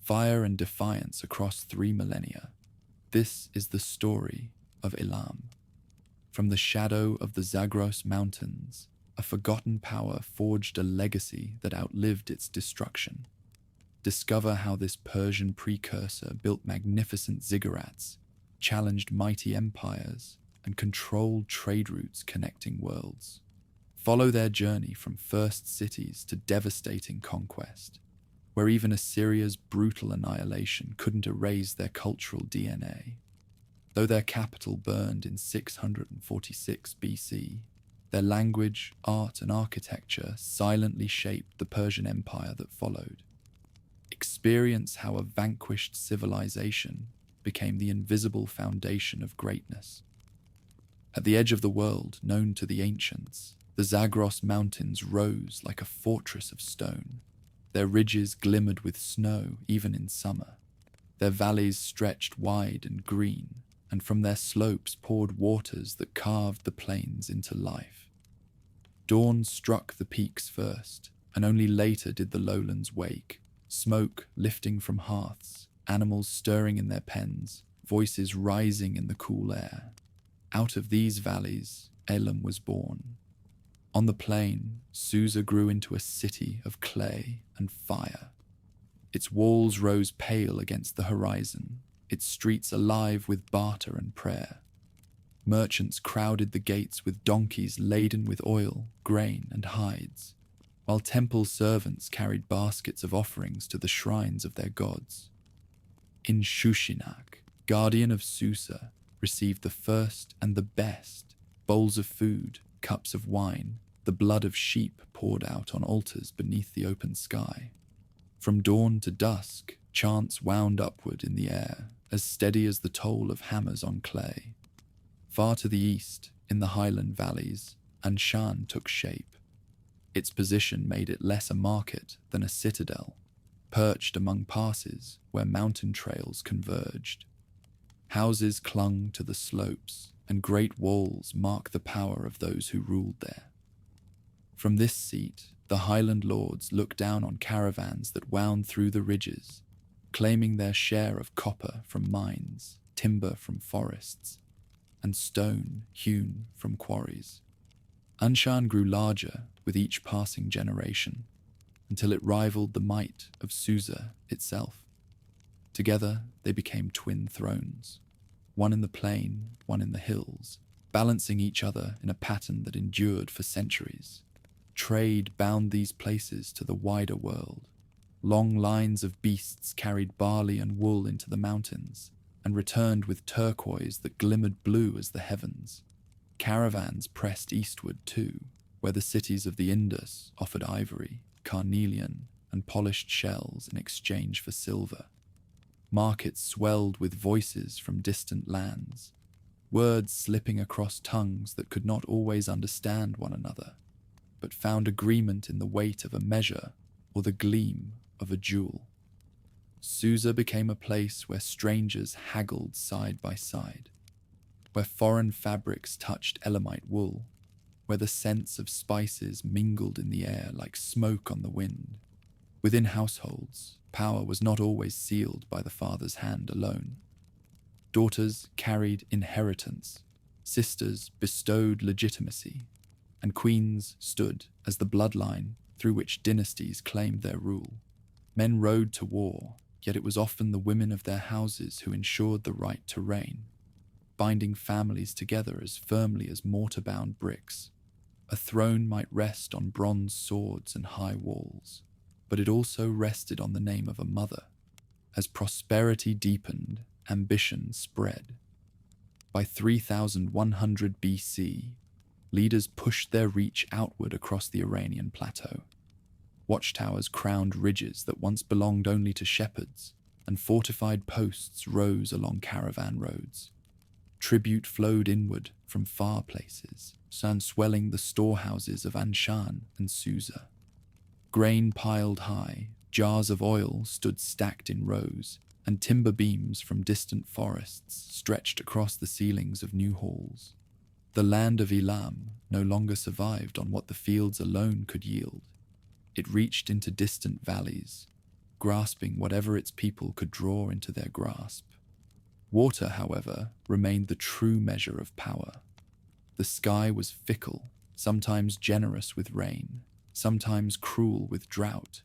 fire and defiance across 3 millennia. This is the story of Elam. From the shadow of the Zagros mountains, a forgotten power forged a legacy that outlived its destruction. Discover how this Persian precursor built magnificent ziggurats, challenged mighty empires, and controlled trade routes connecting worlds. Follow their journey from first cities to devastating conquest, where even Assyria's brutal annihilation couldn't erase their cultural DNA. Though their capital burned in 646 BC, their language, art, and architecture silently shaped the Persian Empire that followed. Experience how a vanquished civilization became the invisible foundation of greatness. At the edge of the world, known to the ancients, the Zagros mountains rose like a fortress of stone. Their ridges glimmered with snow even in summer. Their valleys stretched wide and green, and from their slopes poured waters that carved the plains into life. Dawn struck the peaks first, and only later did the lowlands wake, smoke lifting from hearths, animals stirring in their pens, voices rising in the cool air. Out of these valleys, Elam was born. On the plain, Susa grew into a city of clay and fire. Its walls rose pale against the horizon, its streets alive with barter and prayer. Merchants crowded the gates with donkeys laden with oil, grain, and hides, while temple servants carried baskets of offerings to the shrines of their gods. In Shushinak, guardian of Susa, received the first and the best, bowls of food, cups of wine, the blood of sheep poured out on altars beneath the open sky. From dawn to dusk, chants wound upward in the air, as steady as the toll of hammers on clay. Far to the east, in the highland valleys, Anshan took shape. Its position made it less a market than a citadel, perched among passes where mountain trails converged. Houses clung to the slopes, and great walls marked the power of those who ruled there. From this seat, the highland lords looked down on caravans that wound through the ridges, claiming their share of copper from mines, timber from forests, and stone hewn from quarries. Anshan grew larger with each passing generation, until it rivaled the might of Susa itself. Together, they became twin thrones, one in the plain, one in the hills, balancing each other in a pattern that endured for centuries. Trade bound these places to the wider world. Long lines of beasts carried barley and wool into the mountains, and returned with turquoise that glimmered blue as the heavens. Caravans pressed eastward too, where the cities of the Indus offered ivory, carnelian, and polished shells in exchange for silver. Markets swelled with voices from distant lands, words slipping across tongues that could not always understand one another, but found agreement in the weight of a measure or the gleam of a jewel. Susa became a place where strangers haggled side by side, where foreign fabrics touched Elamite wool, where the scents of spices mingled in the air like smoke on the wind. Within households, power was not always sealed by the father's hand alone. Daughters carried inheritance, sisters bestowed legitimacy, and queens stood as the bloodline through which dynasties claimed their rule. Men rode to war, yet it was often the women of their houses who ensured the right to reign, binding families together as firmly as mortar-bound bricks. A throne might rest on bronze swords and high walls, but it also rested on the name of a mother. As prosperity deepened, ambition spread. By 3100 BC, leaders pushed their reach outward across the Iranian plateau. Watchtowers crowned ridges that once belonged only to shepherds, and fortified posts rose along caravan roads. Tribute flowed inward from far places, swelling the storehouses of Anshan and Susa. Grain piled high, jars of oil stood stacked in rows, and timber beams from distant forests stretched across the ceilings of new halls. The land of Elam no longer survived on what the fields alone could yield. It reached into distant valleys, grasping whatever its people could draw into their grasp. Water, however, remained the true measure of power. The sky was fickle, sometimes generous with rain, sometimes cruel with drought.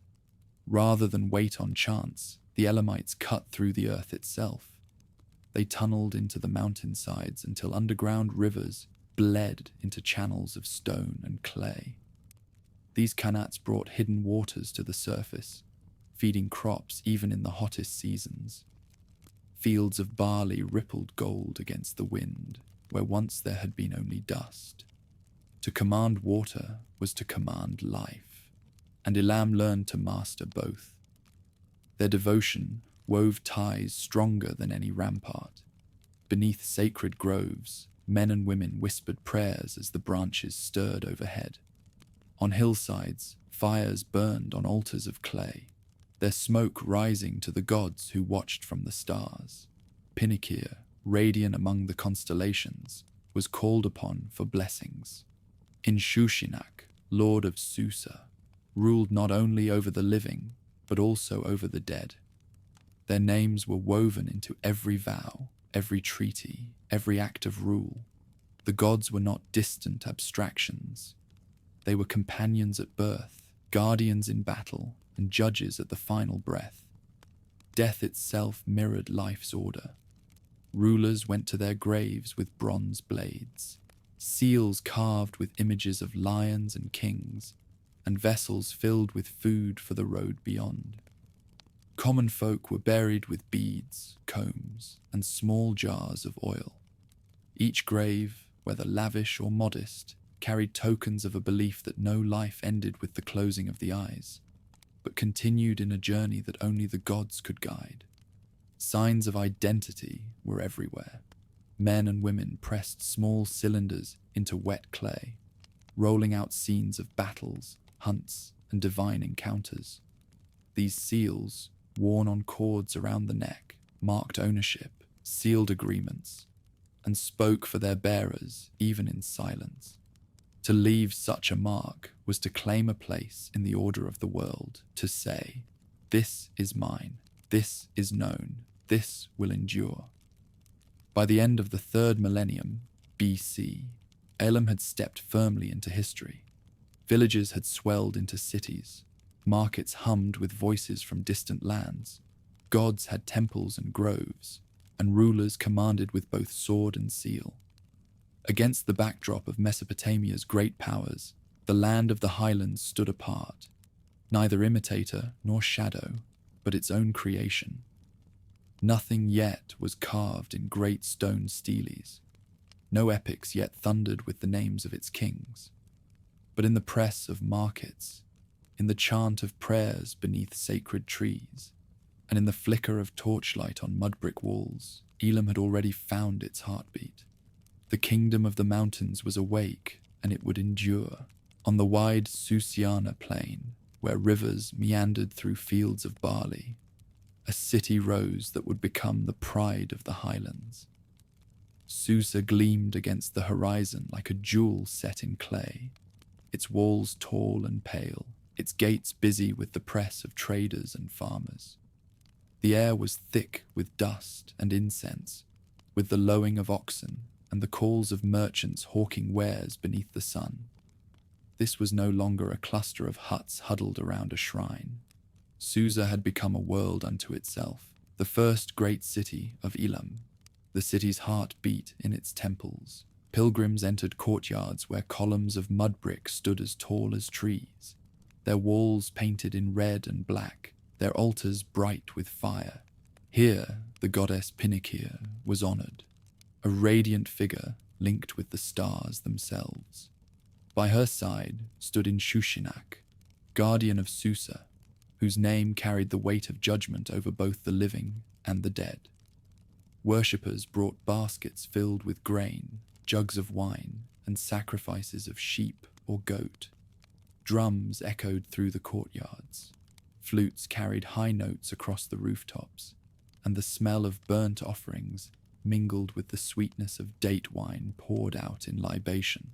Rather than wait on chance, the Elamites cut through the earth itself. They tunneled into the mountainsides until underground rivers bled into channels of stone and clay. These Khanats brought hidden waters to the surface, feeding crops even in the hottest seasons. Fields of barley rippled gold against the wind, where once there had been only dust. To command water was to command life, and Elam learned to master both. Their devotion wove ties stronger than any rampart. Beneath sacred groves, men and women whispered prayers as the branches stirred overhead. On hillsides, fires burned on altars of clay, their smoke rising to the gods who watched from the stars. Pinikir, radiant among the constellations, was called upon for blessings. Inshushinak, lord of Susa, ruled not only over the living, but also over the dead. Their names were woven into every vow, every treaty, every act of rule. The gods were not distant abstractions. They were companions at birth, guardians in battle, and judges at the final breath. Death itself mirrored life's order. Rulers went to their graves with bronze blades, seals carved with images of lions and kings, and vessels filled with food for the road beyond. Common folk were buried with beads, combs, and small jars of oil. Each grave, whether lavish or modest, carried tokens of a belief that no life ended with the closing of the eyes, but continued in a journey that only the gods could guide. Signs of identity were everywhere. Men and women pressed small cylinders into wet clay, rolling out scenes of battles, hunts, and divine encounters. These seals, worn on cords around the neck, marked ownership, sealed agreements, and spoke for their bearers even in silence. To leave such a mark was to claim a place in the order of the world, to say, "This is mine, this is known, this will endure." By the end of the 3rd millennium, BC, Elam had stepped firmly into history. Villages had swelled into cities, markets hummed with voices from distant lands, gods had temples and groves, and rulers commanded with both sword and seal. Against the backdrop of Mesopotamia's great powers, the land of the highlands stood apart, neither imitator nor shadow, but its own creation. Nothing yet was carved in great stone steles. No epics yet thundered with the names of its kings. But in the press of markets, in the chant of prayers beneath sacred trees, and in the flicker of torchlight on mud-brick walls, Elam had already found its heartbeat. The kingdom of the mountains was awake, and it would endure. On the wide Susiana plain, where rivers meandered through fields of barley, a city rose that would become the pride of the highlands. Susa gleamed against the horizon like a jewel set in clay, its walls tall and pale, its gates busy with the press of traders and farmers. The air was thick with dust and incense, with the lowing of oxen and the calls of merchants hawking wares beneath the sun. This was no longer a cluster of huts huddled around a shrine. Susa had become a world unto itself, the first great city of Elam. The city's heart beat in its temples. Pilgrims entered courtyards where columns of mud brick stood as tall as trees, their walls painted in red and black, their altars bright with fire. Here, the goddess Pinikir was honored, a radiant figure linked with the stars themselves. By her side stood Inshushinak, guardian of Susa, whose name carried the weight of judgment over both the living and the dead. Worshippers brought baskets filled with grain, jugs of wine, and sacrifices of sheep or goat. Drums echoed through the courtyards. Flutes carried high notes across the rooftops, and the smell of burnt offerings mingled with the sweetness of date wine poured out in libation.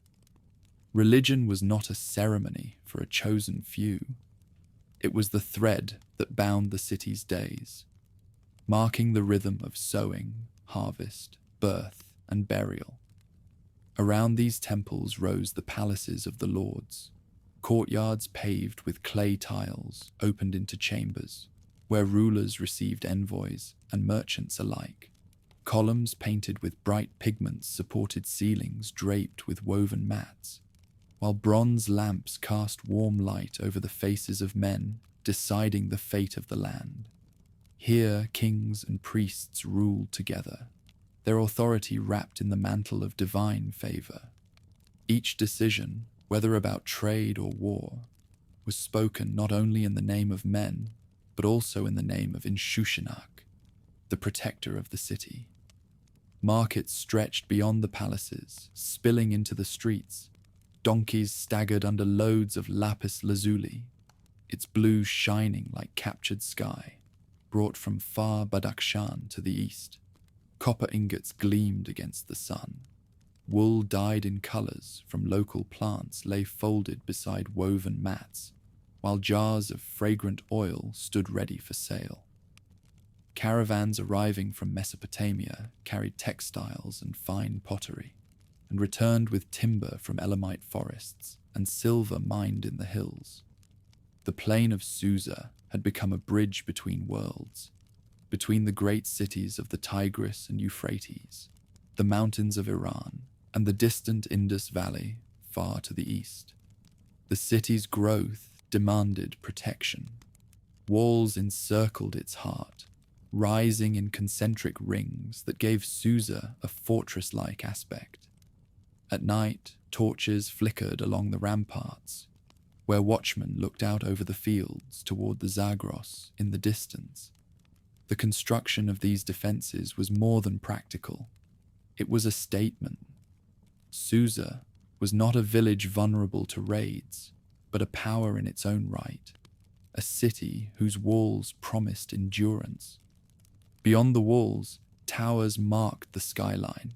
Religion was not a ceremony for a chosen few. It was the thread that bound the city's days, marking the rhythm of sowing, harvest, birth, and burial. Around these temples rose the palaces of the lords, courtyards paved with clay tiles opened into chambers, where rulers received envoys and merchants alike. Columns painted with bright pigments supported ceilings draped with woven mats, while bronze lamps cast warm light over the faces of men, deciding the fate of the land. Here, kings and priests ruled together, their authority wrapped in the mantle of divine favor. Each decision, whether about trade or war, was spoken not only in the name of men, but also in the name of Inshushinak, the protector of the city. Markets stretched beyond the palaces, spilling into the streets. Donkeys staggered under loads of lapis lazuli, its blue shining like captured sky, brought from far Badakhshan to the east. Copper ingots gleamed against the sun. Wool dyed in colors from local plants lay folded beside woven mats, while jars of fragrant oil stood ready for sale. Caravans arriving from Mesopotamia carried textiles and fine pottery, and returned with timber from Elamite forests and silver mined in the hills. The plain of Susa had become a bridge between worlds, between the great cities of the Tigris and Euphrates, the mountains of Iran, and the distant Indus Valley far to the east. The city's growth demanded protection. Walls encircled its heart, rising in concentric rings that gave Susa a fortress-like aspect. At night, torches flickered along the ramparts, where watchmen looked out over the fields toward the Zagros in the distance. The construction of these defenses was more than practical. It was a statement. Susa was not a village vulnerable to raids, but a power in its own right, a city whose walls promised endurance. Beyond the walls, towers marked the skyline,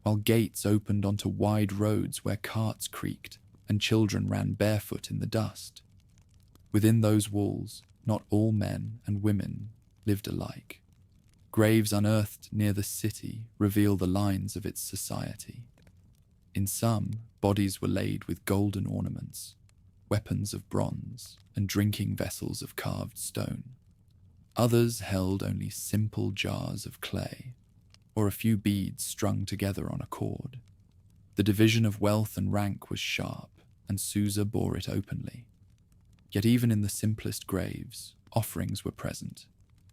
while gates opened onto wide roads where carts creaked and children ran barefoot in the dust. Within those walls, not all men and women lived alike. Graves unearthed near the city reveal the lines of its society. In some, bodies were laid with golden ornaments, weapons of bronze, and drinking vessels of carved stone. Others held only simple jars of clay, or a few beads strung together on a cord. The division of wealth and rank was sharp, and Susa bore it openly. Yet even in the simplest graves, offerings were present,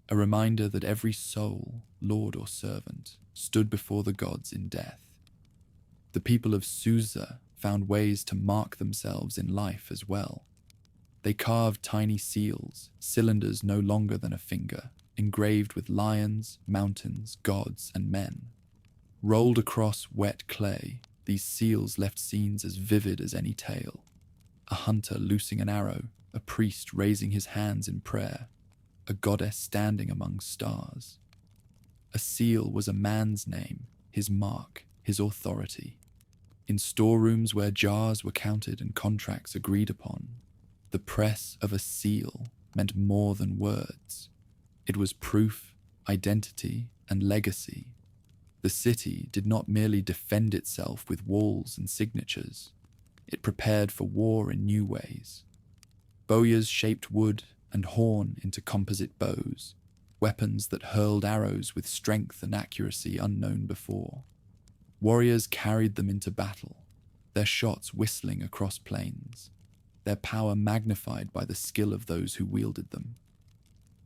a reminder that every soul, lord or servant, stood before the gods in death. The people of Susa found ways to mark themselves in life as well. They carved tiny seals, cylinders no longer than a finger, engraved with lions, mountains, gods, and men. Rolled across wet clay, these seals left scenes as vivid as any tale. A hunter loosing an arrow, a priest raising his hands in prayer, a goddess standing among stars. A seal was a man's name, his mark, his authority. In storerooms where jars were counted and contracts agreed upon, the press of a seal meant more than words. It was proof, identity, and legacy. The city did not merely defend itself with walls and signatures. It prepared for war in new ways. Bowyers shaped wood and horn into composite bows, weapons that hurled arrows with strength and accuracy unknown before. Warriors carried them into battle, their shots whistling across plains, their power magnified by the skill of those who wielded them.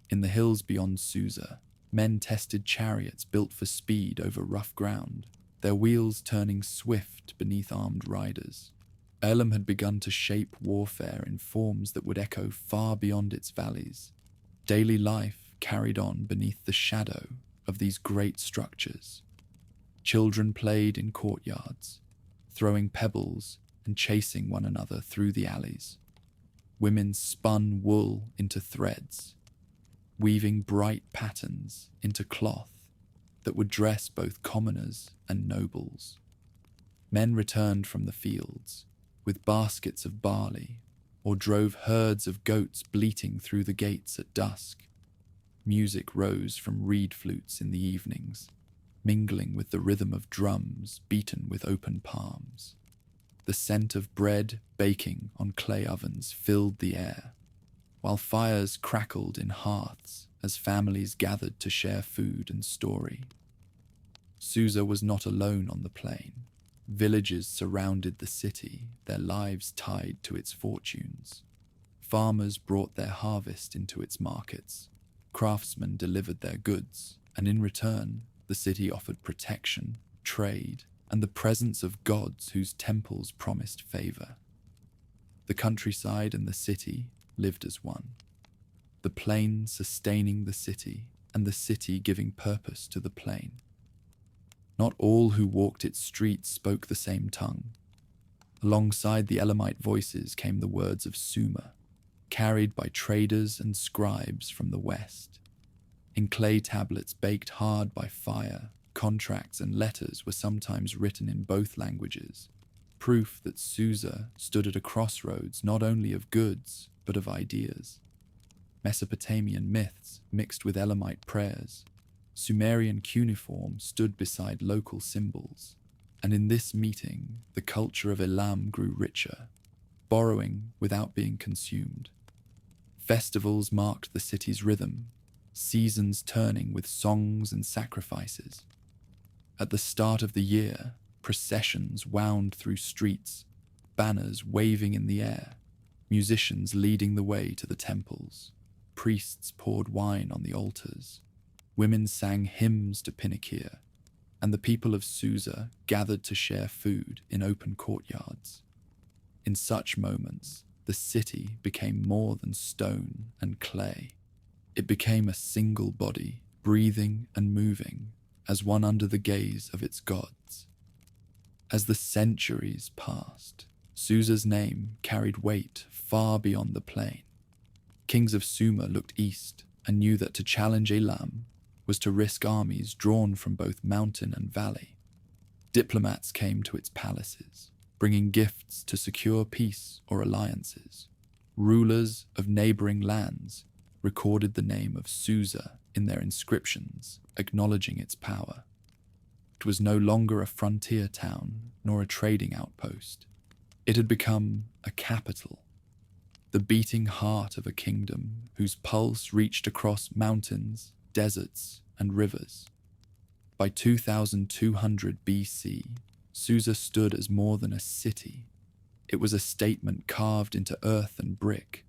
In the hills beyond Susa, men tested chariots built for speed over rough ground, their wheels turning swift beneath armed riders. Elam had begun to shape warfare in forms that would echo far beyond its valleys. Daily life carried on beneath the shadow of these great structures. Children played in courtyards, throwing pebbles and chasing one another through the alleys. Women spun wool into threads, weaving bright patterns into cloth that would dress both commoners and nobles. Men returned from the fields with baskets of barley, or drove herds of goats bleating through the gates at dusk. Music rose from reed flutes in the evenings, mingling with the rhythm of drums beaten with open palms. The scent of bread baking on clay ovens filled the air, while fires crackled in hearths as families gathered to share food and story. Susa was not alone on the plain. Villages surrounded the city, their lives tied to its fortunes. Farmers brought their harvest into its markets. Craftsmen delivered their goods, and in return, the city offered protection, trade, and the presence of gods whose temples promised favor. The countryside and the city lived as one, the plain sustaining the city, and the city giving purpose to the plain. Not all who walked its streets spoke the same tongue. Alongside the Elamite voices came the words of Sumer, carried by traders and scribes from the west. In clay tablets baked hard by fire, contracts and letters were sometimes written in both languages, proof that Susa stood at a crossroads not only of goods, but of ideas. Mesopotamian myths mixed with Elamite prayers, Sumerian cuneiform stood beside local symbols, and in this meeting the culture of Elam grew richer, borrowing without being consumed. Festivals marked the city's rhythm, seasons turning with songs and sacrifices. At the start of the year, processions wound through streets, banners waving in the air, musicians leading the way to the temples. Priests poured wine on the altars. Women sang hymns to Pinakir, and the people of Susa gathered to share food in open courtyards. In such moments, the city became more than stone and clay. It became a single body, breathing and moving as one under the gaze of its gods. As the centuries passed, Susa's name carried weight far beyond the plain. Kings of Sumer looked east and knew that to challenge Elam was to risk armies drawn from both mountain and valley. Diplomats came to its palaces, bringing gifts to secure peace or alliances. Rulers of neighboring lands recorded the name of Susa in their inscriptions, acknowledging its power. It was no longer a frontier town nor a trading outpost. It had become a capital, the beating heart of a kingdom whose pulse reached across mountains, deserts, and rivers. By 2200 BC, Susa stood as more than a city. It was a statement carved into earth and brick,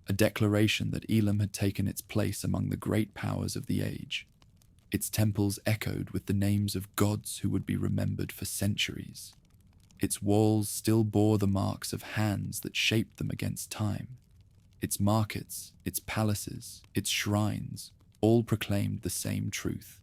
a declaration that Elam had taken its place among the great powers of the age. Its temples echoed with the names of gods who would be remembered for centuries. Its walls still bore the marks of hands that shaped them against time. Its markets, its palaces, its shrines, all proclaimed the same truth.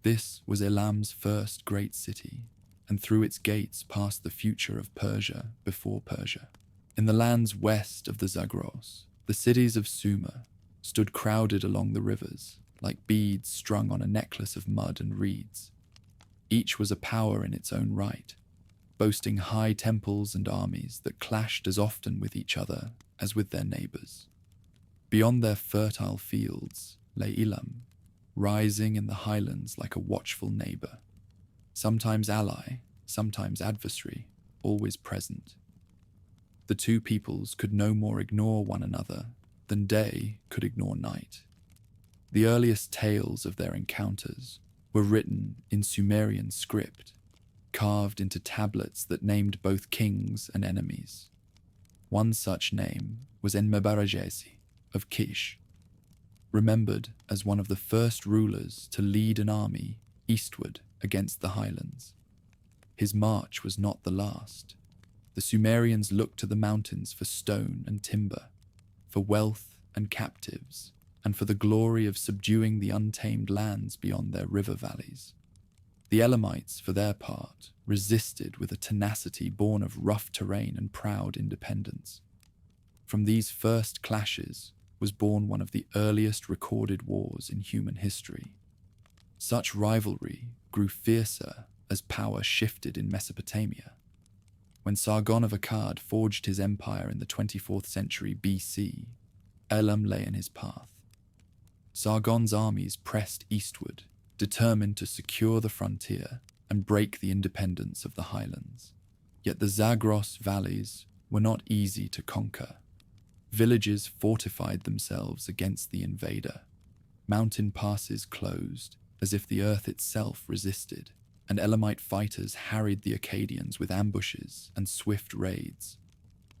This was Elam's first great city, and through its gates passed the future of Persia before Persia. In the lands west of the Zagros, the cities of Sumer stood crowded along the rivers, like beads strung on a necklace of mud and reeds. Each was a power in its own right, boasting high temples and armies that clashed as often with each other as with their neighbors. Beyond their fertile fields lay Elam, rising in the highlands like a watchful neighbor, sometimes ally, sometimes adversary, always present. The two peoples could no more ignore one another than day could ignore night. The earliest tales of their encounters were written in Sumerian script, carved into tablets that named both kings and enemies. One such name was Enmebarajesi of Kish, remembered as one of the first rulers to lead an army eastward against the highlands. His march was not the last. The Sumerians looked to the mountains for stone and timber, for wealth and captives, and for the glory of subduing the untamed lands beyond their river valleys. The Elamites, for their part, resisted with a tenacity born of rough terrain and proud independence. From these first clashes was born one of the earliest recorded wars in human history. Such rivalry grew fiercer as power shifted in Mesopotamia. When Sargon of Akkad forged his empire in the 24th century BC, Elam lay in his path. Sargon's armies pressed eastward, determined to secure the frontier and break the independence of the highlands. Yet the Zagros valleys were not easy to conquer. Villages fortified themselves against the invader. Mountain passes closed, as if the earth itself resisted, and Elamite fighters harried the Akkadians with ambushes and swift raids.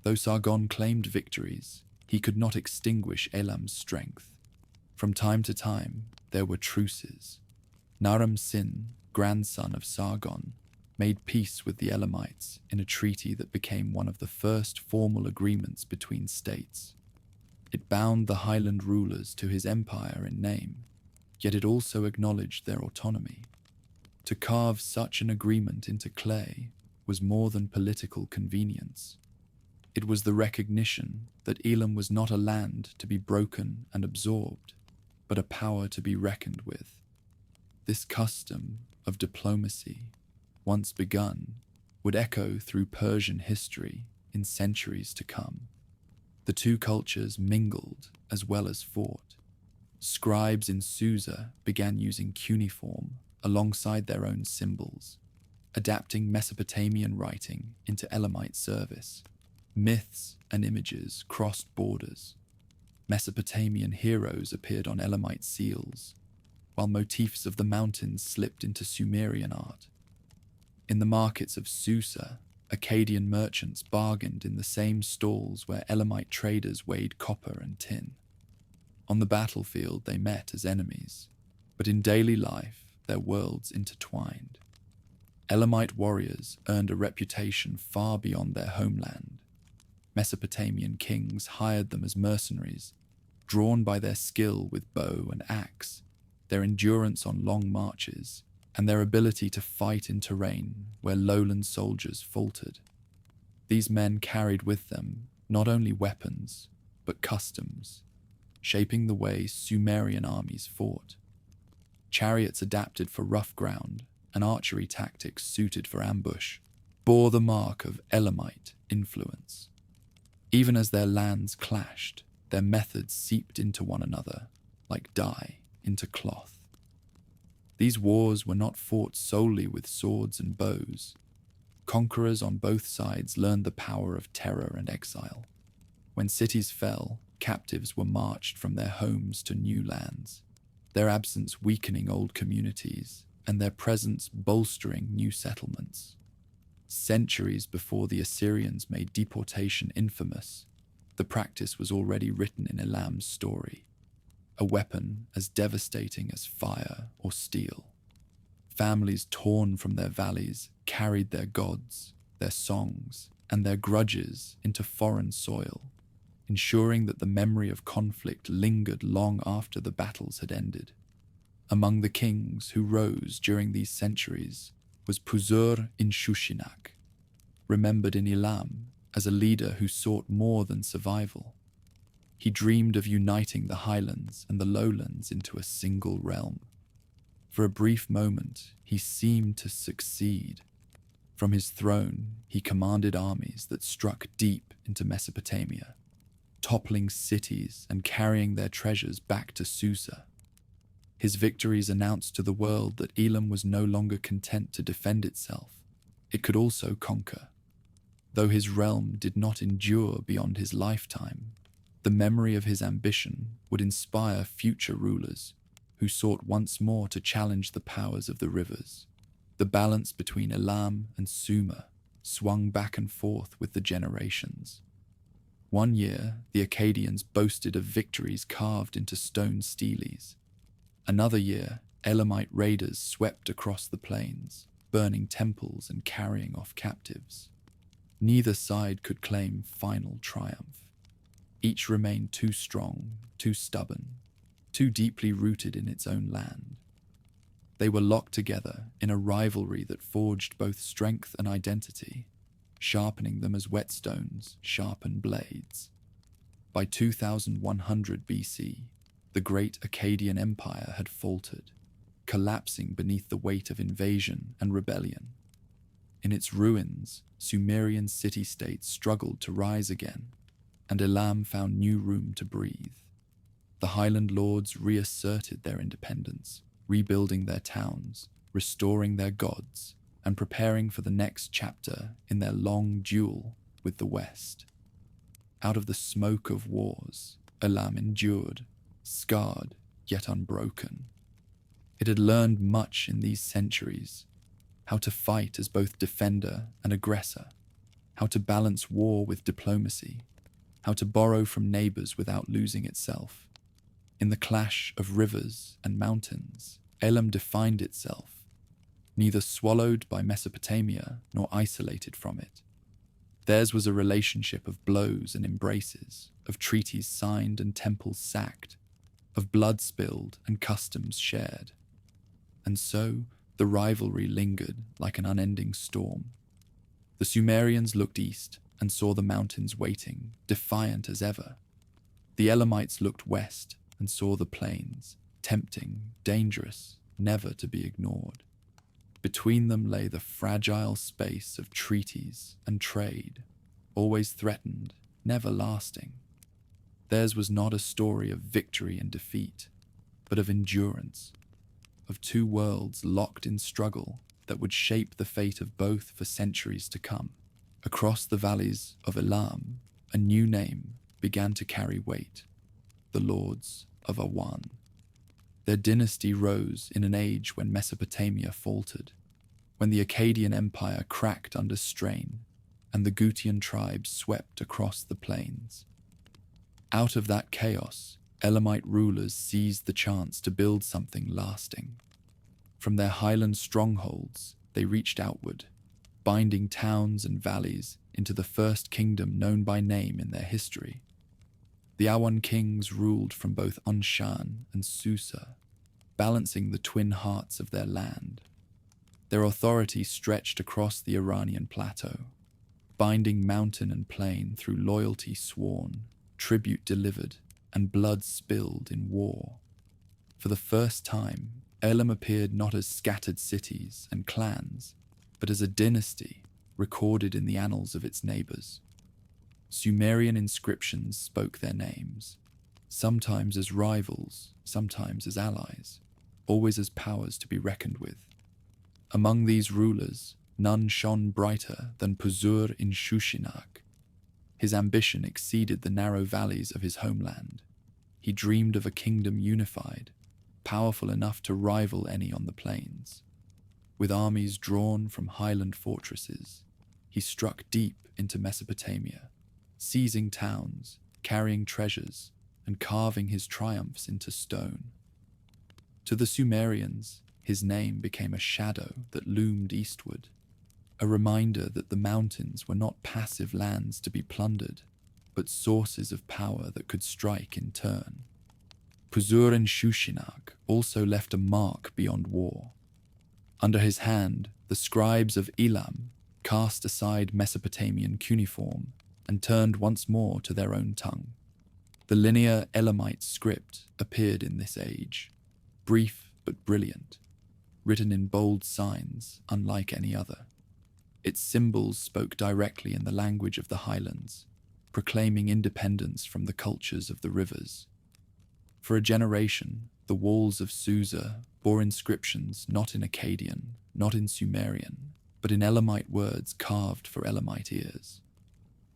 Though Sargon claimed victories, he could not extinguish Elam's strength. From time to time, there were truces. Naram-Sin, grandson of Sargon, made peace with the Elamites in a treaty that became one of the first formal agreements between states. It bound the highland rulers to his empire in name, yet it also acknowledged their autonomy. To carve such an agreement into clay was more than political convenience. It was the recognition that Elam was not a land to be broken and absorbed, but a power to be reckoned with. This custom of diplomacy, once begun, would echo through Persian history in centuries to come. The two cultures mingled as well as fought. Scribes in Susa began using cuneiform alongside their own symbols, adapting Mesopotamian writing into Elamite service. Myths and images crossed borders. Mesopotamian heroes appeared on Elamite seals, while motifs of the mountains slipped into Sumerian art. In the markets of Susa, Akkadian merchants bargained in the same stalls where Elamite traders weighed copper and tin. On the battlefield they met as enemies, but in daily life their worlds intertwined. Elamite warriors earned a reputation far beyond their homeland. Mesopotamian kings hired them as mercenaries, drawn by their skill with bow and axe, their endurance on long marches, and their ability to fight in terrain where lowland soldiers faltered. These men carried with them not only weapons, but customs, shaping the way Sumerian armies fought. Chariots adapted for rough ground and archery tactics suited for ambush bore the mark of Elamite influence. Even as their lands clashed, their methods seeped into one another like dye into cloth. These wars were not fought solely with swords and bows. Conquerors on both sides learned the power of terror and exile. When cities fell, captives were marched from their homes to new lands, their absence weakening old communities and their presence bolstering new settlements. Centuries before the Assyrians made deportation infamous, the practice was already written in Elam's story, a weapon as devastating as fire or steel. Families torn from their valleys carried their gods, their songs, and their grudges into foreign soil, ensuring that the memory of conflict lingered long after the battles had ended. Among the kings who rose during these centuries was Puzur-in-Shushinak, remembered in Elam as a leader who sought more than survival. He dreamed of uniting the highlands and the lowlands into a single realm. For a brief moment, he seemed to succeed. From his throne, he commanded armies that struck deep into Mesopotamia, toppling cities and carrying their treasures back to Susa. His victories announced to the world that Elam was no longer content to defend itself. It could also conquer. Though his realm did not endure beyond his lifetime, the memory of his ambition would inspire future rulers who sought once more to challenge the powers of the rivers. The balance between Elam and Sumer swung back and forth with the generations. One year, the Akkadians boasted of victories carved into stone steles. Another year, Elamite raiders swept across the plains, burning temples and carrying off captives. Neither side could claim final triumph. Each remained too strong, too stubborn, too deeply rooted in its own land. They were locked together in a rivalry that forged both strength and identity, sharpening them as whetstones sharpen blades. By 2100 BC, the great Akkadian Empire had faltered, collapsing beneath the weight of invasion and rebellion. In its ruins, Sumerian city-states struggled to rise again, and Elam found new room to breathe. The Highland lords reasserted their independence, rebuilding their towns, restoring their gods, and preparing for the next chapter in their long duel with the West. Out of the smoke of wars, Elam endured, scarred yet unbroken. It had learned much in these centuries: how to fight as both defender and aggressor, how to balance war with diplomacy, how to borrow from neighbors without losing itself. In the clash of rivers and mountains, Elam defined itself, neither swallowed by Mesopotamia nor isolated from it. Theirs was a relationship of blows and embraces, of treaties signed and temples sacked, of blood spilled and customs shared. And so, the rivalry lingered like an unending storm. The Sumerians looked east and saw the mountains waiting, defiant as ever. The Elamites looked west and saw the plains, tempting, dangerous, never to be ignored. Between them lay the fragile space of treaties and trade, always threatened, never lasting. Theirs was not a story of victory and defeat, but of endurance, of two worlds locked in struggle that would shape the fate of both for centuries to come. Across the valleys of Elam, a new name began to carry weight: the Lords of Awan. Their dynasty rose in an age when Mesopotamia faltered, when the Akkadian Empire cracked under strain, and the Gutian tribes swept across the plains. Out of that chaos, Elamite rulers seized the chance to build something lasting. From their highland strongholds, they reached outward, binding towns and valleys into the first kingdom known by name in their history. The Awan kings ruled from both Anshan and Susa, balancing the twin hearts of their land. Their authority stretched across the Iranian plateau, binding mountain and plain through loyalty sworn, tribute delivered, and blood spilled in war. For the first time, Elam appeared not as scattered cities and clans, but as a dynasty recorded in the annals of its neighbors. Sumerian inscriptions spoke their names, sometimes as rivals, sometimes as allies, always as powers to be reckoned with. Among these rulers, none shone brighter than Puzur in Shushinak. His ambition exceeded the narrow valleys of his homeland. He dreamed of a kingdom unified, powerful enough to rival any on the plains. With armies drawn from highland fortresses, he struck deep into Mesopotamia, seizing towns, carrying treasures, and carving his triumphs into stone. To the Sumerians, his name became a shadow that loomed eastward, a reminder that the mountains were not passive lands to be plundered, but sources of power that could strike in turn. Puzur and Shushinak also left a mark beyond war. Under his hand, the scribes of Elam cast aside Mesopotamian cuneiform and turned once more to their own tongue. The linear Elamite script appeared in this age, brief but brilliant, written in bold signs unlike any other. Its symbols spoke directly in the language of the highlands, proclaiming independence from the cultures of the rivers. For a generation, the walls of Susa bore inscriptions not in Akkadian, not in Sumerian, but in Elamite words carved for Elamite ears.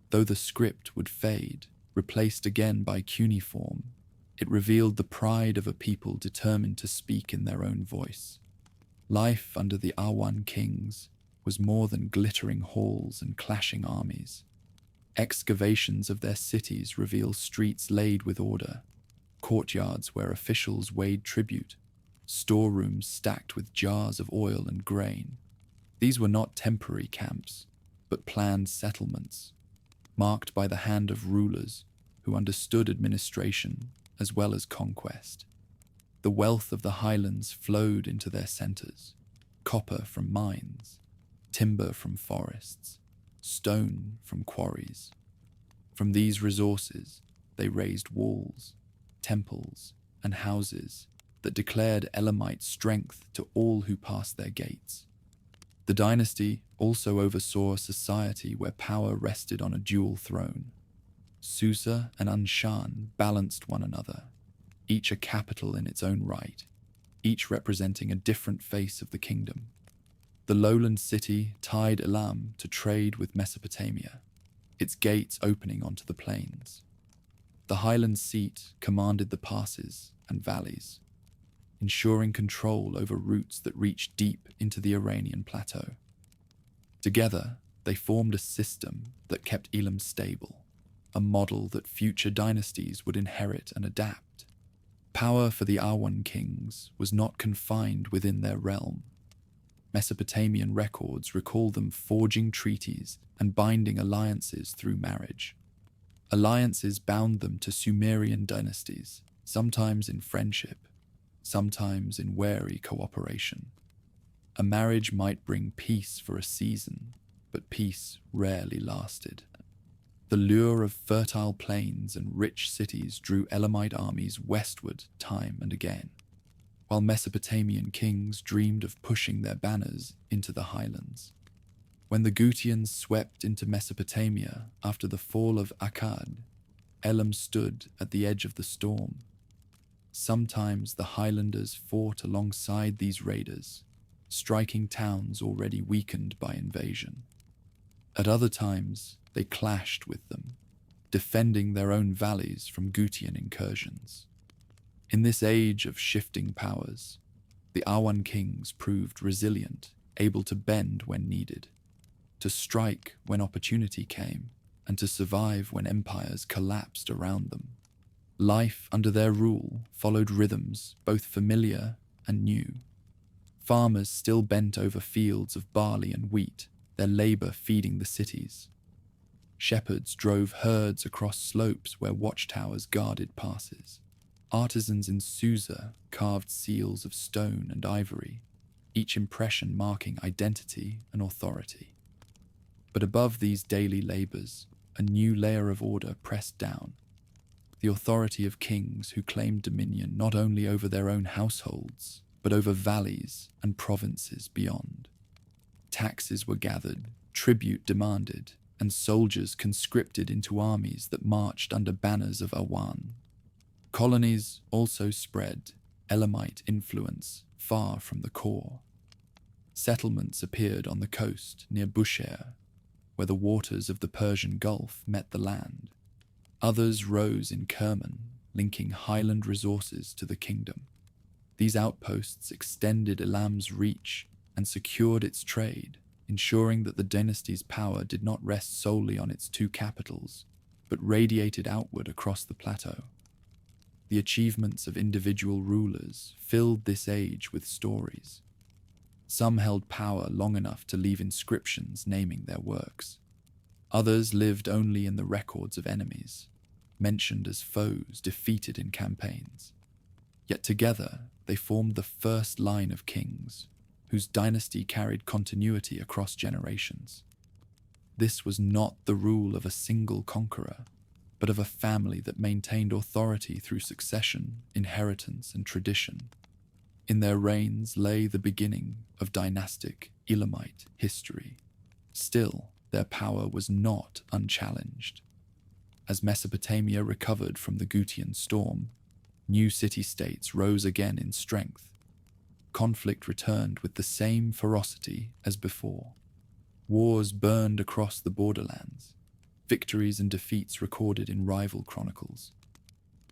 Though the script would fade, replaced again by cuneiform, it revealed the pride of a people determined to speak in their own voice. Life under the Awan kings was more than glittering halls and clashing armies. Excavations of their cities reveal streets laid with order, courtyards where officials weighed tribute, storerooms stacked with jars of oil and grain. These were not temporary camps, but planned settlements, marked by the hand of rulers who understood administration as well as conquest. The wealth of the highlands flowed into their centers: copper from mines, timber from forests, stone from quarries. From these resources, they raised walls, temples, and houses that declared Elamite strength to all who passed their gates. The dynasty also oversaw a society where power rested on a dual throne. Susa and Anshan balanced one another, each a capital in its own right, each representing a different face of the kingdom. The lowland city tied Elam to trade with Mesopotamia, its gates opening onto the plains. The highland seat commanded the passes and valleys, ensuring control over routes that reached deep into the Iranian plateau. Together, they formed a system that kept Elam stable, a model that future dynasties would inherit and adapt. Power for the Awan kings was not confined within their realm. Mesopotamian records recall them forging treaties and binding alliances through marriage. Alliances bound them to Sumerian dynasties, sometimes in friendship, sometimes in wary cooperation. A marriage might bring peace for a season, but peace rarely lasted. The lure of fertile plains and rich cities drew Elamite armies westward time and again, while Mesopotamian kings dreamed of pushing their banners into the highlands. When the Gutians swept into Mesopotamia after the fall of Akkad, Elam stood at the edge of the storm. Sometimes the highlanders fought alongside these raiders, striking towns already weakened by invasion. At other times, they clashed with them, defending their own valleys from Gutian incursions. In this age of shifting powers, the Awan kings proved resilient, able to bend when needed, to strike when opportunity came, and to survive when empires collapsed around them. Life under their rule followed rhythms both familiar and new. Farmers still bent over fields of barley and wheat, their labor feeding the cities. Shepherds drove herds across slopes where watchtowers guarded passes. Artisans in Susa carved seals of stone and ivory, each impression marking identity and authority. But above these daily labors, a new layer of order pressed down. The authority of kings who claimed dominion not only over their own households, but over valleys and provinces beyond. Taxes were gathered, tribute demanded, and soldiers conscripted into armies that marched under banners of Awan. Colonies also spread, Elamite influence far from the core. Settlements appeared on the coast near Bushehr, where the waters of the Persian Gulf met the land. Others rose in Kerman, linking highland resources to the kingdom. These outposts extended Elam's reach and secured its trade, ensuring that the dynasty's power did not rest solely on its two capitals, but radiated outward across the plateau. The achievements of individual rulers filled this age with stories. Some held power long enough to leave inscriptions naming their works. Others lived only in the records of enemies, mentioned as foes defeated in campaigns. Yet together they formed the first line of kings, whose dynasty carried continuity across generations. This was not the rule of a single conqueror, but of a family that maintained authority through succession, inheritance, and tradition. In their reigns lay the beginning of dynastic Elamite history. Still, their power was not unchallenged. As Mesopotamia recovered from the Gutian storm, new city-states rose again in strength. Conflict returned with the same ferocity as before. Wars burned across the borderlands, victories and defeats recorded in rival chronicles.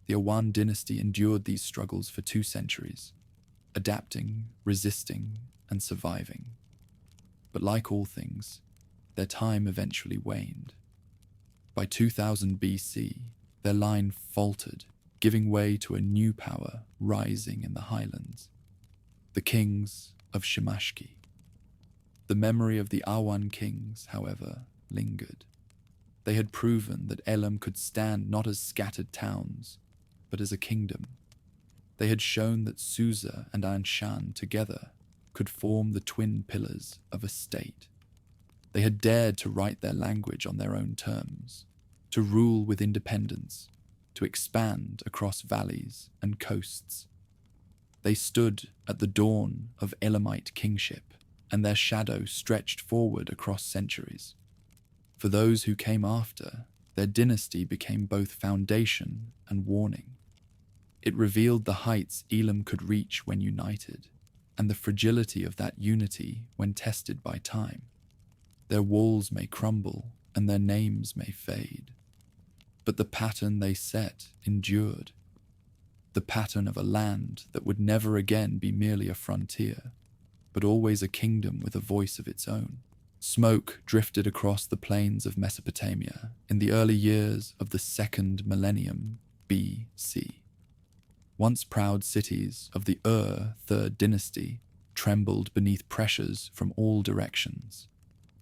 The Awan dynasty endured these struggles for 2 centuries, adapting, resisting, and surviving. But like all things, their time eventually waned. By 2000 BC, their line faltered, giving way to a new power rising in the highlands, the kings of Shimashki. The memory of the Awan kings, however, lingered. They had proven that Elam could stand not as scattered towns, but as a kingdom. They had shown that Susa and Anshan together could form the twin pillars of a state. They had dared to write their language on their own terms, to rule with independence, to expand across valleys and coasts. They stood at the dawn of Elamite kingship, and their shadow stretched forward across centuries. For those who came after, their dynasty became both foundation and warning. It revealed the heights Elam could reach when united, and the fragility of that unity when tested by time. Their walls may crumble, and their names may fade, but the pattern they set endured. The pattern of a land that would never again be merely a frontier, but always a kingdom with a voice of its own. Smoke drifted across the plains of Mesopotamia in the early years of the second millennium BC. Once proud cities of the III Dynasty trembled beneath pressures from all directions.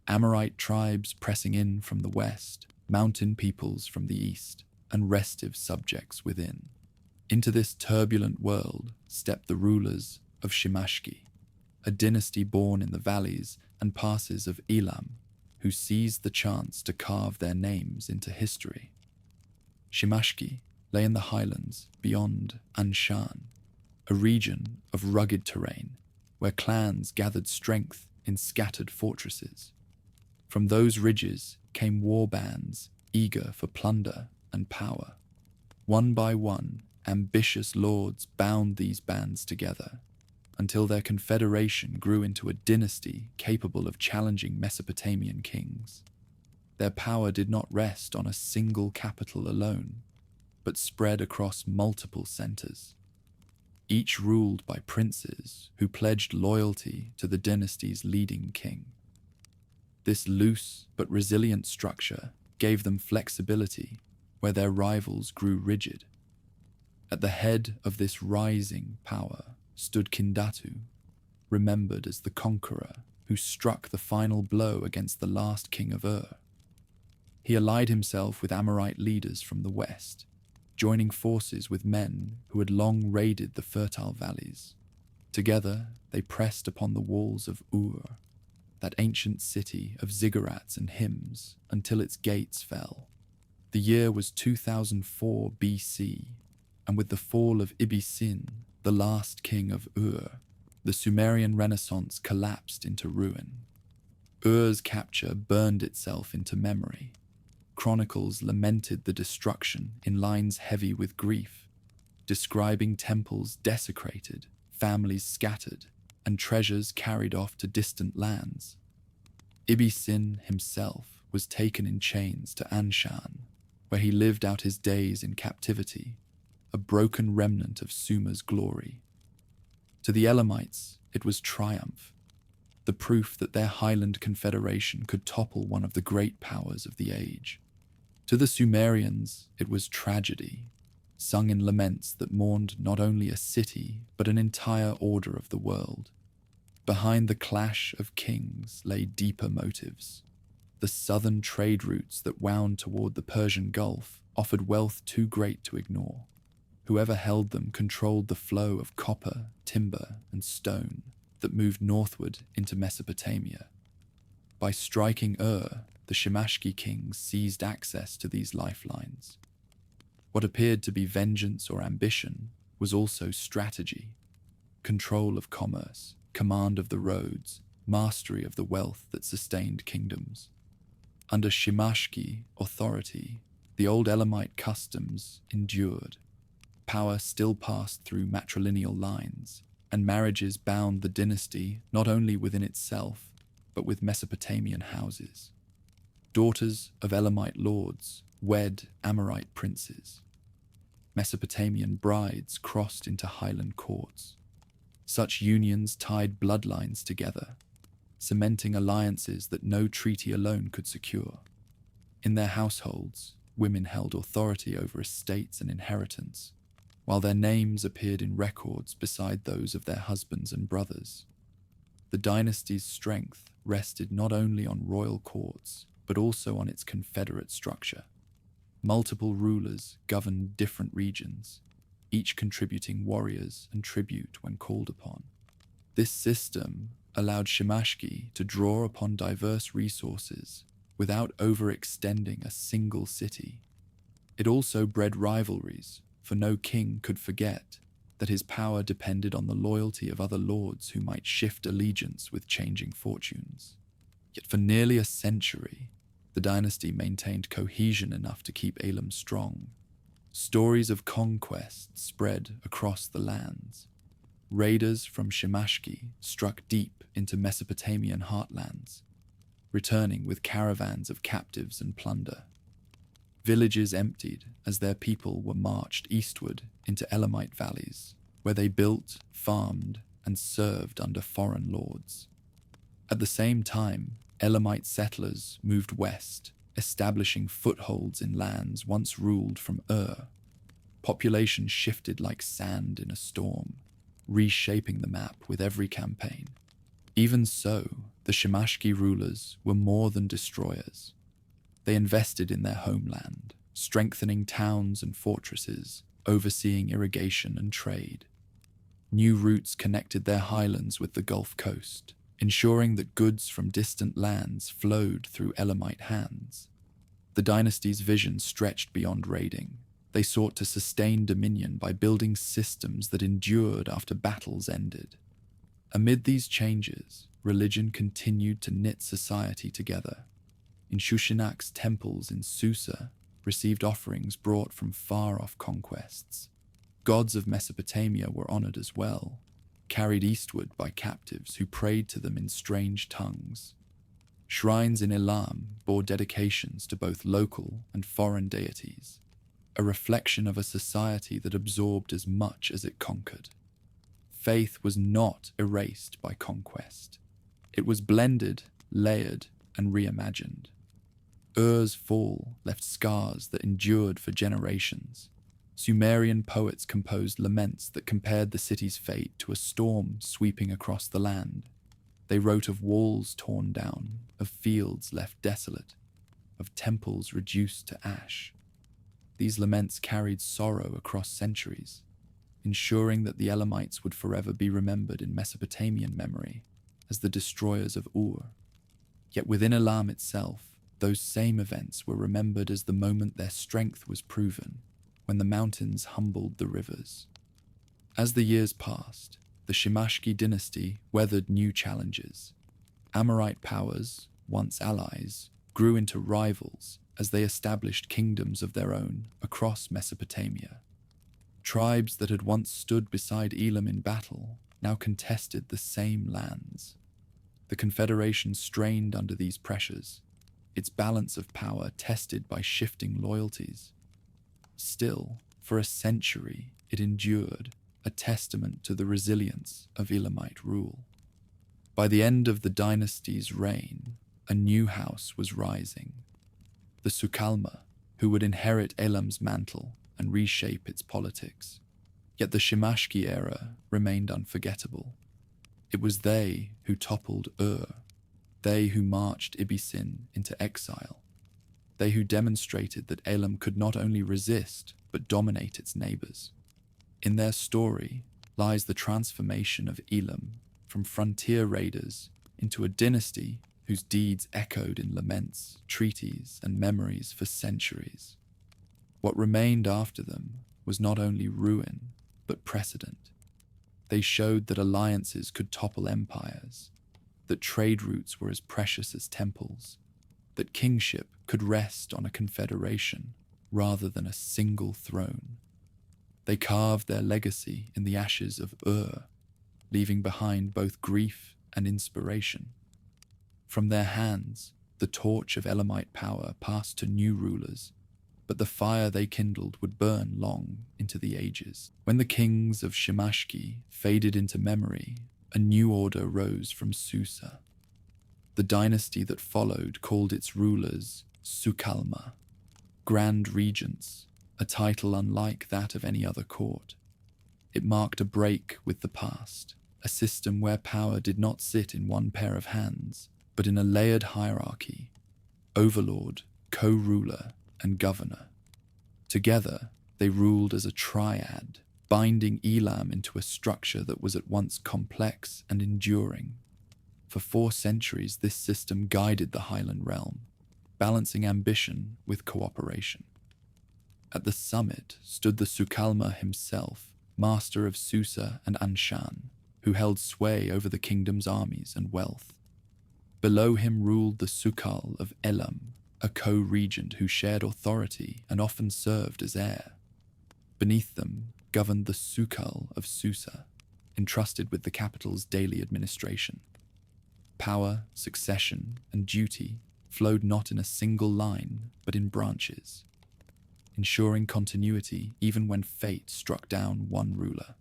Amorite tribes pressing in from the west, mountain peoples from the east, and restive subjects within. Into this turbulent world stepped the rulers of Shimashki, a dynasty born in the valleys and passes of Elam, who seized the chance to carve their names into history. Shimashki lay in the highlands beyond Anshan, a region of rugged terrain where clans gathered strength in scattered fortresses. From those ridges came war bands eager for plunder and power. One by one, ambitious lords bound these bands together until their confederation grew into a dynasty capable of challenging Mesopotamian kings. Their power did not rest on a single capital alone, but spread across multiple centers, each ruled by princes who pledged loyalty to the dynasty's leading king. This loose but resilient structure gave them flexibility where their rivals grew rigid. At the head of this rising power stood Kindatu, remembered as the conqueror who struck the final blow against the last king of Ur. He allied himself with Amorite leaders from the west, joining forces with men who had long raided the fertile valleys. Together, they pressed upon the walls of Ur, that ancient city of ziggurats and hymns, until its gates fell. The year was 2004 BC, and with the fall of Ibisin, the last king of Ur, the Sumerian Renaissance collapsed into ruin. Ur's capture burned itself into memory. Chronicles lamented the destruction in lines heavy with grief, describing temples desecrated, families scattered, and treasures carried off to distant lands. Ibisin himself was taken in chains to Anshan, where he lived out his days in captivity, a broken remnant of Suma's glory. To the Elamites, it was triumph, the proof that their highland confederation could topple one of the great powers of the age. To the Sumerians, it was tragedy, sung in laments that mourned not only a city, but an entire order of the world. Behind the clash of kings lay deeper motives. The southern trade routes that wound toward the Persian Gulf offered wealth too great to ignore. Whoever held them controlled the flow of copper, timber, and stone that moved northward into Mesopotamia. By striking Ur, the Shimashki kings seized access to these lifelines. What appeared to be vengeance or ambition was also strategy, control of commerce, command of the roads, mastery of the wealth that sustained kingdoms. Under Shimashki authority, the old Elamite customs endured. Power still passed through matrilineal lines, and marriages bound the dynasty not only within itself, but with Mesopotamian houses. Daughters of Elamite lords wed Amorite princes. Mesopotamian brides crossed into highland courts. Such unions tied bloodlines together, cementing alliances that no treaty alone could secure. In their households, women held authority over estates and inheritance, while their names appeared in records beside those of their husbands and brothers. The dynasty's strength rested not only on royal courts, but also on its confederate structure. Multiple rulers governed different regions, each contributing warriors and tribute when called upon. This system allowed Shimashki to draw upon diverse resources without overextending a single city. It also bred rivalries, for no king could forget that his power depended on the loyalty of other lords who might shift allegiance with changing fortunes. Yet for nearly a century, the dynasty maintained cohesion enough to keep Elam strong. Stories of conquest spread across the lands. Raiders from Shimashki struck deep into Mesopotamian heartlands, returning with caravans of captives and plunder. Villages emptied as their people were marched eastward into Elamite valleys, where they built, farmed, and served under foreign lords. At the same time, Elamite settlers moved west, establishing footholds in lands once ruled from Population shifted like sand in a storm, reshaping the map with every campaign. Even so, the Shimashki rulers were more than destroyers. They invested in their homeland, strengthening towns and fortresses, overseeing irrigation and trade. New routes connected their highlands with the Gulf Coast, ensuring that goods from distant lands flowed through Elamite hands. The dynasty's vision stretched beyond raiding. They sought to sustain dominion by building systems that endured after battles ended. Amid these changes, religion continued to knit society together. Shushanak's temples in Susa received offerings brought from far-off conquests. Gods of Mesopotamia were honored as well, carried eastward by captives who prayed to them in strange tongues. Shrines in Elam bore dedications to both local and foreign deities, a reflection of a society that absorbed as much as it conquered. Faith was not erased by conquest. It was blended, layered, and reimagined. Ur's fall left scars that endured for generations. Sumerian poets composed laments that compared the city's fate to a storm sweeping across the land. They wrote of walls torn down, of fields left desolate, of temples reduced to ash. These laments carried sorrow across centuries, ensuring that the Elamites would forever be remembered in Mesopotamian memory as the destroyers of Ur. Yet within Elam itself, those same events were remembered as the moment their strength was proven, when the mountains humbled the rivers. As the years passed, the Shimashki dynasty weathered new challenges. Amorite powers, once allies, grew into rivals as they established kingdoms of their own across Mesopotamia. Tribes that had once stood beside Elam in battle now contested the same lands. The Confederation strained under these pressures, its balance of power tested by shifting loyalties. Still, for a century, it endured, a testament to the resilience of Elamite rule. By the end of the dynasty's reign, a new house was rising, the Sukkalmah, who would inherit Elam's mantle and reshape its politics. Yet the Shimashki era remained unforgettable. It was they who toppled they who marched Ibisin into exile, they who demonstrated that Elam could not only resist but dominate its neighbors. In their story lies the transformation of Elam from frontier raiders into a dynasty whose deeds echoed in laments, treaties, and memories for centuries. What remained after them was not only ruin, but precedent. They showed that alliances could topple empires, that trade routes were as precious as temples, that kingship could rest on a confederation rather than a single throne. They carved their legacy in the ashes of leaving behind both grief and inspiration. From their hands, the torch of Elamite power passed to new rulers, but the fire they kindled would burn long into the ages. When the kings of Shimashki faded into memory, a new order rose from Susa. The dynasty that followed called its rulers Sukkalmah, Grand Regents, a title unlike that of any other court. It marked a break with the past, a system where power did not sit in one pair of hands, but in a layered hierarchy: overlord, co-ruler, and governor. Together, they ruled as a triad, binding Elam into a structure that was at once complex and enduring. For 4 centuries, this system guided the highland realm, balancing ambition with cooperation. At the summit stood the Sukkalmah himself, master of Susa and Anshan, who held sway over the kingdom's armies and wealth. Below him ruled the Sukkal of Elam, a co-regent who shared authority and often served as heir. Beneath them governed the Sukkal of Susa, entrusted with the capital's daily administration. Power, succession, and duty flowed not in a single line, but in branches, ensuring continuity even when fate struck down one ruler.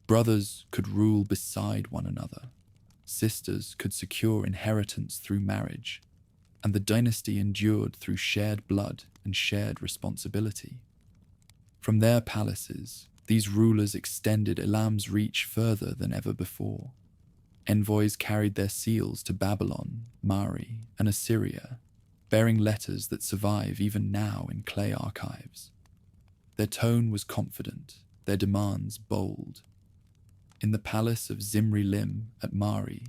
Brothers could rule beside one another. Sisters could secure inheritance through marriage, and the dynasty endured through shared blood and shared responsibility. From their palaces, these rulers extended Elam's reach further than ever before. Envoys carried their seals to Babylon, Mari, and Assyria, bearing letters that survive even now in clay archives. Their tone was confident, their demands bold. In the palace of Zimri-Lim at Mari,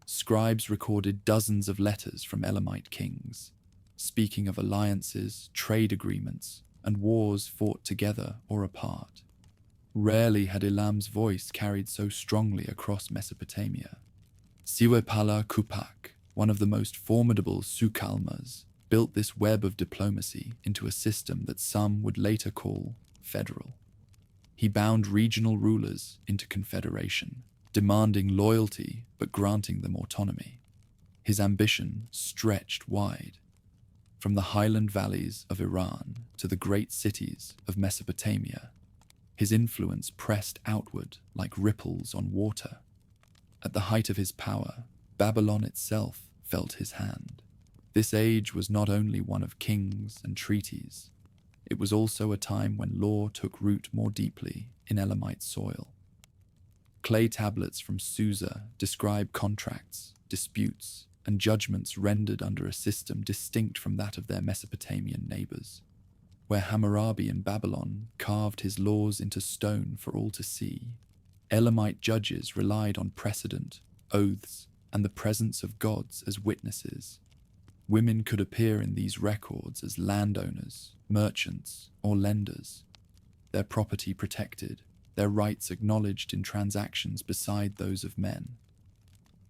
scribes recorded dozens of letters from Elamite kings, speaking of alliances, trade agreements, and wars fought together or apart. Rarely had Elam's voice carried so strongly across Mesopotamia. Siwepala Kupak, one of the most formidable Sukkalmahs, built this web of diplomacy into a system that some would later call federal. He bound regional rulers into confederation, demanding loyalty but granting them autonomy. His ambition stretched wide, from the highland valleys of Iran to the great cities of Mesopotamia. His influence pressed outward like ripples on water. At the height of his power, Babylon itself felt his hand. This age was not only one of kings and treaties, it was also a time when law took root more deeply in Elamite soil. Clay tablets from Susa describe contracts, disputes, and judgments rendered under a system distinct from that of their Mesopotamian neighbors, where Hammurabi in Babylon carved his laws into stone for all to see. Elamite judges relied on precedent, oaths, and the presence of gods as witnesses. Women could appear in these records as landowners, merchants, or lenders, their property protected, their rights acknowledged in transactions beside those of men.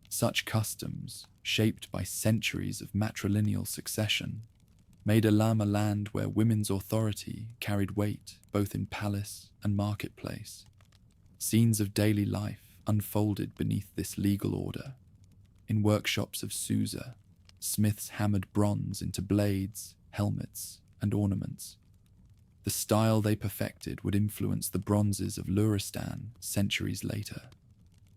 Such customs, shaped by centuries of matrilineal succession, made Elam a land where women's authority carried weight both in palace and marketplace. Scenes of daily life unfolded beneath this legal order. In workshops of Susa, smiths hammered bronze into blades, helmets, and ornaments. The style they perfected would influence the bronzes of Luristan centuries later,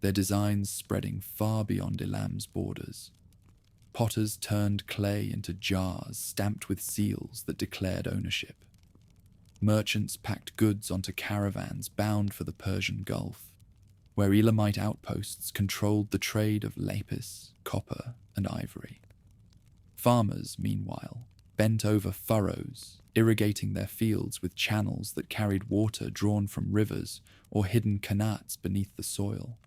their designs spreading far beyond Elam's borders. Potters turned clay into jars stamped with seals that declared ownership. Merchants packed goods onto caravans bound for the Persian Gulf, where Elamite outposts controlled the trade of lapis, copper, and ivory. Farmers, meanwhile, bent over furrows, irrigating their fields with channels that carried water drawn from rivers or hidden qanats beneath the soil.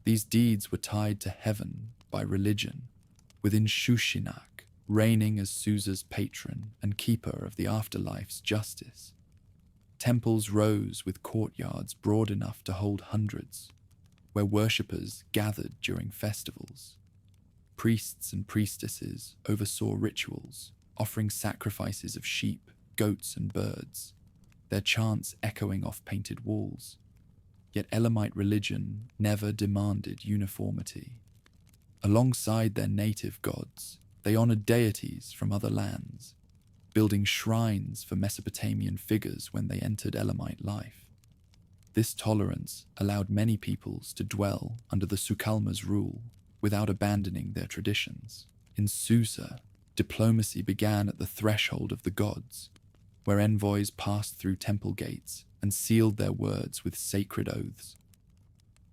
These deeds were tied to heaven by religion, within Shushinak, reigning as Susa's patron and keeper of the afterlife's justice. Temples rose with courtyards broad enough to hold hundreds, where worshippers gathered during festivals. Priests and priestesses oversaw rituals, offering sacrifices of sheep, goats, and birds, their chants echoing off painted walls. Yet Elamite religion never demanded uniformity. Alongside their native gods, they honored deities from other lands, building shrines for Mesopotamian figures when they entered Elamite life. This tolerance allowed many peoples to dwell under the Sukkalmah's rule without abandoning their traditions. In Susa, diplomacy began at the threshold of the gods, where envoys passed through temple gates and sealed their words with sacred oaths.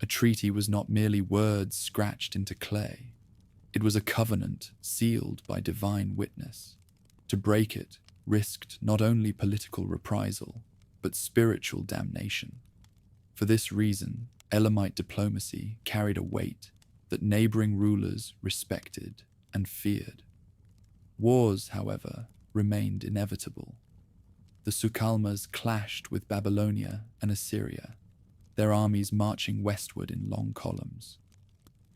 A treaty was not merely words scratched into clay. It was a covenant sealed by divine witness. To break it risked not only political reprisal, but spiritual damnation. For this reason, Elamite diplomacy carried a weight that neighboring rulers respected and feared. Wars, however, remained inevitable. The Sukkalmahs clashed with Babylonia and Assyria, their armies marching westward in long columns.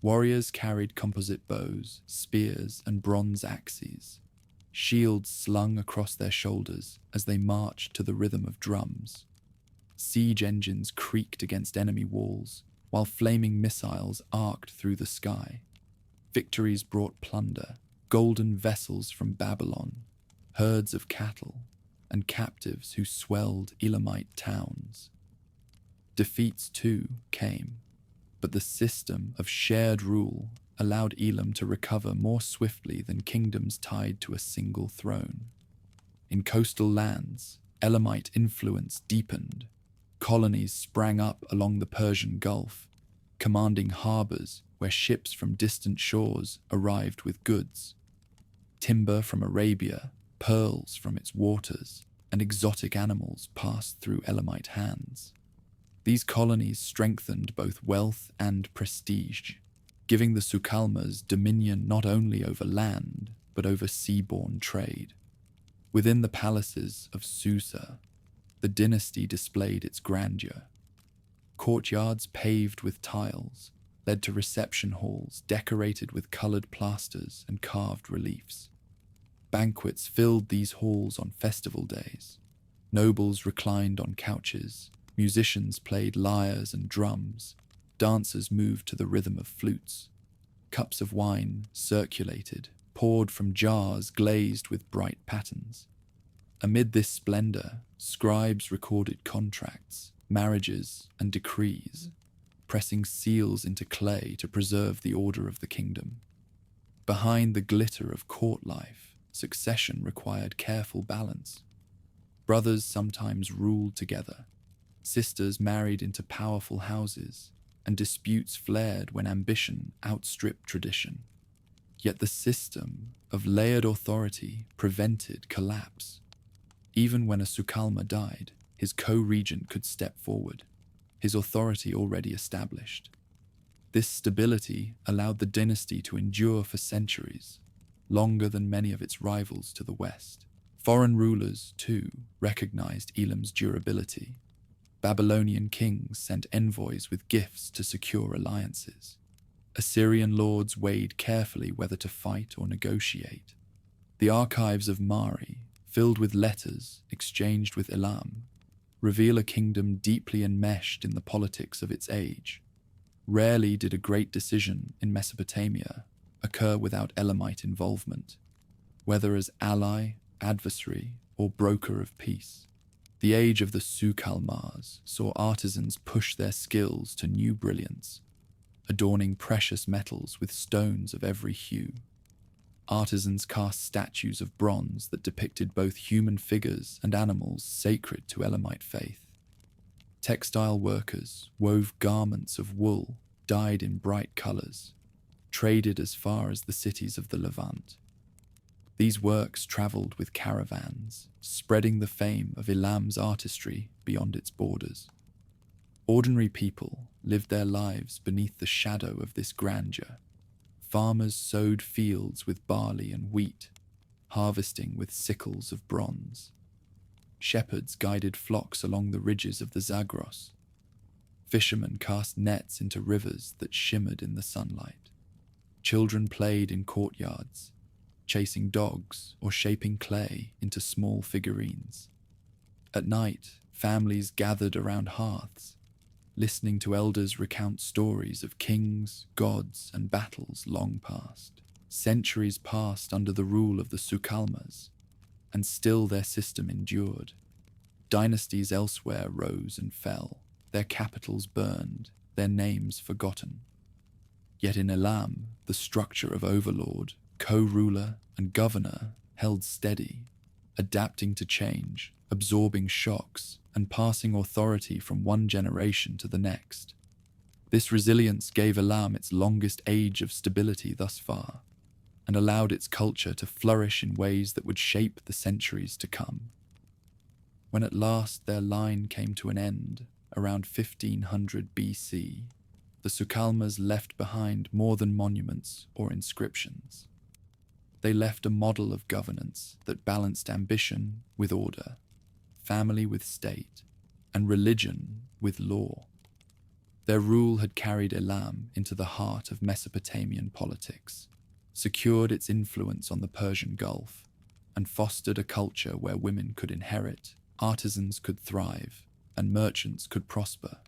Warriors carried composite bows, spears, and bronze axes, shields slung across their shoulders as they marched to the rhythm of drums. Siege engines creaked against enemy walls, while flaming missiles arced through the sky. Victories brought plunder, golden vessels from Babylon, herds of cattle, and captives who swelled Elamite towns. Defeats, too, came, but the system of shared rule allowed Elam to recover more swiftly than kingdoms tied to a single throne. In coastal lands, Elamite influence deepened. Colonies sprang up along the Persian Gulf, commanding harbors where ships from distant shores arrived with goods. Timber from Arabia, pearls from its waters, and exotic animals passed through Elamite hands. These colonies strengthened both wealth and prestige, giving the Sukkalmahs dominion not only over land, but over seaborne trade. Within the palaces of Susa, the dynasty displayed its grandeur. Courtyards paved with tiles led to reception halls decorated with colored plasters and carved reliefs. Banquets filled these halls on festival days. Nobles reclined on couches, musicians played lyres and drums, dancers moved to the rhythm of flutes. Cups of wine circulated, poured from jars glazed with bright patterns. Amid this splendor, scribes recorded contracts, marriages, and decrees, pressing seals into clay to preserve the order of the kingdom. Behind the glitter of court life, succession required careful balance. Brothers sometimes ruled together, sisters married into powerful houses, and disputes flared when ambition outstripped tradition. Yet the system of layered authority prevented collapse. Even when a Sukkalmah died, his co-regent could step forward, his authority already established. This stability allowed the dynasty to endure for centuries, longer than many of its rivals to the west. Foreign rulers, too, recognized Elam's durability. Babylonian kings sent envoys with gifts to secure alliances. Assyrian lords weighed carefully whether to fight or negotiate. The archives of Mari, filled with letters exchanged with Elam, reveal a kingdom deeply enmeshed in the politics of its age. Rarely did a great decision in Mesopotamia occur without Elamite involvement, whether as ally, adversary, or broker of peace. The age of the Sukkalmahs saw artisans push their skills to new brilliance, adorning precious metals with stones of every hue. Artisans cast statues of bronze that depicted both human figures and animals sacred to Elamite faith. Textile workers wove garments of wool dyed in bright colors, traded as far as the cities of the Levant. These works traveled with caravans, spreading the fame of Elam's artistry beyond its borders. Ordinary people lived their lives beneath the shadow of this grandeur. Farmers sowed fields with barley and wheat, harvesting with sickles of bronze. Shepherds guided flocks along the ridges of the Zagros. Fishermen cast nets into rivers that shimmered in the sunlight. Children played in courtyards, chasing dogs or shaping clay into small figurines. At night, families gathered around hearths, listening to elders recount stories of kings, gods, and battles long past. Centuries passed under the rule of the Sukkalmahs, and still their system endured. Dynasties elsewhere rose and fell, their capitals burned, their names forgotten. Yet in Elam, the structure of overlord, co-ruler, and governor held steady, adapting to change, absorbing shocks, and passing authority from one generation to the next. This resilience gave Elam its longest age of stability thus far, and allowed its culture to flourish in ways that would shape the centuries to come. When at last their line came to an end, around 1500 BC, the Sukkalmahs left behind more than monuments or inscriptions. They left a model of governance that balanced ambition with order, family with state, and religion with law. Their rule had carried Elam into the heart of Mesopotamian politics, secured its influence on the Persian Gulf, and fostered a culture where women could inherit, artisans could thrive, and merchants could prosper.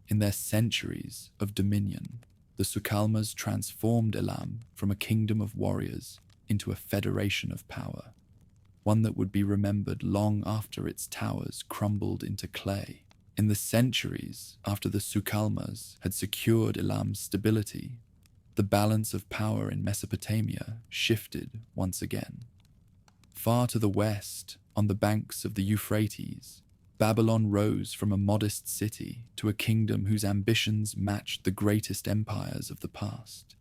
In their centuries of dominion, the Sukkalmahs transformed Elam from a kingdom of warriors into a federation of power, one that would be remembered long after its towers crumbled into clay. In the centuries after the Sukkalmahs had secured Elam's stability, the balance of power in Mesopotamia shifted once again. Far to the west, on the banks of the Euphrates, Babylon rose from a modest city to a kingdom whose ambitions matched the greatest empires of the past.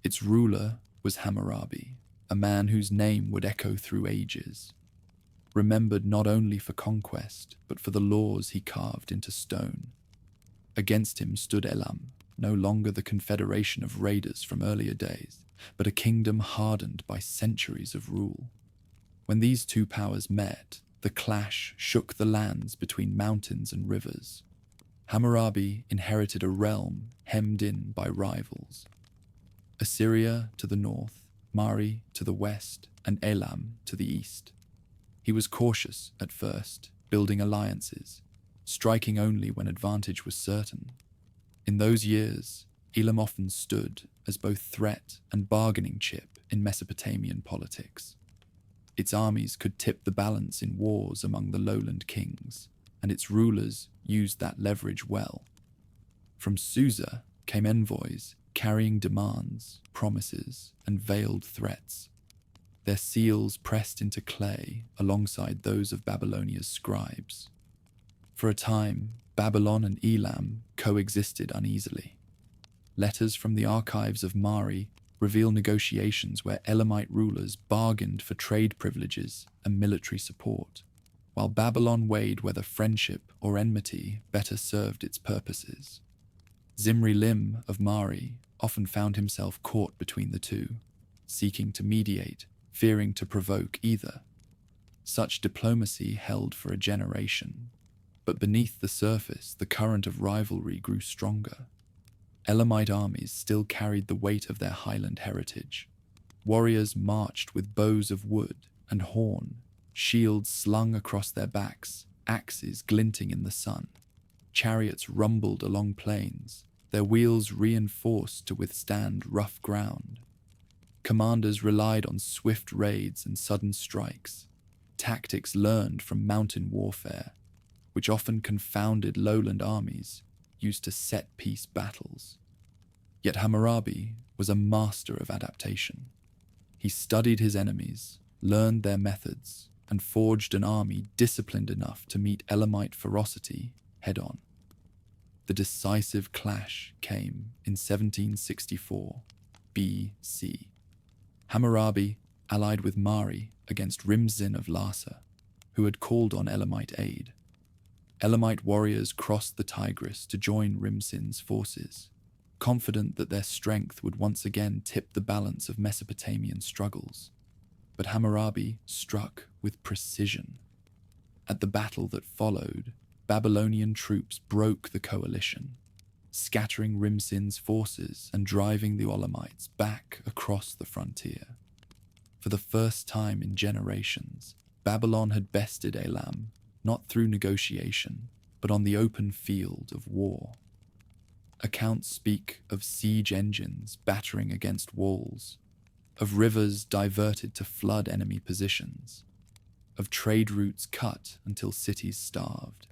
Its ruler was Hammurabi, a man whose name would echo through ages, remembered not only for conquest, but for the laws he carved into stone. Against him stood Elam, no longer the confederation of raiders from earlier days, but a kingdom hardened by centuries of rule. When these two powers met, the clash shook the lands between mountains and rivers. Hammurabi inherited a realm hemmed in by rivals. Assyria to the north, Mari to the west, and Elam to the east. He was cautious at first, building alliances, striking only when advantage was certain. In those years, Elam often stood as both threat and bargaining chip in Mesopotamian politics. Its armies could tip the balance in wars among the lowland kings, and its rulers used that leverage well. From Susa came envoys carrying demands, promises, and veiled threats, their seals pressed into clay alongside those of Babylonia's scribes. For a time, Babylon and Elam coexisted uneasily. Letters from the archives of Mari reveal negotiations where Elamite rulers bargained for trade privileges and military support, while Babylon weighed whether friendship or enmity better served its purposes. Zimri-Lim of Mari often found himself caught between the two, seeking to mediate, fearing to provoke either. Such diplomacy held for a generation, but beneath the surface the current of rivalry grew stronger. Elamite armies still carried the weight of their highland heritage. Warriors marched with bows of wood and horn, shields slung across their backs, axes glinting in the sun. Chariots rumbled along plains, their wheels reinforced to withstand rough ground. Commanders relied on swift raids and sudden strikes, tactics learned from mountain warfare, which often confounded lowland armies used to set-piece battles. Yet Hammurabi was a master of adaptation. He studied his enemies, learned their methods, and forged an army disciplined enough to meet Elamite ferocity head-on. The decisive clash came in 1764 BC. Hammurabi allied with Mari against Rimzin of Larsa, who had called on Elamite aid. Elamite warriors crossed the Tigris to join Rimzin's forces, confident that their strength would once again tip the balance of Mesopotamian struggles. But Hammurabi struck with precision. At the battle that followed, Babylonian troops broke the coalition, scattering Rimzin's forces and driving the Elamites back across the frontier. For the first time in generations, Babylon had bested Elam, not through negotiation, but on the open field of war. Accounts speak of siege engines battering against walls, of rivers diverted to flood enemy positions, of trade routes cut until cities starved.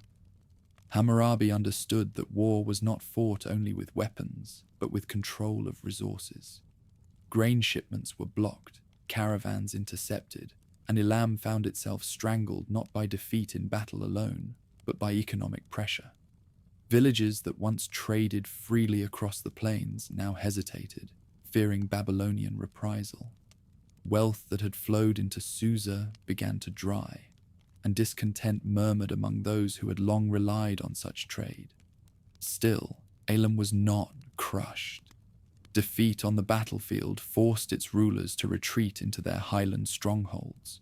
Hammurabi understood that war was not fought only with weapons, but with control of resources. Grain shipments were blocked, caravans intercepted, and Elam found itself strangled not by defeat in battle alone, but by economic pressure. Villages that once traded freely across the plains now hesitated, fearing Babylonian reprisal. Wealth that had flowed into Susa began to dry, and discontent murmured among those who had long relied on such trade. Still, Elam was not crushed. Defeat on the battlefield forced its rulers to retreat into their highland strongholds,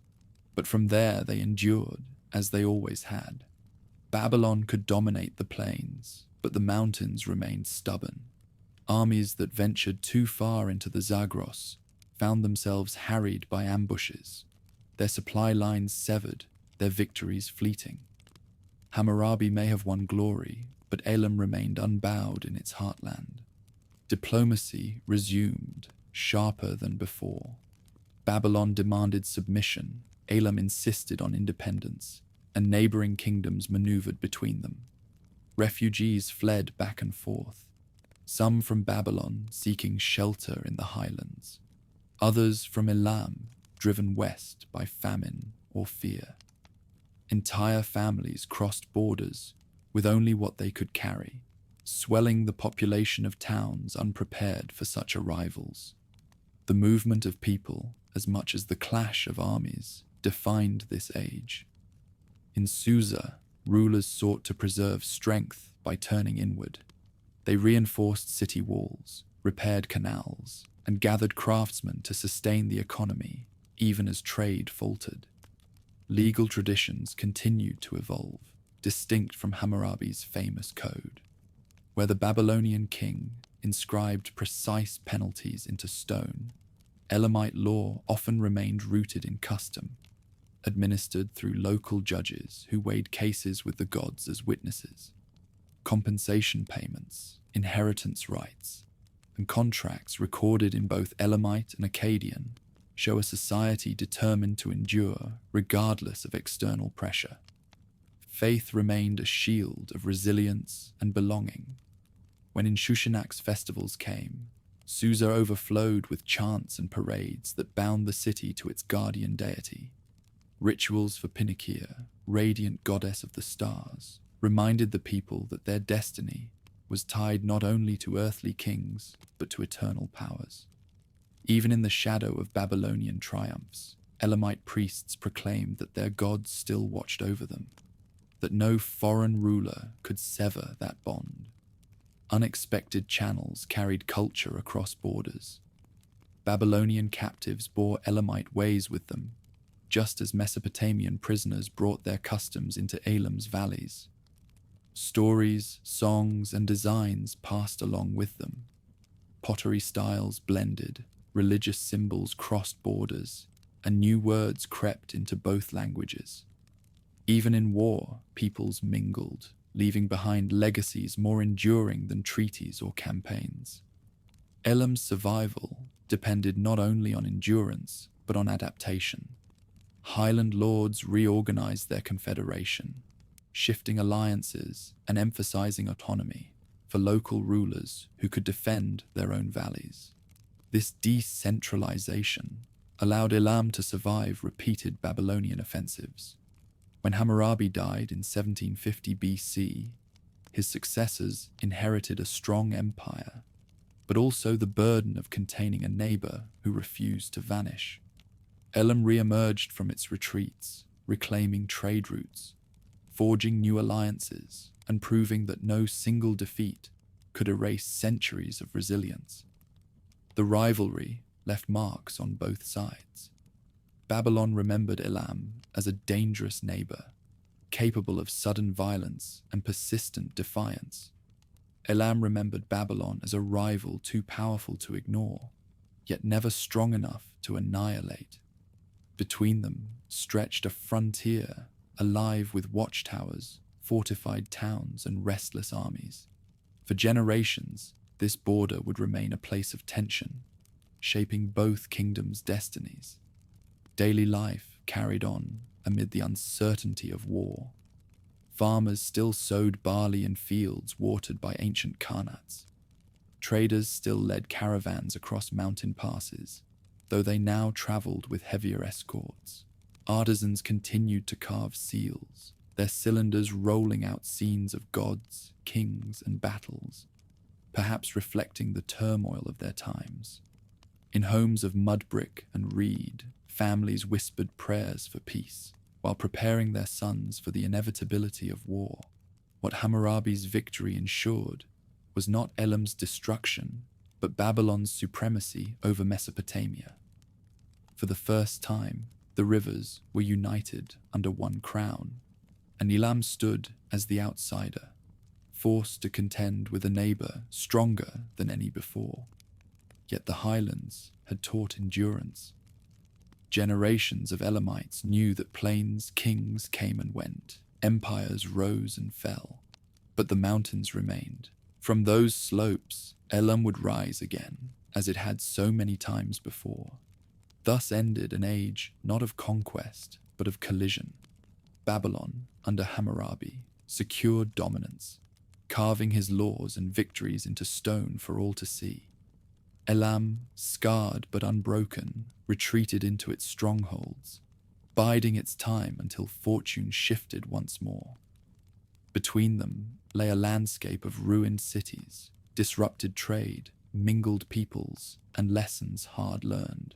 but from there they endured, as they always had. Babylon could dominate the plains, But the mountains remained stubborn. Armies that ventured too far into the Zagros found themselves harried by ambushes, their supply lines severed, their victories fleeting. Hammurabi may have won glory, but Elam remained unbowed in its heartland. Diplomacy resumed, sharper than before. Babylon demanded submission, Elam insisted on independence, and neighboring kingdoms maneuvered between them. Refugees fled back and forth, some from Babylon seeking shelter in the highlands, others from Elam driven west by famine or fear. Entire families crossed borders with only what they could carry, swelling the population of towns unprepared for such arrivals. The movement of people, as much as the clash of armies, defined this age. In Susa, rulers sought to preserve strength by turning inward. They reinforced city walls, repaired canals, and gathered craftsmen to sustain the economy, even as trade faltered. Legal traditions continued to evolve, distinct from Hammurabi's famous code, where the Babylonian king inscribed precise penalties into stone. Elamite law often remained rooted in custom, administered through local judges who weighed cases with the gods as witnesses. Compensation payments, inheritance rights, and contracts recorded in both Elamite and Akkadian show a society determined to endure regardless of external pressure. Faith remained a shield of resilience and belonging. When Inshushinnak's festivals came, Susa overflowed with chants and parades that bound the city to its guardian deity. Rituals for Pinakia, radiant goddess of the stars, reminded the people that their destiny was tied not only to earthly kings, but to eternal powers. Even in the shadow of Babylonian triumphs, Elamite priests proclaimed that their gods still watched over them, that no foreign ruler could sever that bond. Unexpected channels carried culture across borders. Babylonian captives bore Elamite ways with them, just as Mesopotamian prisoners brought their customs into Elam's valleys. Stories, songs, and designs passed along with them. Pottery styles blended, religious symbols crossed borders, and new words crept into both languages. Even in war, peoples mingled, leaving behind legacies more enduring than treaties or campaigns. Elam's survival depended not only on endurance, but on adaptation. Highland lords reorganized their confederation, shifting alliances and emphasizing autonomy for local rulers who could defend their own valleys. This decentralization allowed Elam to survive repeated Babylonian offensives. When Hammurabi died in 1750 BC, his successors inherited a strong empire, but also the burden of containing a neighbor who refused to vanish. Elam re-emerged from its retreats, reclaiming trade routes, forging new alliances, and proving that no single defeat could erase centuries of resilience. The rivalry left marks on both sides. Babylon remembered Elam as a dangerous neighbor, capable of sudden violence and persistent defiance. Elam remembered Babylon as a rival too powerful to ignore, yet never strong enough to annihilate. Between them stretched a frontier alive with watchtowers, fortified towns, and restless armies. For generations, this border would remain a place of tension, shaping both kingdoms' destinies. Daily life carried on amid the uncertainty of war. Farmers still sowed barley in fields watered by ancient khanats. Traders still led caravans across mountain passes, though they now traveled with heavier escorts. Artisans continued to carve seals, their cylinders rolling out scenes of gods, kings, and battles, perhaps reflecting the turmoil of their times. In homes of mud brick and reed, families whispered prayers for peace, while preparing their sons for the inevitability of war. What Hammurabi's victory ensured was not Elam's destruction, but Babylon's supremacy over Mesopotamia. For the first time, the rivers were united under one crown, and Elam stood as the outsider, forced to contend with a neighbor stronger than any before. Yet the highlands had taught endurance. Generations of Elamites knew that plains kings came and went, empires rose and fell, but the mountains remained. From those slopes, Elam would rise again, as it had so many times before. Thus ended an age not of conquest, but of collision. Babylon, under Hammurabi, secured dominance, carving his laws and victories into stone for all to see. Elam, scarred but unbroken, retreated into its strongholds, biding its time until fortune shifted once more. Between them lay a landscape of ruined cities, disrupted trade, mingled peoples, and lessons hard learned.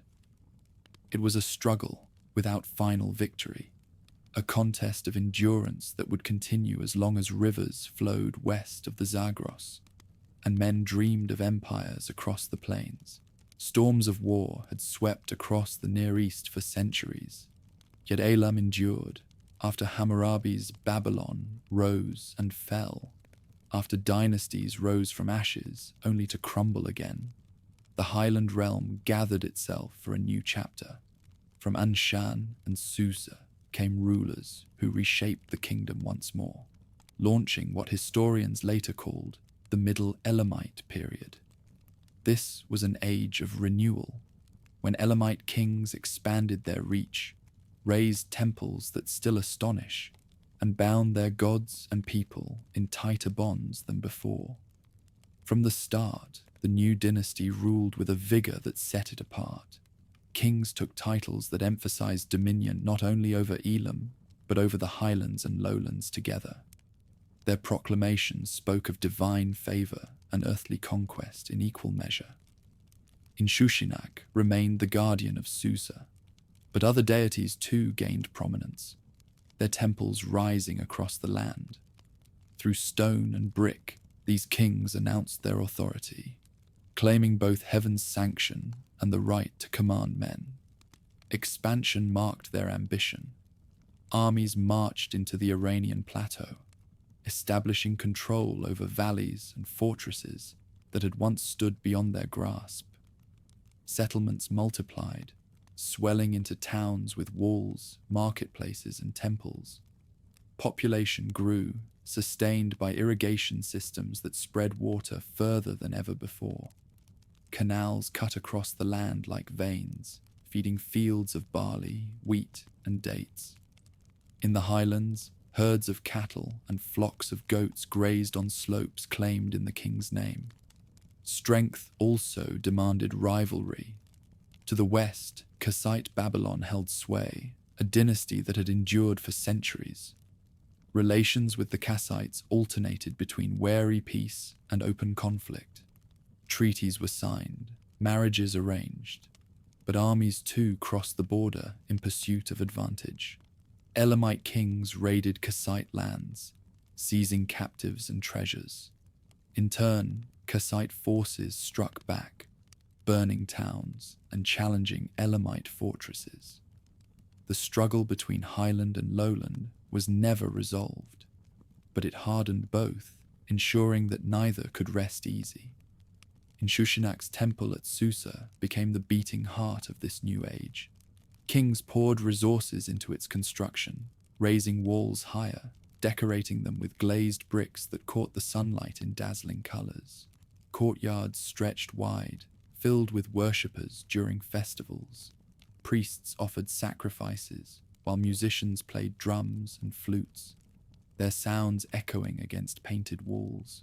It was a struggle without final victory, a contest of endurance that would continue as long as rivers flowed west of the Zagros, and men dreamed of empires across the plains. Storms of war had swept across the Near East for centuries, yet Elam endured. After Hammurabi's Babylon rose and fell, after dynasties rose from ashes only to crumble again, the highland realm gathered itself for a new chapter. From Anshan and Susa came rulers who reshaped the kingdom once more, launching what historians later called the Middle Elamite period. This was an age of renewal, when Elamite kings expanded their reach, raised temples that still astonish, and bound their gods and people in tighter bonds than before. From the start, the new dynasty ruled with a vigor that set it apart. Kings took titles that emphasized dominion not only over Elam, but over the highlands and lowlands together. Their proclamations spoke of divine favor and earthly conquest in equal measure. Inshushinak remained the guardian of Susa, but other deities too gained prominence, their temples rising across the land. Through stone and brick, these kings announced their authority, claiming both heaven's sanction and the right to command men. Expansion marked their ambition. Armies marched into the Iranian plateau, establishing control over valleys and fortresses that had once stood beyond their grasp. Settlements multiplied, swelling into towns with walls, marketplaces, and temples. Population grew, sustained by irrigation systems that spread water further than ever before. Canals cut across the land like veins, feeding fields of barley, wheat, and dates. In the highlands, herds of cattle and flocks of goats grazed on slopes claimed in the king's name. Strength also demanded rivalry. To the west, Kassite Babylon held sway, a dynasty that had endured for centuries. Relations with the Kassites alternated between wary peace and open conflict. Treaties were signed, marriages arranged, but armies too crossed the border in pursuit of advantage. Elamite kings raided Kassite lands, seizing captives and treasures. In turn, Kassite forces struck back, burning towns and challenging Elamite fortresses. The struggle between highland and lowland was never resolved, but it hardened both, ensuring that neither could rest easy. Inshushinak's temple at Susa became the beating heart of this new age. Kings poured resources into its construction, raising walls higher, decorating them with glazed bricks that caught the sunlight in dazzling colors. Courtyards stretched wide, filled with worshippers during festivals. Priests offered sacrifices, while musicians played drums and flutes, their sounds echoing against painted walls.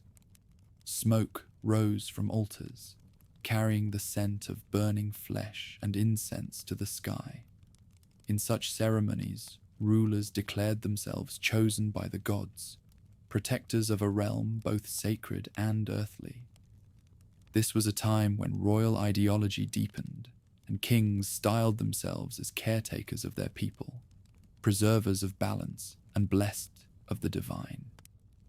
Smoke rose from altars, carrying the scent of burning flesh and incense to the sky. In such ceremonies, rulers declared themselves chosen by the gods, protectors of a realm both sacred and earthly. This was a time when royal ideology deepened, and kings styled themselves as caretakers of their people, preservers of balance and blessed of the divine.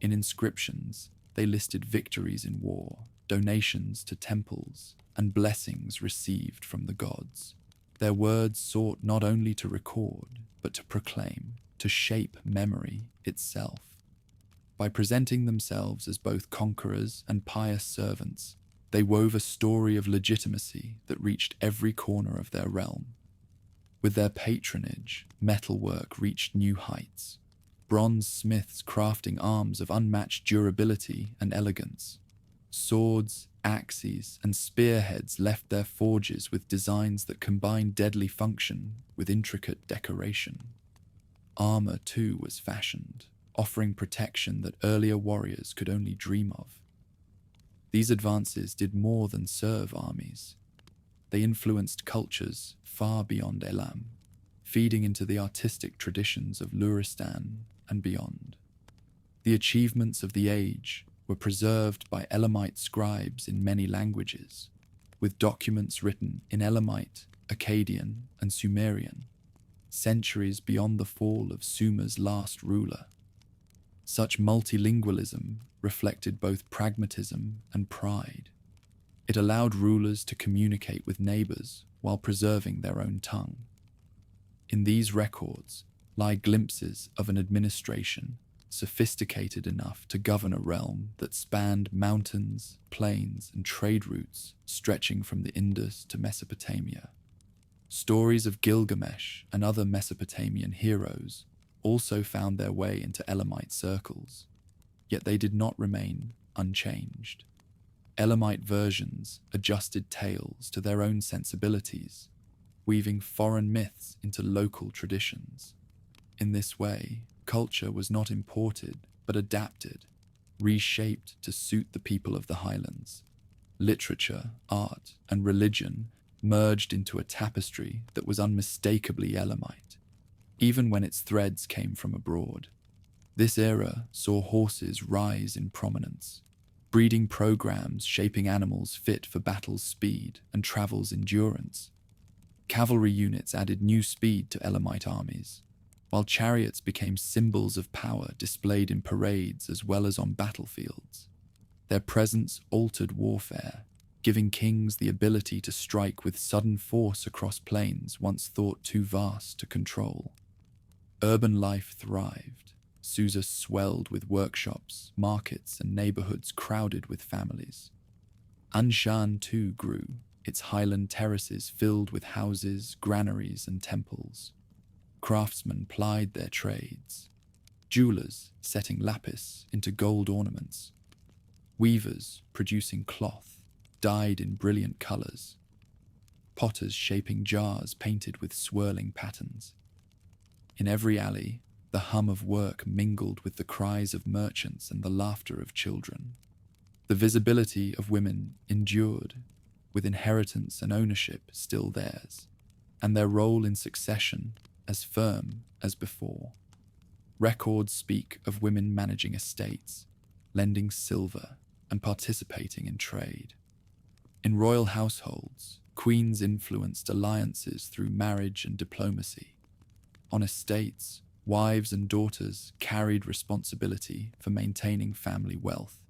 In inscriptions, they listed victories in war, donations to temples, and blessings received from the gods. Their words sought not only to record, but to proclaim, to shape memory itself. By presenting themselves as both conquerors and pious servants, they wove a story of legitimacy that reached every corner of their realm. With their patronage, metalwork reached new heights, bronze smiths crafting arms of unmatched durability and elegance. Swords, axes, and spearheads left their forges with designs that combined deadly function with intricate decoration. Armor, too, was fashioned, offering protection that earlier warriors could only dream of. These advances did more than serve armies. They influenced cultures far beyond Elam, feeding into the artistic traditions of Luristan and beyond. The achievements of the age were preserved by Elamite scribes in many languages, with documents written in Elamite, Akkadian, and Sumerian, centuries beyond the fall of Sumer's last ruler. Such multilingualism reflected both pragmatism and pride. It allowed rulers to communicate with neighbors while preserving their own tongue. In these records lie glimpses of an administration sophisticated enough to govern a realm that spanned mountains, plains, and trade routes stretching from the Indus to Mesopotamia. Stories of Gilgamesh and other Mesopotamian heroes also found their way into Elamite circles, yet they did not remain unchanged. Elamite versions adjusted tales to their own sensibilities, weaving foreign myths into local traditions. In this way, culture was not imported but adapted, reshaped to suit the people of the highlands. Literature, art, and religion merged into a tapestry that was unmistakably Elamite, even when its threads came from abroad. This era saw horses rise in prominence, breeding programs shaping animals fit for battle's speed and travel's endurance. Cavalry units added new speed to Elamite armies, while chariots became symbols of power displayed in parades as well as on battlefields. Their presence altered warfare, giving kings the ability to strike with sudden force across plains once thought too vast to control. Urban life thrived. Susa swelled with workshops, markets, and neighborhoods crowded with families. Anshan too grew, its highland terraces filled with houses, granaries, and temples. Craftsmen plied their trades, jewelers setting lapis into gold ornaments, weavers producing cloth dyed in brilliant colors, potters shaping jars painted with swirling patterns. In every alley, the hum of work mingled with the cries of merchants and the laughter of children. The visibility of women endured, with inheritance and ownership still theirs, and their role in succession as firm as before. Records speak of women managing estates, lending silver, and participating in trade. In royal households, queens influenced alliances through marriage and diplomacy. On estates, wives and daughters carried responsibility for maintaining family wealth.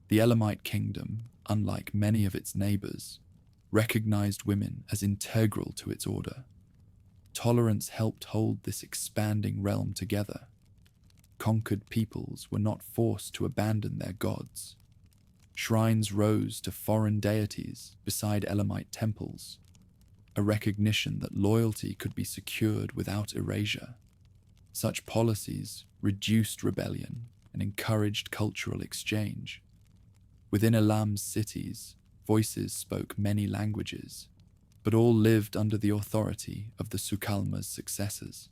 The Elamite kingdom, unlike many of its neighbors, recognized women as integral to its order. Tolerance helped hold this expanding realm together. Conquered peoples were not forced to abandon their gods. Shrines rose to foreign deities beside Elamite temples, a recognition that loyalty could be secured without erasure. Such policies reduced rebellion and encouraged cultural exchange. Within Elam's cities, voices spoke many languages, but all lived under the authority of the Sukkalmah's successors.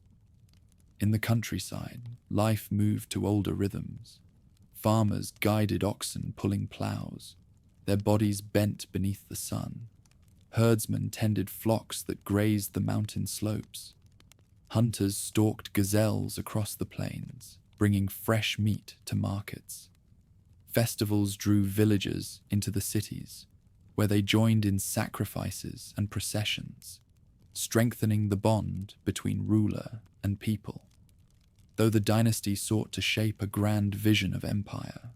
In the countryside, life moved to older rhythms. Farmers guided oxen pulling plows, their bodies bent beneath the sun. Herdsmen tended flocks that grazed the mountain slopes. Hunters stalked gazelles across the plains, bringing fresh meat to markets. Festivals drew villagers into the cities, where they joined in sacrifices and processions, strengthening the bond between ruler and people. Though the dynasty sought to shape a grand vision of empire,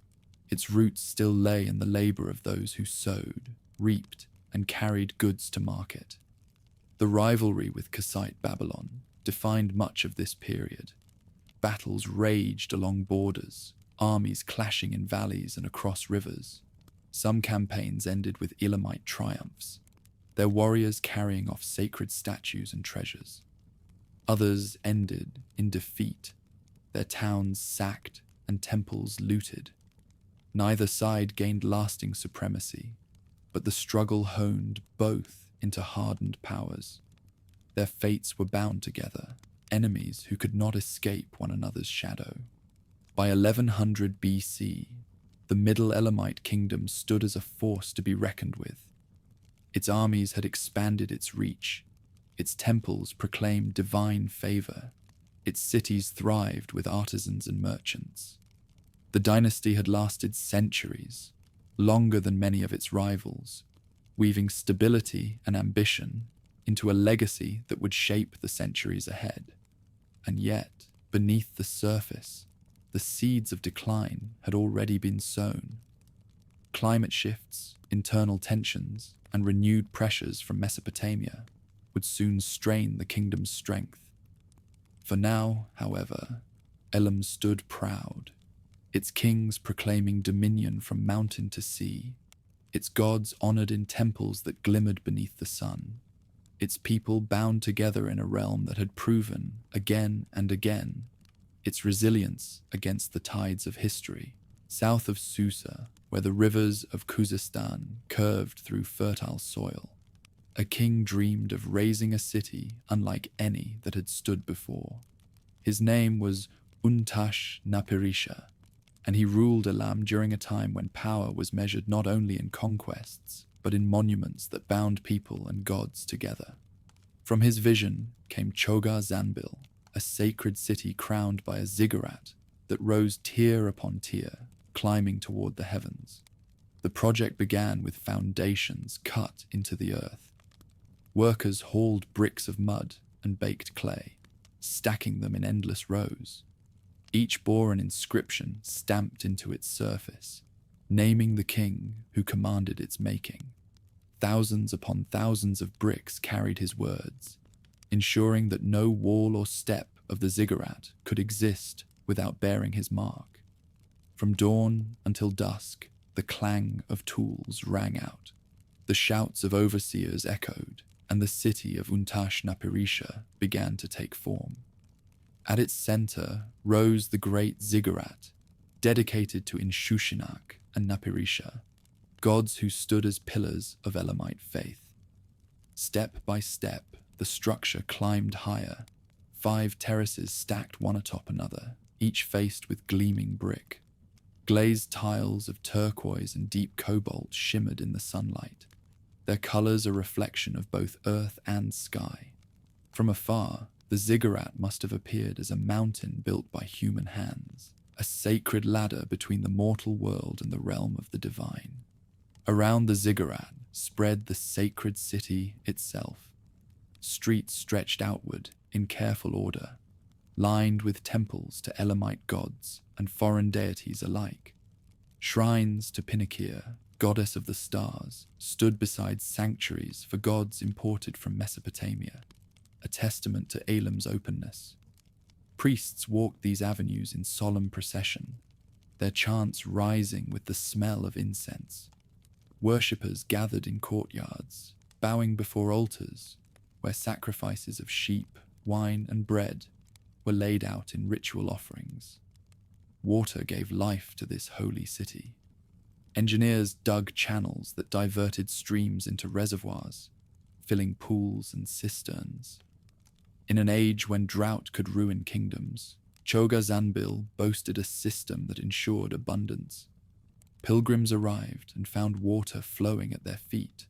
its roots still lay in the labor of those who sowed, reaped, and carried goods to market. The rivalry with Kassite Babylon defined much of this period. Battles raged along borders, armies clashing in valleys and across rivers. Some campaigns ended with Elamite triumphs, their warriors carrying off sacred statues and treasures. Others ended in defeat, their towns sacked and temples looted. Neither side gained lasting supremacy, but the struggle honed both into hardened powers. Their fates were bound together, enemies who could not escape one another's shadow. By 1100 BC, the Middle Elamite kingdom stood as a force to be reckoned with. Its armies had expanded its reach, its temples proclaimed divine favor, its cities thrived with artisans and merchants. The dynasty had lasted centuries, longer than many of its rivals, weaving stability and ambition into a legacy that would shape the centuries ahead. And yet, beneath the surface, the seeds of decline had already been sown. Climate shifts, internal tensions, and renewed pressures from Mesopotamia would soon strain the kingdom's strength. For now, however, Elam stood proud, its kings proclaiming dominion from mountain to sea, its gods honored in temples that glimmered beneath the sun, its people bound together in a realm that had proven, again and again, its resilience against the tides of history. South of Susa, where the rivers of Khuzestan curved through fertile soil, a king dreamed of raising a city unlike any that had stood before. His name was Untash-Napirisha, and he ruled Elam during a time when power was measured not only in conquests, but in monuments that bound people and gods together. From his vision came Chogha Zanbil, a sacred city crowned by a ziggurat that rose tier upon tier, climbing toward the heavens. The project began with foundations cut into the earth. Workers hauled bricks of mud and baked clay, stacking them in endless rows. Each bore an inscription stamped into its surface, naming the king who commanded its making. Thousands upon thousands of bricks carried his words, ensuring that no wall or step of the ziggurat could exist without bearing his mark. From dawn until dusk, the clang of tools rang out, the shouts of overseers echoed, and the city of Untash-Napirisha began to take form. At its center rose the great ziggurat, dedicated to Inshushinak and Napirisha, gods who stood as pillars of Elamite faith. Step by step, the structure climbed higher, 5 terraces stacked one atop another, each faced with gleaming brick. Glazed tiles of turquoise and deep cobalt shimmered in the sunlight, their colors a reflection of both earth and sky. From afar, the ziggurat must have appeared as a mountain built by human hands, a sacred ladder between the mortal world and the realm of the divine. Around the ziggurat spread the sacred city itself. Streets stretched outward in careful order, lined with temples to Elamite gods and foreign deities alike. Shrines to Pinakir, goddess of the stars, stood beside sanctuaries for gods imported from Mesopotamia, a testament to Elam's openness. Priests walked these avenues in solemn procession, their chants rising with the smell of incense. Worshippers gathered in courtyards, bowing before altars, where sacrifices of sheep, wine, and bread were laid out in ritual offerings. Water gave life to this holy city. Engineers dug channels that diverted streams into reservoirs, filling pools and cisterns. In an age when drought could ruin kingdoms, Chogha Zanbil boasted a system that ensured abundance. Pilgrims arrived and found water flowing at their feet,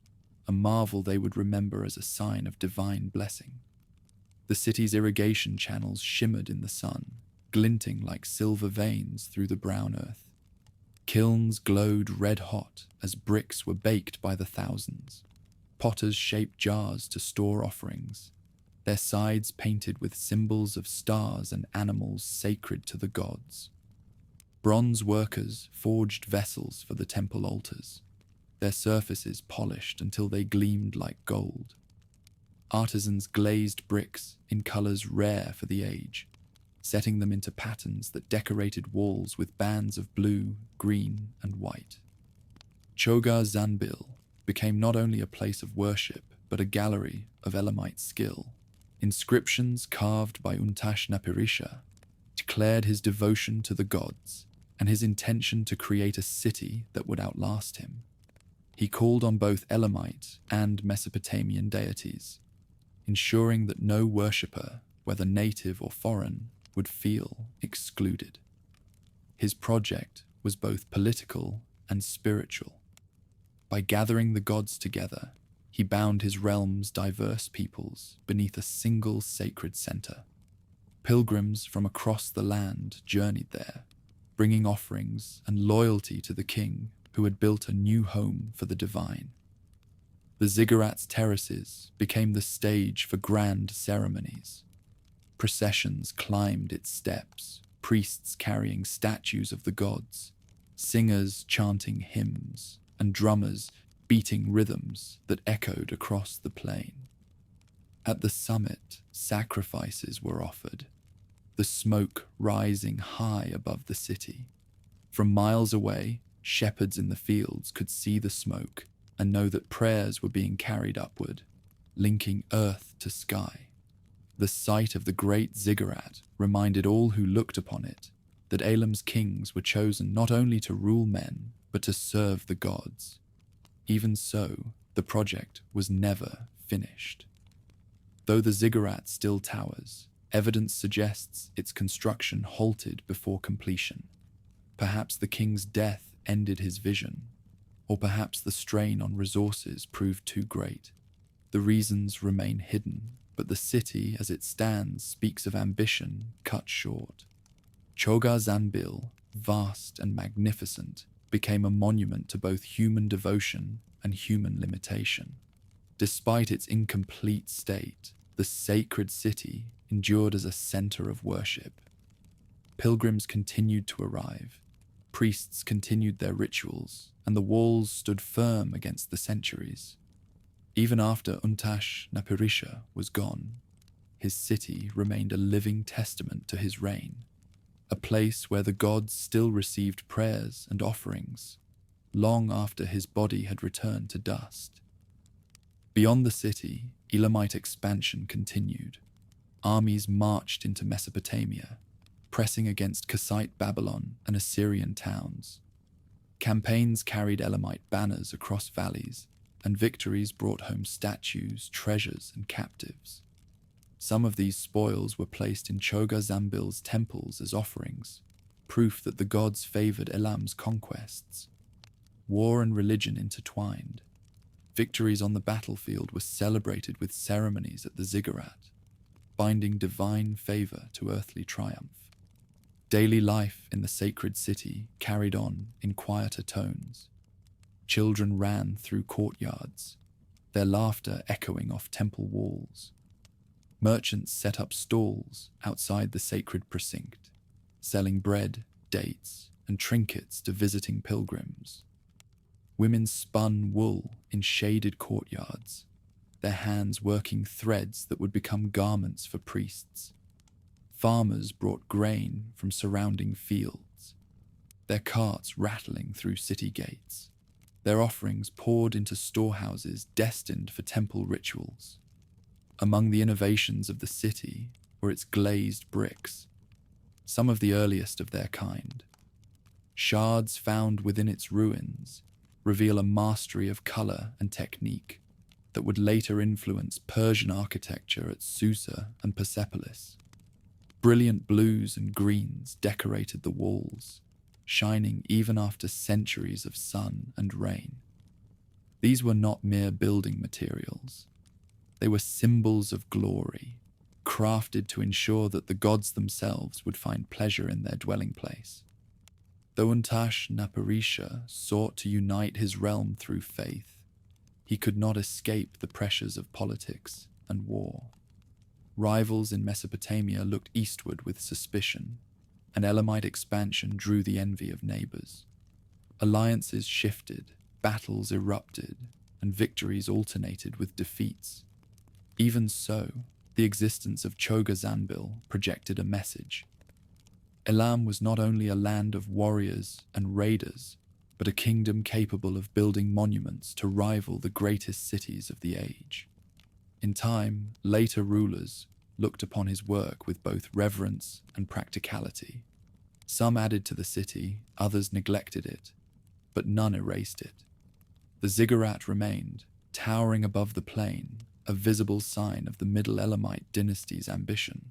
a marvel they would remember as a sign of divine blessing. The city's irrigation channels shimmered in the sun, glinting like silver veins through the brown earth. Kilns glowed red-hot as bricks were baked by the thousands. Potters shaped jars to store offerings, their sides painted with symbols of stars and animals sacred to the gods. Bronze workers forged vessels for the temple altars, their surfaces polished until they gleamed like gold. Artisans glazed bricks in colors rare for the age, setting them into patterns that decorated walls with bands of blue, green, and white. Chogha Zanbil became not only a place of worship, but a gallery of Elamite skill. Inscriptions carved by Untash-Napirisha declared his devotion to the gods and his intention to create a city that would outlast him. He called on both Elamite and Mesopotamian deities, ensuring that no worshipper, whether native or foreign, would feel excluded. His project was both political and spiritual. By gathering the gods together, he bound his realm's diverse peoples beneath a single sacred center. Pilgrims from across the land journeyed there, bringing offerings and loyalty to the king who had built a new home for the divine. The ziggurat's terraces became the stage for grand ceremonies. Processions climbed its steps, priests carrying statues of the gods, singers chanting hymns, and drummers beating rhythms that echoed across the plain. At the summit, sacrifices were offered, the smoke rising high above the city. From miles away, shepherds in the fields could see the smoke and know that prayers were being carried upward, linking earth to sky. The sight of the great ziggurat reminded all who looked upon it that Elam's kings were chosen not only to rule men, but to serve the gods. Even so, the project was never finished. Though the ziggurat still towers, evidence suggests its construction halted before completion. Perhaps the king's death ended his vision, or perhaps the strain on resources proved too great. The reasons remain hidden, but the city as it stands speaks of ambition cut short. Chogha Zanbil, vast and magnificent, became a monument to both human devotion and human limitation. Despite its incomplete state, the sacred city endured as a center of worship. Pilgrims continued to arrive, priests continued their rituals, and the walls stood firm against the centuries. Even after Untash-Napirisha was gone, his city remained a living testament to his reign, a place where the gods still received prayers and offerings, long after his body had returned to dust. Beyond the city, Elamite expansion continued. Armies marched into Mesopotamia, pressing against Kassite Babylon and Assyrian towns. Campaigns carried Elamite banners across valleys, and victories brought home statues, treasures, and captives. Some of these spoils were placed in Chogha Zanbil's temples as offerings, proof that the gods favored Elam's conquests. War and religion intertwined. Victories on the battlefield were celebrated with ceremonies at the ziggurat, binding divine favor to earthly triumph. Daily life in the sacred city carried on in quieter tones. Children ran through courtyards, their laughter echoing off temple walls. Merchants set up stalls outside the sacred precinct, selling bread, dates, and trinkets to visiting pilgrims. Women spun wool in shaded courtyards, their hands working threads that would become garments for priests. Farmers brought grain from surrounding fields, their carts rattling through city gates, their offerings poured into storehouses destined for temple rituals. Among the innovations of the city were its glazed bricks, some of the earliest of their kind. Shards found within its ruins reveal a mastery of color and technique that would later influence Persian architecture at Susa and Persepolis. Brilliant blues and greens decorated the walls, shining even after centuries of sun and rain. These were not mere building materials. They were symbols of glory, crafted to ensure that the gods themselves would find pleasure in their dwelling place. Though Untash-Napirisha sought to unite his realm through faith, he could not escape the pressures of politics and war. Rivals in Mesopotamia looked eastward with suspicion, and Elamite expansion drew the envy of neighbors. Alliances shifted, battles erupted, and victories alternated with defeats. Even so, the existence of Chogha Zanbil projected a message. Elam was not only a land of warriors and raiders, but a kingdom capable of building monuments to rival the greatest cities of the age. In time, later rulers looked upon his work with both reverence and practicality. Some added to the city, others neglected it, but none erased it. The ziggurat remained, towering above the plain, a visible sign of the Middle Elamite dynasty's ambition.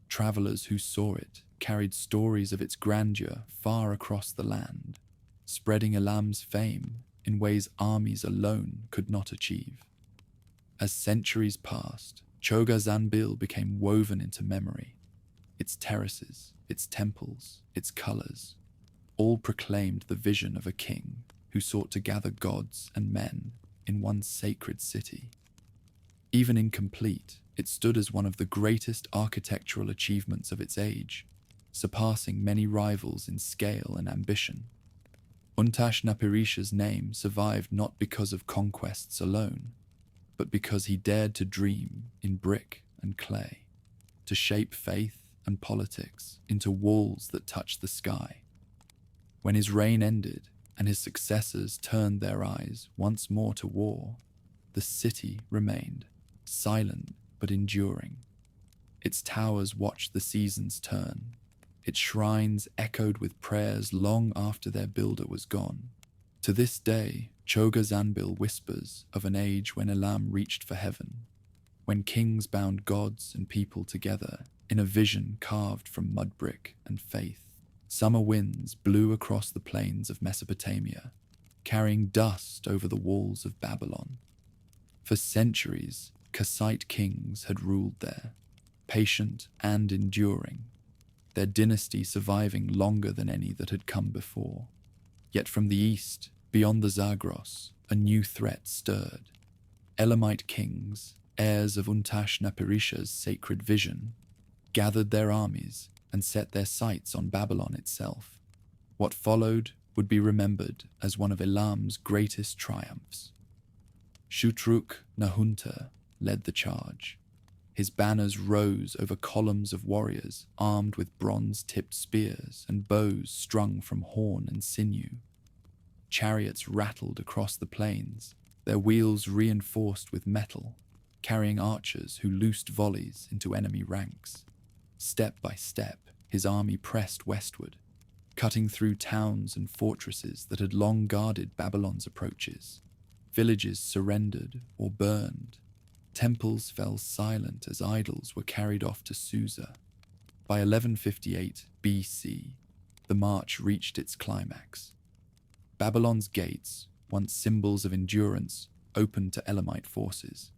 Travelers who saw it carried stories of its grandeur far across the land, spreading Elam's fame in ways armies alone could not achieve. As centuries passed, Chogha Zanbil became woven into memory. Its terraces, its temples, its colors, all proclaimed the vision of a king who sought to gather gods and men in one sacred city. Even incomplete, it stood as one of the greatest architectural achievements of its age, surpassing many rivals in scale and ambition. Untash-Napirisha's name survived not because of conquests alone, but because he dared to dream in brick and clay, to shape faith and politics into walls that touched the sky. When his reign ended and his successors turned their eyes once more to war, the city remained, silent but enduring. Its towers watched the seasons turn. Its shrines echoed with prayers long after their builder was gone. To this day, Chogha Zanbil whispers of an age when Elam reached for heaven, when kings bound gods and people together in a vision carved from mud brick and faith. Summer winds blew across the plains of Mesopotamia, carrying dust over the walls of Babylon. For centuries, Kassite kings had ruled there, patient and enduring, their dynasty surviving longer than any that had come before. Yet from the east, beyond the Zagros, a new threat stirred. Elamite kings, heirs of Untash-Napirisha's sacred vision, gathered their armies and set their sights on Babylon itself. What followed would be remembered as one of Elam's greatest triumphs. Shutruk-Nahunta led the charge. His banners rose over columns of warriors armed with bronze-tipped spears and bows strung from horn and sinew. Chariots rattled across the plains, their wheels reinforced with metal, carrying archers who loosed volleys into enemy ranks. Step by step, his army pressed westward, cutting through towns and fortresses that had long guarded Babylon's approaches. Villages surrendered or burned. Temples fell silent as idols were carried off to Susa. By 1158 BC, the march reached its climax. Babylon's gates, once symbols of endurance, opened to Elamite forces.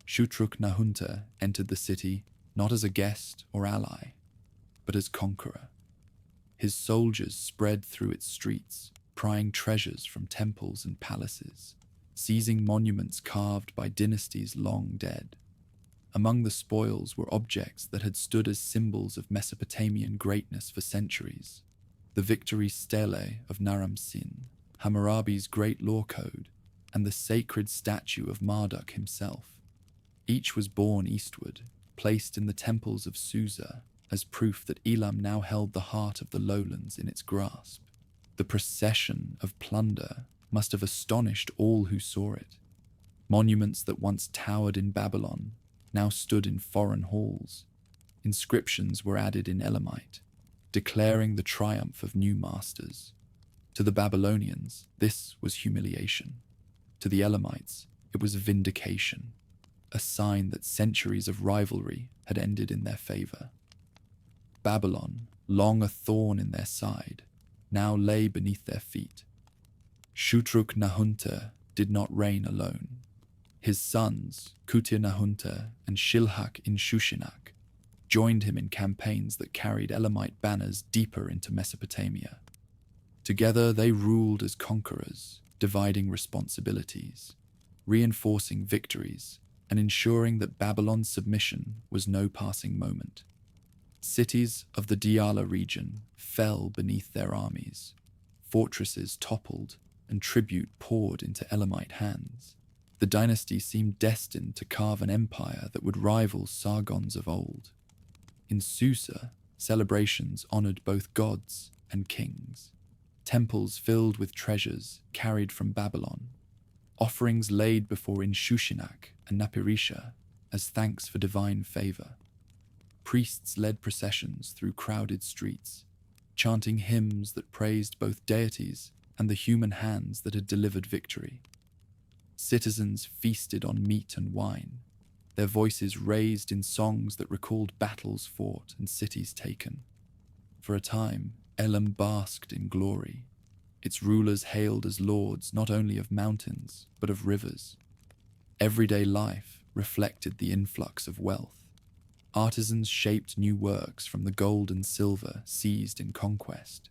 Shutruk-Nahunta entered the city not as a guest or ally, but as conqueror. His soldiers spread through its streets, prying treasures from temples and palaces, seizing monuments carved by dynasties long dead. Among the spoils were objects that had stood as symbols of Mesopotamian greatness for centuries. The victory stele of Naram-Sin, Hammurabi's great law code, and the sacred statue of Marduk himself. Each was borne eastward, placed in the temples of Susa as proof that Elam now held the heart of the lowlands in its grasp. The procession of plunder must have astonished all who saw it. Monuments that once towered in Babylon now stood in foreign halls. Inscriptions were added in Elamite, declaring the triumph of new masters. To the Babylonians, this was humiliation. To the Elamites, it was vindication, a sign that centuries of rivalry had ended in their favor. Babylon, long a thorn in their side, now lay beneath their feet. Shutruk-Nahunta did not reign alone. His sons, Kutir-Nahunta and Shilhak-in-Shushinak, joined him in campaigns that carried Elamite banners deeper into Mesopotamia. Together they ruled as conquerors, dividing responsibilities, reinforcing victories, and ensuring that Babylon's submission was no passing moment. Cities of the Diyala region fell beneath their armies. Fortresses toppled, and tribute poured into Elamite hands. The dynasty seemed destined to carve an empire that would rival Sargon's of old. In Susa, celebrations honored both gods and kings. Temples filled with treasures carried from Babylon. Offerings laid before Shushinak and Napirisha as thanks for divine favor. Priests led processions through crowded streets, chanting hymns that praised both deities and the human hands that had delivered victory. Citizens feasted on meat and wine, their voices raised in songs that recalled battles fought and cities taken. For a time, Elam basked in glory, its rulers hailed as lords not only of mountains, but of rivers. Everyday life reflected the influx of wealth. Artisans shaped new works from the gold and silver seized in conquest.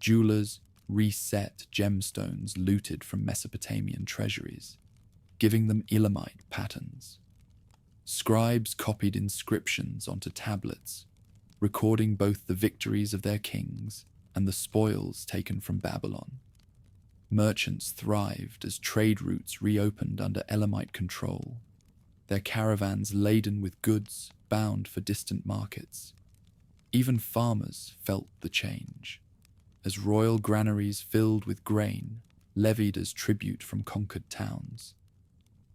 Jewelers reset gemstones looted from Mesopotamian treasuries, giving them Elamite patterns. Scribes copied inscriptions onto tablets, recording both the victories of their kings and the spoils taken from Babylon. Merchants thrived as trade routes reopened under Elamite control, their caravans laden with goods bound for distant markets. Even farmers felt the change, as royal granaries filled with grain, levied as tribute from conquered towns.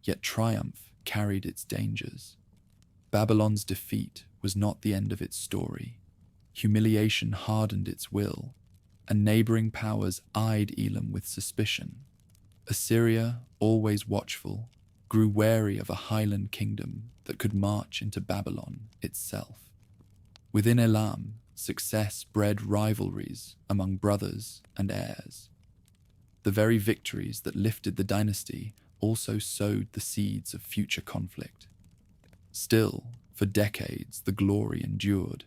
Yet triumph carried its dangers. Babylon's defeat was not the end of its story. Humiliation hardened its will, and neighboring powers eyed Elam with suspicion. Assyria, always watchful, grew wary of a highland kingdom that could march into Babylon itself. Within Elam, success bred rivalries among brothers and heirs. The very victories that lifted the dynasty also sowed the seeds of future conflict. Still, for decades, the glory endured.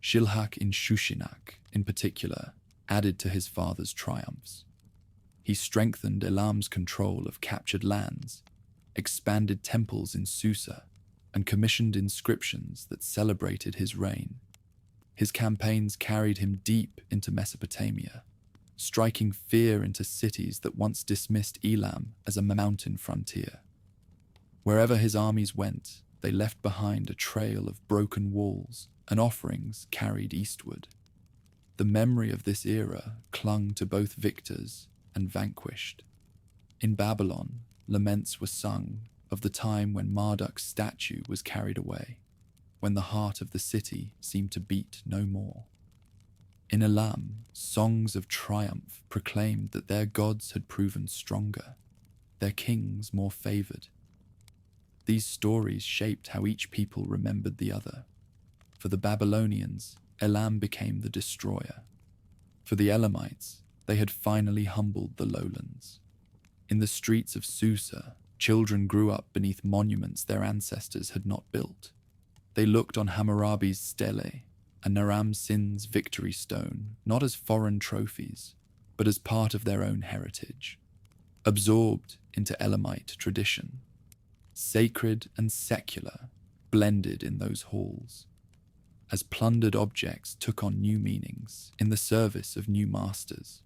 Shilhak in Shushinak, in particular, added to his father's triumphs. He strengthened Elam's control of captured lands, expanded temples in Susa, and commissioned inscriptions that celebrated his reign. His campaigns carried him deep into Mesopotamia, striking fear into cities that once dismissed Elam as a mountain frontier. Wherever his armies went, they left behind a trail of broken walls and offerings carried eastward. The memory of this era clung to both victors and vanquished. In Babylon, laments were sung of the time when Marduk's statue was carried away, when the heart of the city seemed to beat no more. In Elam, songs of triumph proclaimed that their gods had proven stronger, their kings more favored. These stories shaped how each people remembered the other. For the Babylonians, Elam became the destroyer. For the Elamites, they had finally humbled the lowlands. In the streets of Susa, children grew up beneath monuments their ancestors had not built. They looked on Hammurabi's stele and Naram Sin's victory stone not as foreign trophies, but as part of their own heritage, absorbed into Elamite tradition. Sacred and secular blended in those halls, as plundered objects took on new meanings in the service of new masters.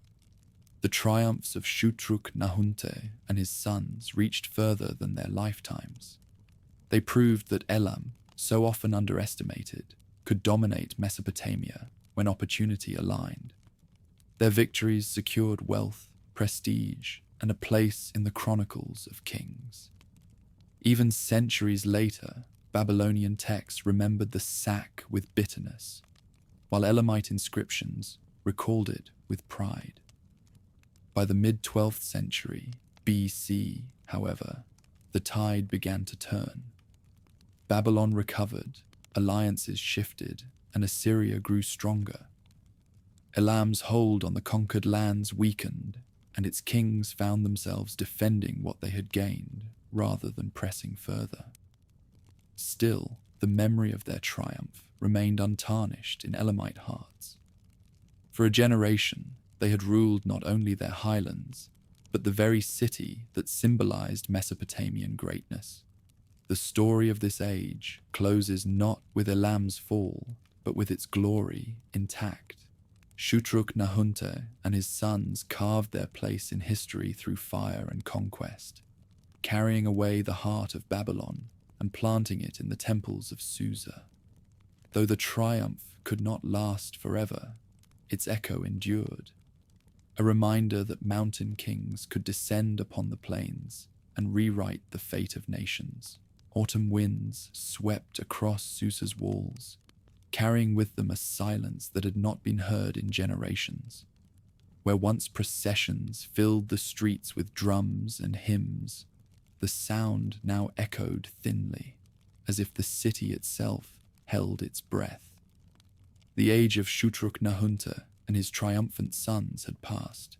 The triumphs of Shutruk-Nahunte and his sons reached further than their lifetimes. They proved that Elam, so often underestimated, could dominate Mesopotamia when opportunity aligned. Their victories secured wealth, prestige, and a place in the chronicles of kings. Even centuries later, Babylonian texts remembered the sack with bitterness, while Elamite inscriptions recalled it with pride. By the mid-12th century BC, however, the tide began to turn. Babylon recovered, alliances shifted, and Assyria grew stronger. Elam's hold on the conquered lands weakened, and its kings found themselves defending what they had gained rather than pressing further. Still, the memory of their triumph remained untarnished in Elamite hearts. For a generation, they had ruled not only their highlands, but the very city that symbolized Mesopotamian greatness. The story of this age closes not with Elam's fall, but with its glory intact. Shutruk-Nahunte and his sons carved their place in history through fire and conquest, carrying away the heart of Babylon and planting it in the temples of Susa. Though the triumph could not last forever, its echo endured, a reminder that mountain kings could descend upon the plains and rewrite the fate of nations. Autumn winds swept across Susa's walls, carrying with them a silence that had not been heard in generations. Where once processions filled the streets with drums and hymns, the sound now echoed thinly, as if the city itself held its breath. The age of Shutruk-Nahunta and his triumphant sons had passed,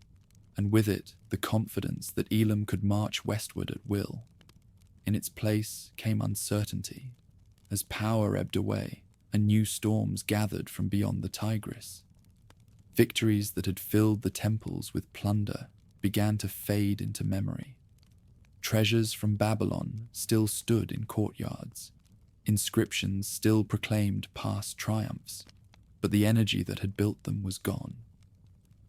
and with it the confidence that Elam could march westward at will. In its place came uncertainty, as power ebbed away and new storms gathered from beyond the Tigris. Victories that had filled the temples with plunder began to fade into memory. Treasures from Babylon still stood in courtyards. Inscriptions still proclaimed past triumphs, but the energy that had built them was gone.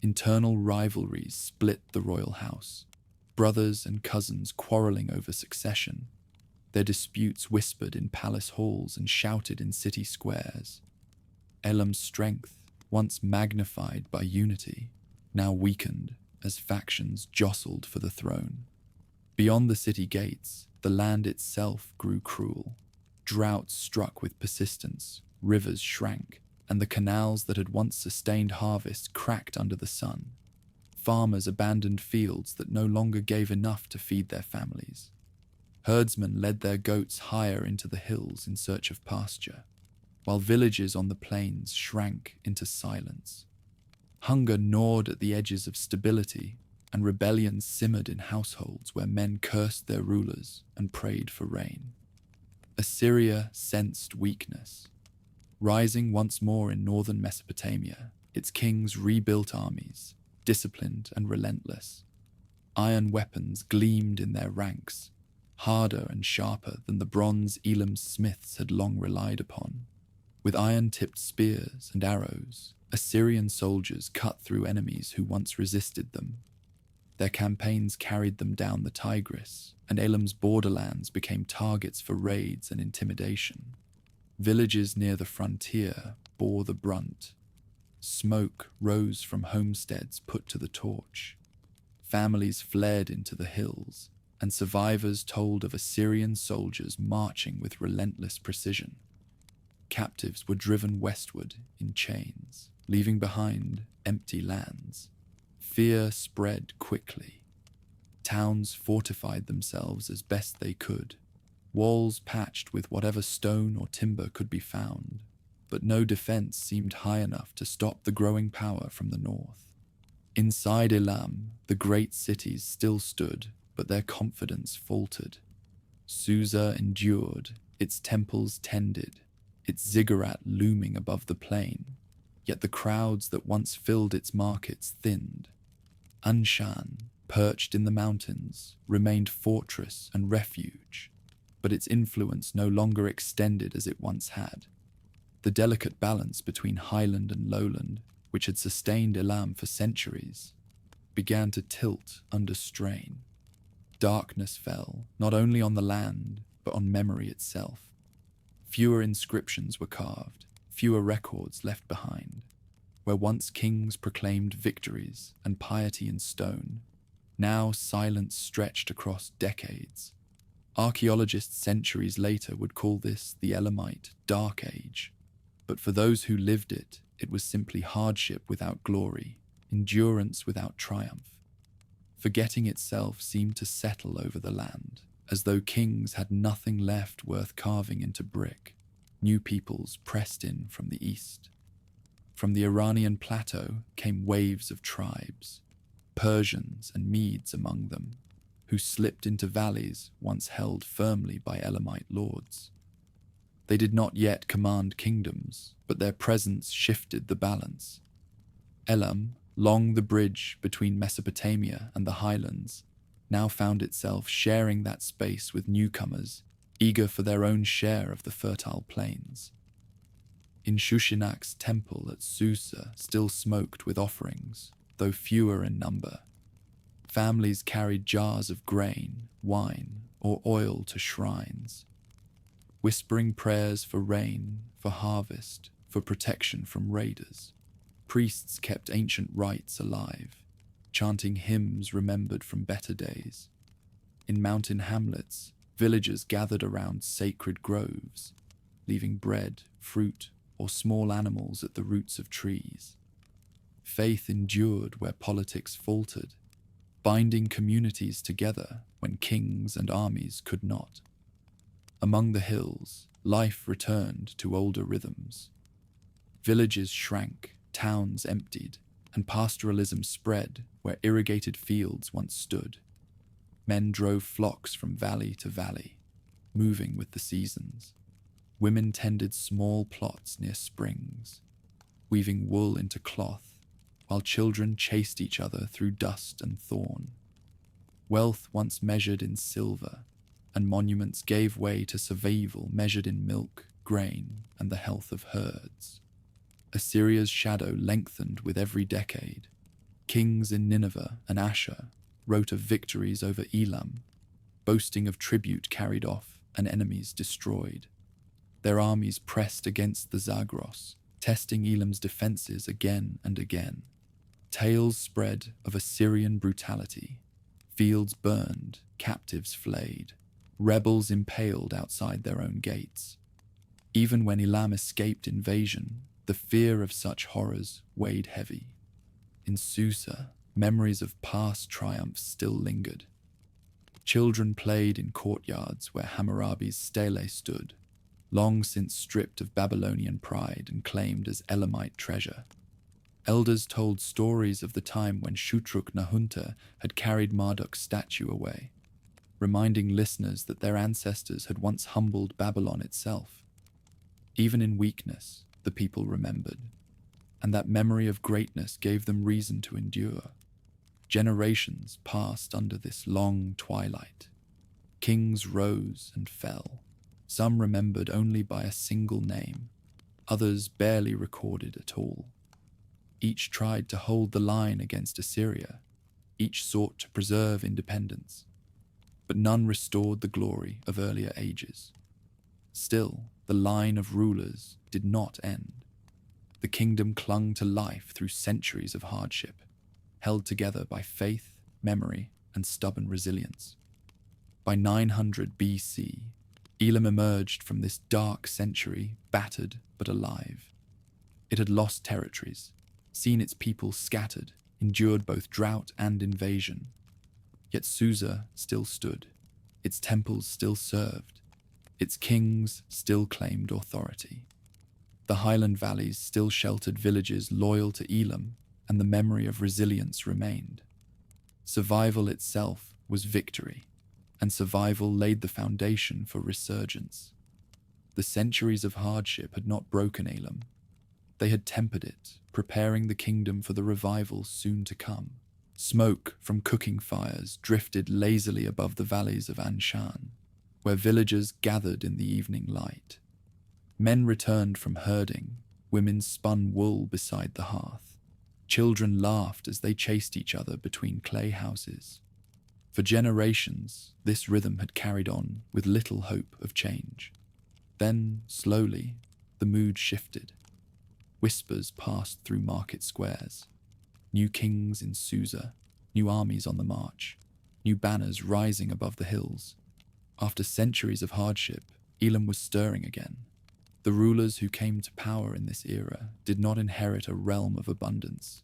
Internal rivalries split the royal house, brothers and cousins quarreling over succession. Their disputes whispered in palace halls and shouted in city squares. Elam's strength, once magnified by unity, now weakened as factions jostled for the throne. Beyond the city gates, the land itself grew cruel. Droughts struck with persistence, rivers shrank, and the canals that had once sustained harvests cracked under the sun. Farmers abandoned fields that no longer gave enough to feed their families. Herdsmen led their goats higher into the hills in search of pasture, while villages on the plains shrank into silence. Hunger gnawed at the edges of stability, and rebellion simmered in households where men cursed their rulers and prayed for rain. Assyria sensed weakness. Rising once more in northern Mesopotamia, its kings rebuilt armies, disciplined and relentless. Iron weapons gleamed in their ranks, harder and sharper than the bronze Elam's smiths had long relied upon. With iron-tipped spears and arrows, Assyrian soldiers cut through enemies who once resisted them. Their campaigns carried them down the Tigris, and Elam's borderlands became targets for raids and intimidation. Villages near the frontier bore the brunt. Smoke rose from homesteads put to the torch. Families fled into the hills, and survivors told of Assyrian soldiers marching with relentless precision. Captives were driven westward in chains, leaving behind empty lands. Fear spread quickly. Towns fortified themselves as best they could, walls patched with whatever stone or timber could be found, but no defense seemed high enough to stop the growing power from the north. Inside Elam, the great cities still stood, but their confidence faltered. Susa endured, its temples tended, its ziggurat looming above the plain, yet the crowds that once filled its markets thinned. Anshan, perched in the mountains, remained fortress and refuge, but its influence no longer extended as it once had. The delicate balance between highland and lowland, which had sustained Elam for centuries, began to tilt under strain. Darkness fell, not only on the land, but on memory itself. Fewer inscriptions were carved, fewer records left behind. Where once kings proclaimed victories and piety in stone, now silence stretched across decades. Archaeologists centuries later would call this the Elamite Dark Age, but for those who lived it, it was simply hardship without glory, endurance without triumph. Forgetting itself seemed to settle over the land, as though kings had nothing left worth carving into brick. New peoples pressed in from the east. From the Iranian plateau came waves of tribes, Persians and Medes among them, who slipped into valleys once held firmly by Elamite lords. They did not yet command kingdoms, but their presence shifted the balance. Elam, long the bridge between Mesopotamia and the highlands, now found itself sharing that space with newcomers, eager for their own share of the fertile plains. In Shushinak's temple at Susa still smoked with offerings, though fewer in number. Families carried jars of grain, wine, or oil to shrines. whispering prayers for rain, for harvest, for protection from raiders. Priests kept ancient rites alive, chanting hymns remembered from better days. In mountain hamlets, villagers gathered around sacred groves, leaving bread, fruit, or small animals at the roots of trees. Faith endured where politics faltered, binding communities together when kings and armies could not. Among the hills, life returned to older rhythms. Villages shrank, towns emptied, and pastoralism spread where irrigated fields once stood. Men drove flocks from valley to valley, moving with the seasons. Women tended small plots near springs, weaving wool into cloth, while children chased each other through dust and thorn. Wealth once measured in silver, and monuments gave way to survival measured in milk, grain, and the health of herds. Assyria's shadow lengthened with every decade. Kings in Nineveh and Ashur wrote of victories over Elam, boasting of tribute carried off and enemies destroyed. Their armies pressed against the Zagros, testing Elam's defenses again and again. Tales spread of Assyrian brutality. Fields burned, captives flayed, rebels impaled outside their own gates. Even when Elam escaped invasion, the fear of such horrors weighed heavy. In Susa, memories of past triumphs still lingered. Children played in courtyards where Hammurabi's stele stood, long since stripped of Babylonian pride and claimed as Elamite treasure. Elders told stories of the time when Shutruk-Nahunta had carried Marduk's statue away, reminding listeners that their ancestors had once humbled Babylon itself. Even in weakness, the people remembered, and that memory of greatness gave them reason to endure. Generations passed under this long twilight. Kings rose and fell, some remembered only by a single name, others barely recorded at all. Each tried to hold the line against Assyria, each sought to preserve independence, but none restored the glory of earlier ages. Still, the line of rulers did not end. The kingdom clung to life through centuries of hardship, held together by faith, memory, and stubborn resilience. By 900 BC, Elam emerged from this dark century battered but alive. It had lost territories, seen its people scattered, endured both drought and invasion. Yet Susa still stood, its temples still served, its kings still claimed authority. The highland valleys still sheltered villages loyal to Elam, and the memory of resilience remained. Survival itself was victory, and survival laid the foundation for resurgence. The centuries of hardship had not broken Elam. They had tempered it, preparing the kingdom for the revival soon to come. Smoke from cooking fires drifted lazily above the valleys of Anshan, where villagers gathered in the evening light. Men returned from herding, women spun wool beside the hearth. Children laughed as they chased each other between clay houses. For generations, this rhythm had carried on with little hope of change. Then, slowly, the mood shifted. Whispers passed through market squares. New kings in Susa, new armies on the march, new banners rising above the hills. After centuries of hardship, Elam was stirring again. The rulers who came to power in this era did not inherit a realm of abundance.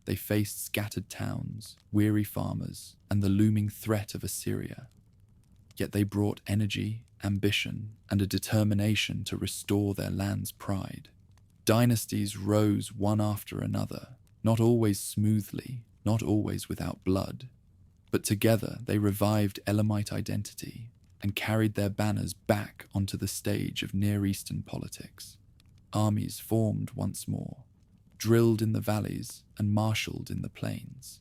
They faced scattered towns, weary farmers, and the looming threat of Assyria. Yet they brought energy, ambition, and a determination to restore their land's pride. Dynasties rose one after another, not always smoothly, not always without blood, but together they revived Elamite identity and carried their banners back onto the stage of Near Eastern politics. Armies formed once more, drilled in the valleys and marshaled in the plains.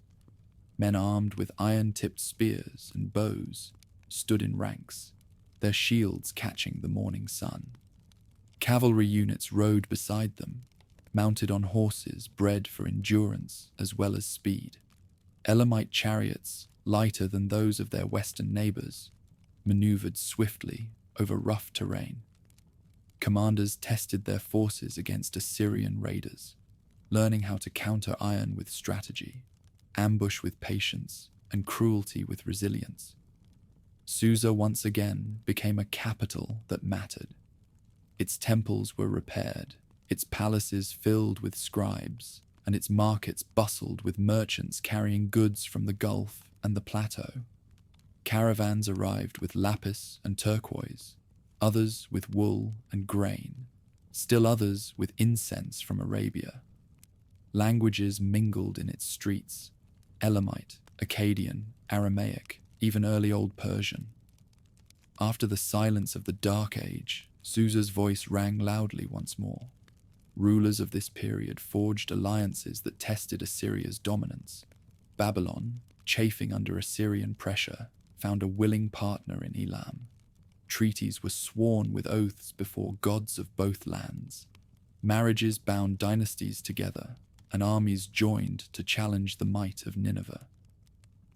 Men armed with iron-tipped spears and bows stood in ranks, their shields catching the morning sun. Cavalry units rode beside them, mounted on horses bred for endurance as well as speed. Elamite chariots, lighter than those of their western neighbors, maneuvered swiftly over rough terrain. Commanders tested their forces against Assyrian raiders, learning how to counter iron with strategy, ambush with patience, and cruelty with resilience. Susa once again became a capital that mattered. Its temples were repaired, its palaces filled with scribes, and its markets bustled with merchants carrying goods from the Gulf and the plateau. Caravans arrived with lapis and turquoise, others with wool and grain, still others with incense from Arabia. Languages mingled in its streets: Elamite, Akkadian, Aramaic, even early Old Persian. After the silence of the Dark Age, Susa's voice rang loudly once more. Rulers of this period forged alliances that tested Assyria's dominance. Babylon, chafing under Assyrian pressure, found a willing partner in Elam. Treaties were sworn with oaths before gods of both lands. Marriages bound dynasties together, and armies joined to challenge the might of Nineveh.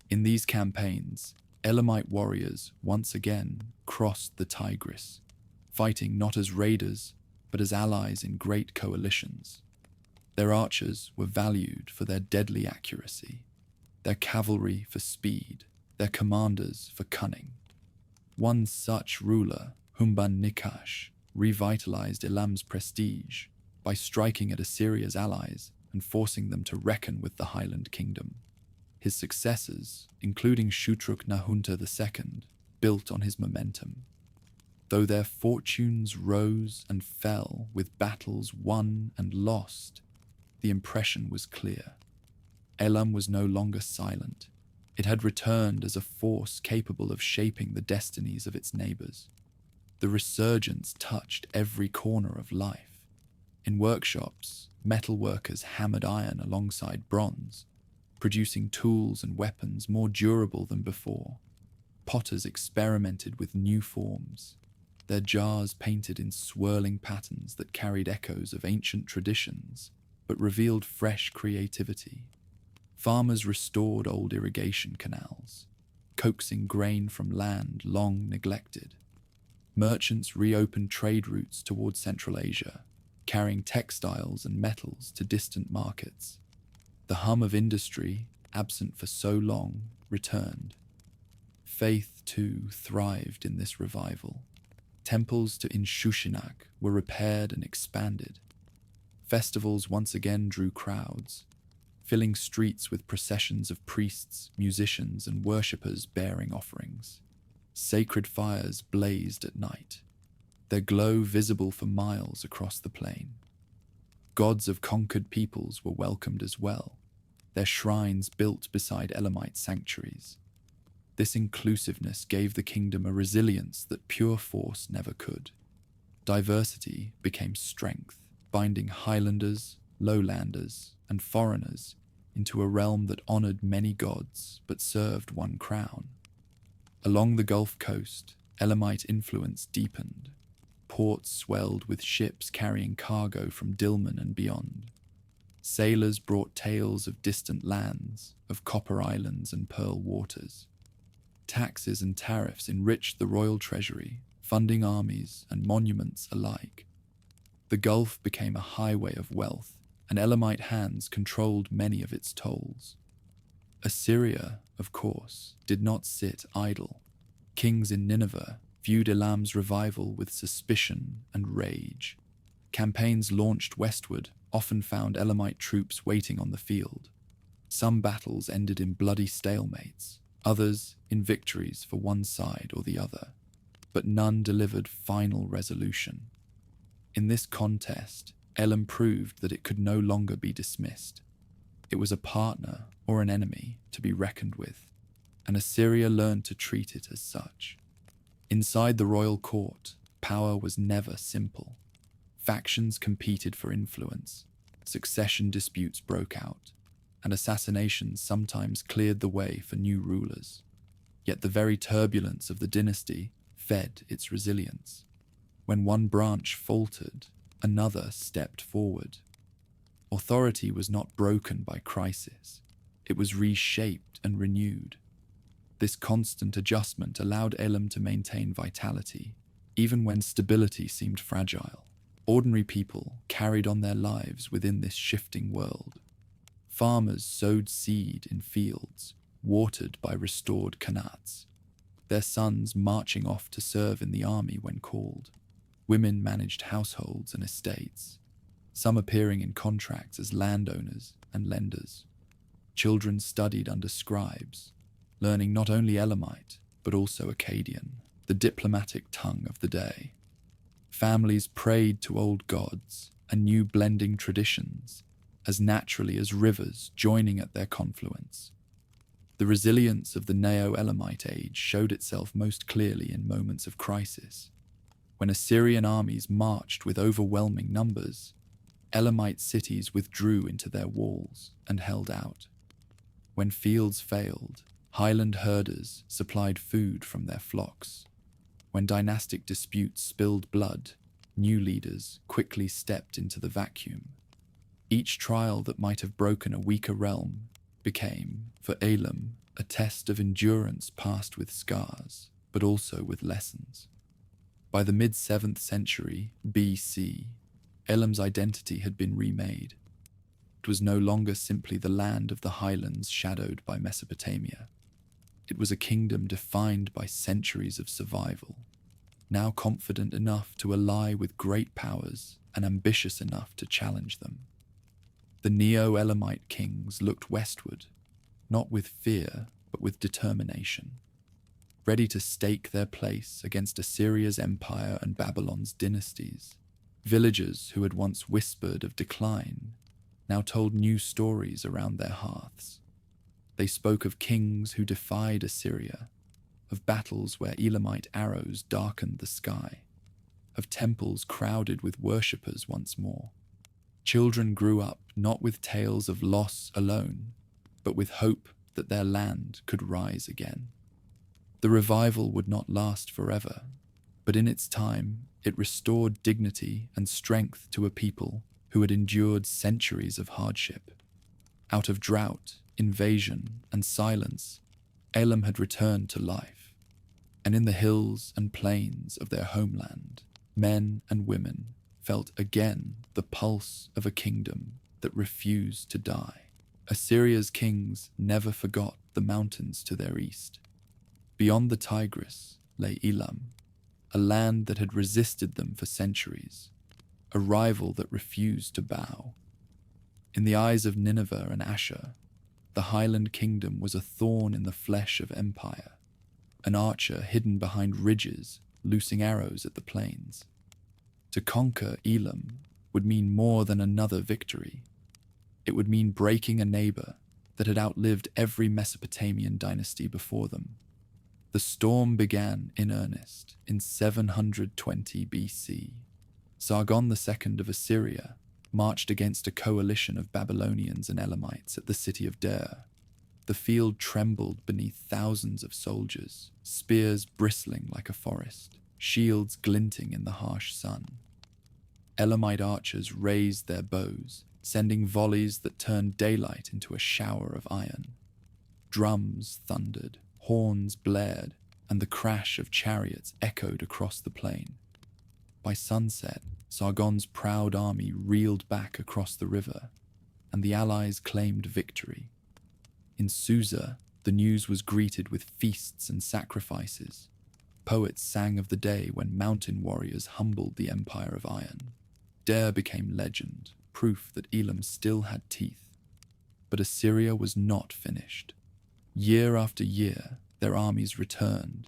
In these campaigns, Elamite warriors once again crossed the Tigris, fighting not as raiders, but as allies in great coalitions. Their archers were valued for their deadly accuracy, their cavalry for speed, their commanders for cunning. One such ruler, Nikash, revitalized Elam's prestige by striking at Assyria's allies and forcing them to reckon with the Highland Kingdom. His successors, including Shutruk-Nahunta II, built on his momentum. Though their fortunes rose and fell with battles won and lost, the impression was clear. Elam was no longer silent. It had returned as a force capable of shaping the destinies of its neighbors. The Resurgence touched every corner of life. In workshops, metal workers hammered iron alongside bronze, producing tools and weapons more durable than before. Potters experimented with new forms, their jars painted in swirling patterns that carried echoes of ancient traditions, but revealed fresh creativity. Farmers restored old irrigation canals, coaxing grain from land long neglected. Merchants reopened trade routes toward Central Asia, carrying textiles and metals to distant markets. The hum of industry, absent for so long, returned. Faith, too, thrived in this revival. Temples to Inshushinak were repaired and expanded. Festivals once again drew crowds, filling streets with processions of priests, musicians, and worshippers bearing offerings. Sacred fires blazed at night, their glow visible for miles across the plain. Gods of conquered peoples were welcomed as well, their shrines built beside Elamite sanctuaries. This inclusiveness gave the kingdom a resilience that pure force never could. Diversity became strength, binding highlanders, lowlanders, and foreigners into a realm that honored many gods but served one crown. Along the Gulf Coast, Elamite influence deepened. Ports swelled with ships carrying cargo from Dilmun and beyond. Sailors brought tales of distant lands, of copper islands and pearl waters. Taxes and tariffs enriched the royal treasury, funding armies and monuments alike. The Gulf became a highway of wealth, and Elamite hands controlled many of its tolls. Assyria, of course, did not sit idle. Kings in Nineveh viewed Elam's revival with suspicion and rage. Campaigns launched westward often found Elamite troops waiting on the field. Some battles ended in bloody stalemates, others in victories for one side or the other, but none delivered final resolution. In this contest, Elam proved that it could no longer be dismissed. It was a partner or an enemy to be reckoned with, and Assyria learned to treat it as such. Inside the royal court, power was never simple. Factions competed for influence, succession disputes broke out, and assassinations sometimes cleared the way for new rulers. Yet the very turbulence of the dynasty fed its resilience. When one branch faltered, another stepped forward. Authority was not broken by crisis. It was reshaped and renewed. This constant adjustment allowed Elam to maintain vitality, even when stability seemed fragile. Ordinary people carried on their lives within this shifting world. Farmers sowed seed in fields, watered by restored qanats, their sons marching off to serve in the army when called. Women managed households and estates, some appearing in contracts as landowners and lenders. Children studied under scribes, learning not only Elamite, but also Akkadian, the diplomatic tongue of the day. Families prayed to old gods and knew blending traditions, as naturally as rivers joining at their confluence. The resilience of the Neo-Elamite age showed itself most clearly in moments of crisis. When Assyrian armies marched with overwhelming numbers, Elamite cities withdrew into their walls and held out. When fields failed, highland herders supplied food from their flocks. When dynastic disputes spilled blood, new leaders quickly stepped into the vacuum. Each trial that might have broken a weaker realm became, for Elam, a test of endurance passed with scars, but also with lessons. By the mid-7th century BC, Elam's identity had been remade. It was no longer simply the land of the highlands shadowed by Mesopotamia. It was a kingdom defined by centuries of survival, now confident enough to ally with great powers and ambitious enough to challenge them. The Neo-Elamite kings looked westward, not with fear, but with determination, ready to stake their place against Assyria's empire and Babylon's dynasties. Villagers who had once whispered of decline now told new stories around their hearths. They spoke of kings who defied Assyria, of battles where Elamite arrows darkened the sky, of temples crowded with worshippers once more. Children grew up not with tales of loss alone, but with hope that their land could rise again. The revival would not last forever, but in its time it restored dignity and strength to a people who had endured centuries of hardship. Out of drought, invasion, and silence, Elam had returned to life, and in the hills and plains of their homeland, men and women felt again the pulse of a kingdom that refused to die. Assyria's kings never forgot the mountains to their east. Beyond the Tigris lay Elam, a land that had resisted them for centuries, a rival that refused to bow. In the eyes of Nineveh and Ashur, the highland kingdom was a thorn in the flesh of empire, an archer hidden behind ridges, loosing arrows at the plains. To conquer Elam would mean more than another victory. It would mean breaking a neighbor that had outlived every Mesopotamian dynasty before them. The storm began in earnest in 720 BC. Sargon II of Assyria marched against a coalition of Babylonians and Elamites at the city of Der. The field trembled beneath thousands of soldiers, spears bristling like a forest, shields glinting in the harsh sun. Elamite archers raised their bows, sending volleys that turned daylight into a shower of iron. Drums thundered, horns blared, and the crash of chariots echoed across the plain. By sunset, Sargon's proud army reeled back across the river, and the allies claimed victory. In Susa, the news was greeted with feasts and sacrifices. Poets sang of the day when mountain warriors humbled the empire of iron. Der became legend, proof that Elam still had teeth. But Assyria was not finished. Year after year, their armies returned,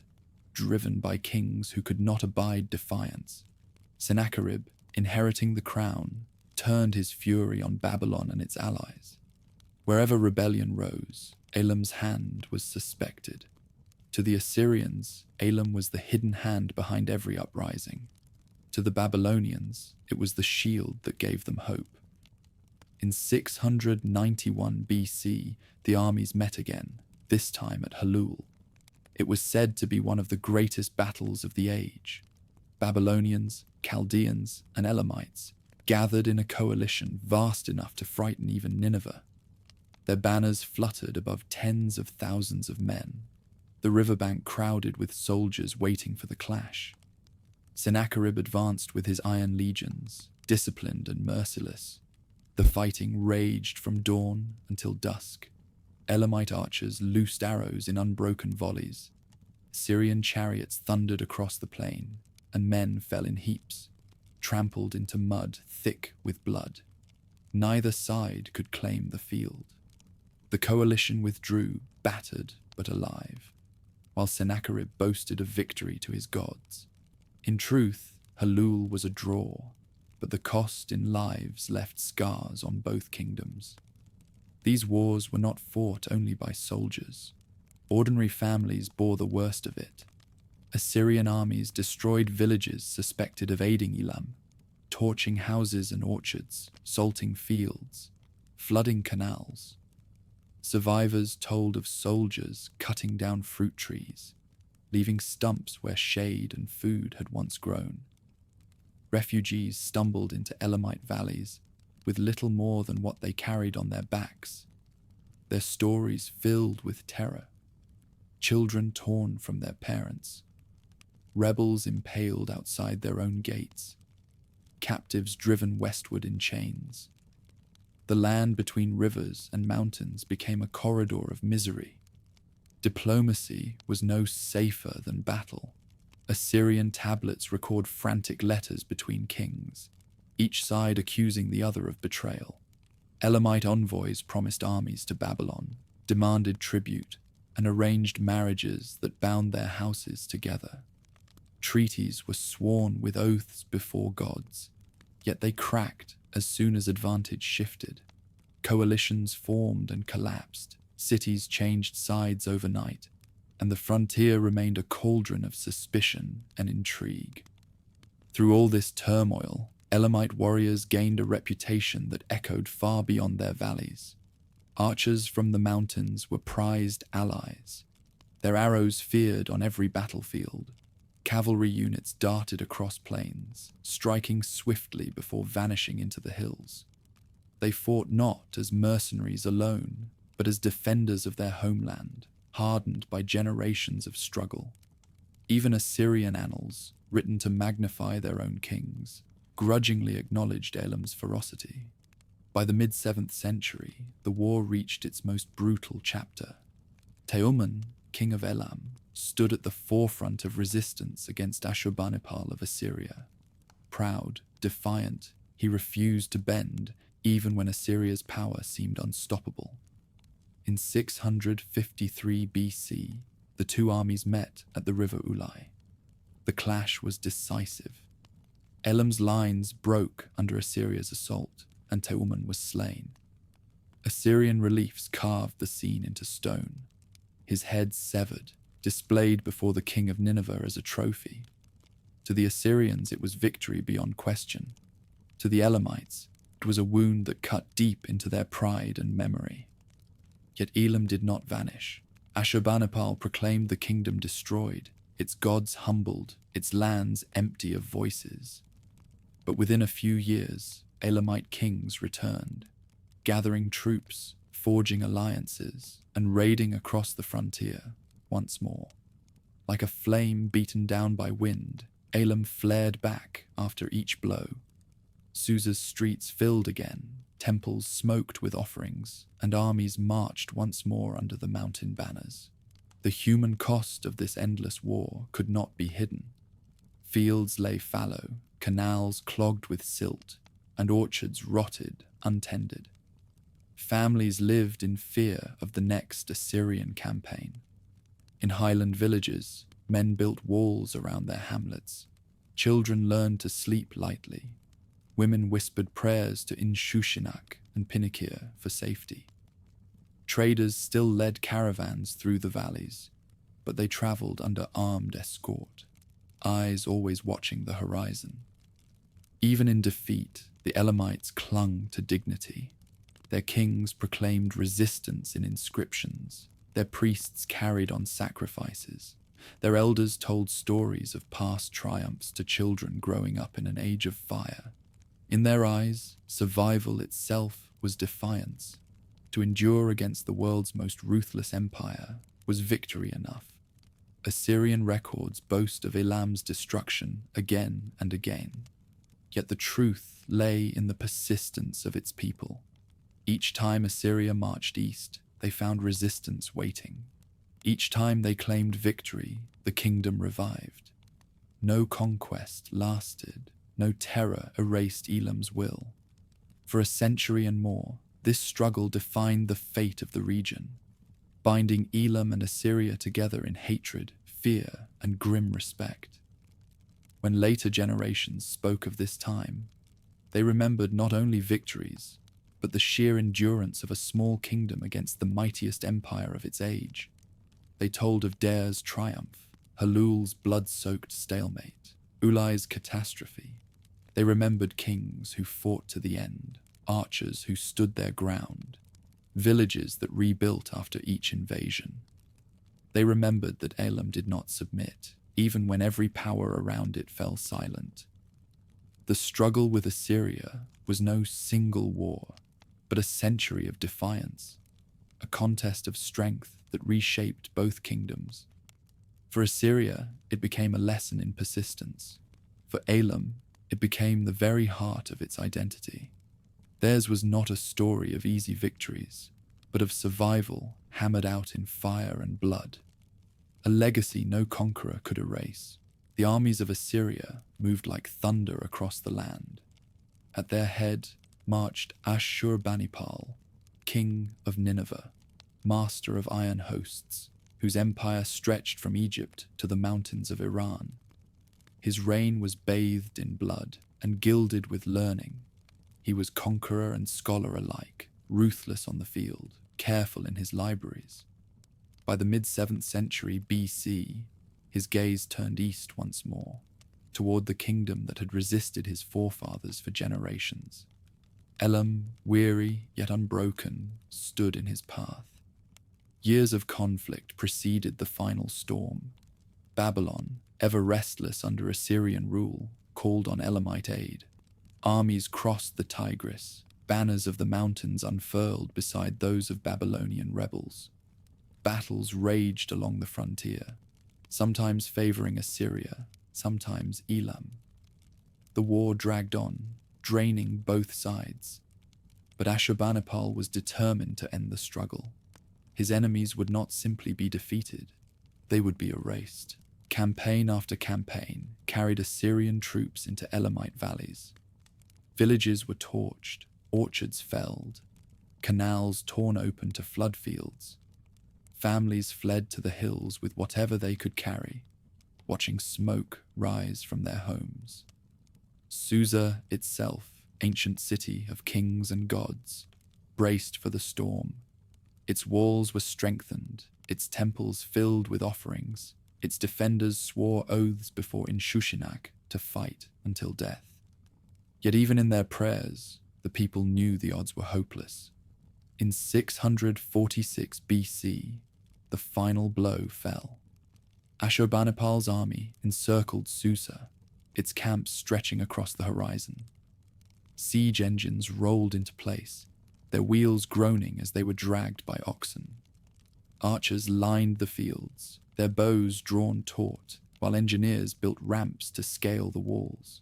driven by kings who could not abide defiance. Sennacherib, inheriting the crown, turned his fury on Babylon and its allies. Wherever rebellion rose, Elam's hand was suspected. To the Assyrians, Elam was the hidden hand behind every uprising. To the Babylonians, it was the shield that gave them hope. In 691 BC, the armies met again, this time at Halul. It was said to be one of the greatest battles of the age. Babylonians, Chaldeans, and Elamites gathered in a coalition vast enough to frighten even Nineveh. Their banners fluttered above tens of thousands of men, the riverbank crowded with soldiers waiting for the clash. Sennacherib advanced with his iron legions, disciplined and merciless. The fighting raged from dawn until dusk. Elamite archers loosed arrows in unbroken volleys. Syrian chariots thundered across the plain, and men fell in heaps, trampled into mud thick with blood. Neither side could claim the field. The coalition withdrew, battered but alive, while Sennacherib boasted of victory to his gods. In truth, Halul was a draw, but the cost in lives left scars on both kingdoms. These wars were not fought only by soldiers. Ordinary families bore the worst of it. Assyrian armies destroyed villages suspected of aiding Elam, torching houses and orchards, salting fields, flooding canals. Survivors told of soldiers cutting down fruit trees, leaving stumps where shade and food had once grown. Refugees stumbled into Elamite valleys with little more than what they carried on their backs, their stories filled with terror. Children torn from their parents, rebels impaled outside their own gates, captives driven westward in chains. The land between rivers and mountains became a corridor of misery. Diplomacy was no safer than battle. Assyrian tablets record frantic letters between kings, each side accusing the other of betrayal. Elamite envoys promised armies to Babylon, demanded tribute, and arranged marriages that bound their houses together. Treaties were sworn with oaths before gods, yet they cracked as soon as advantage shifted. Coalitions formed and collapsed, cities changed sides overnight, and the frontier remained a cauldron of suspicion and intrigue. Through all this turmoil, Elamite warriors gained a reputation that echoed far beyond their valleys. Archers from the mountains were prized allies. Their arrows feared on every battlefield. Cavalry units darted across plains, striking swiftly before vanishing into the hills. They fought not as mercenaries alone, but as defenders of their homeland, hardened by generations of struggle. Even Assyrian annals, written to magnify their own kings, grudgingly acknowledged Elam's ferocity. By the mid-7th century, the war reached its most brutal chapter. Teumman, king of Elam, stood at the forefront of resistance against Ashurbanipal of Assyria. Proud, defiant, he refused to bend even when Assyria's power seemed unstoppable. In 653 BC, the two armies met at the river Ulai. The clash was decisive. Elam's lines broke under Assyria's assault, and Teumman was slain. Assyrian reliefs carved the scene into stone, his head severed, displayed before the king of Nineveh as a trophy. To the Assyrians, it was victory beyond question. To the Elamites, it was a wound that cut deep into their pride and memory. Yet Elam did not vanish. Ashurbanipal proclaimed the kingdom destroyed, its gods humbled, its lands empty of voices. But within a few years, Elamite kings returned, gathering troops, forging alliances, and raiding across the frontier once more. Like a flame beaten down by wind, Elam flared back after each blow. Susa's streets filled again, temples smoked with offerings, and armies marched once more under the mountain banners. The human cost of this endless war could not be hidden. Fields lay fallow, canals clogged with silt, and orchards rotted, untended. Families lived in fear of the next Assyrian campaign. In highland villages, men built walls around their hamlets. Children learned to sleep lightly. Women whispered prayers to Inshushinak and Pinikir for safety. Traders still led caravans through the valleys, but they traveled under armed escort, eyes always watching the horizon. Even in defeat, the Elamites clung to dignity. Their kings proclaimed resistance in inscriptions. Their priests carried on sacrifices. Their elders told stories of past triumphs to children growing up in an age of fire. In their eyes, survival itself was defiance. To endure against the world's most ruthless empire was victory enough. Assyrian records boast of Elam's destruction again and again, yet the truth lay in the persistence of its people. Each time Assyria marched east, they found resistance waiting. Each time they claimed victory, the kingdom revived. No conquest lasted, no terror erased Elam's will. For a century and more, this struggle defined the fate of the region, binding Elam and Assyria together in hatred, fear, and grim respect. When later generations spoke of this time, they remembered not only victories, but the sheer endurance of a small kingdom against the mightiest empire of its age. They told of Der's triumph, Halul's blood-soaked stalemate, Ulai's catastrophe. They remembered kings who fought to the end, archers who stood their ground, villages that rebuilt after each invasion. They remembered that Elam did not submit, even when every power around it fell silent. The struggle with Assyria was no single war, but a century of defiance, a contest of strength that reshaped both kingdoms. For Assyria, it became a lesson in persistence. For Elam, it became the very heart of its identity. Theirs was not a story of easy victories, but of survival hammered out in fire and blood. A legacy no conqueror could erase. The armies of Assyria moved like thunder across the land. At their head marched Ashurbanipal, king of Nineveh, master of iron hosts, whose empire stretched from Egypt to the mountains of Iran. His reign was bathed in blood and gilded with learning. He was conqueror and scholar alike, ruthless on the field, careful in his libraries. By the mid-7th century BC, his gaze turned east once more, toward the kingdom that had resisted his forefathers for generations. Elam, weary yet unbroken, stood in his path. Years of conflict preceded the final storm. Babylon, ever restless under Assyrian rule, called on Elamite aid. Armies crossed the Tigris, banners of the mountains unfurled beside those of Babylonian rebels. Battles raged along the frontier, sometimes favoring Assyria, sometimes Elam. The war dragged on, draining both sides. But Ashurbanipal was determined to end the struggle. His enemies would not simply be defeated, they would be erased. Campaign after campaign carried Assyrian troops into Elamite valleys. Villages were torched, orchards felled, canals torn open to flood fields. Families fled to the hills with whatever they could carry, watching smoke rise from their homes. Susa itself, ancient city of kings and gods, braced for the storm. Its walls were strengthened, its temples filled with offerings. Its defenders swore oaths before Inshushinak to fight until death. Yet even in their prayers, the people knew the odds were hopeless. In 646 BC, the final blow fell. Ashurbanipal's army encircled Susa, its camps stretching across the horizon. Siege engines rolled into place, their wheels groaning as they were dragged by oxen. Archers lined the fields, their bows drawn taut, while engineers built ramps to scale the walls.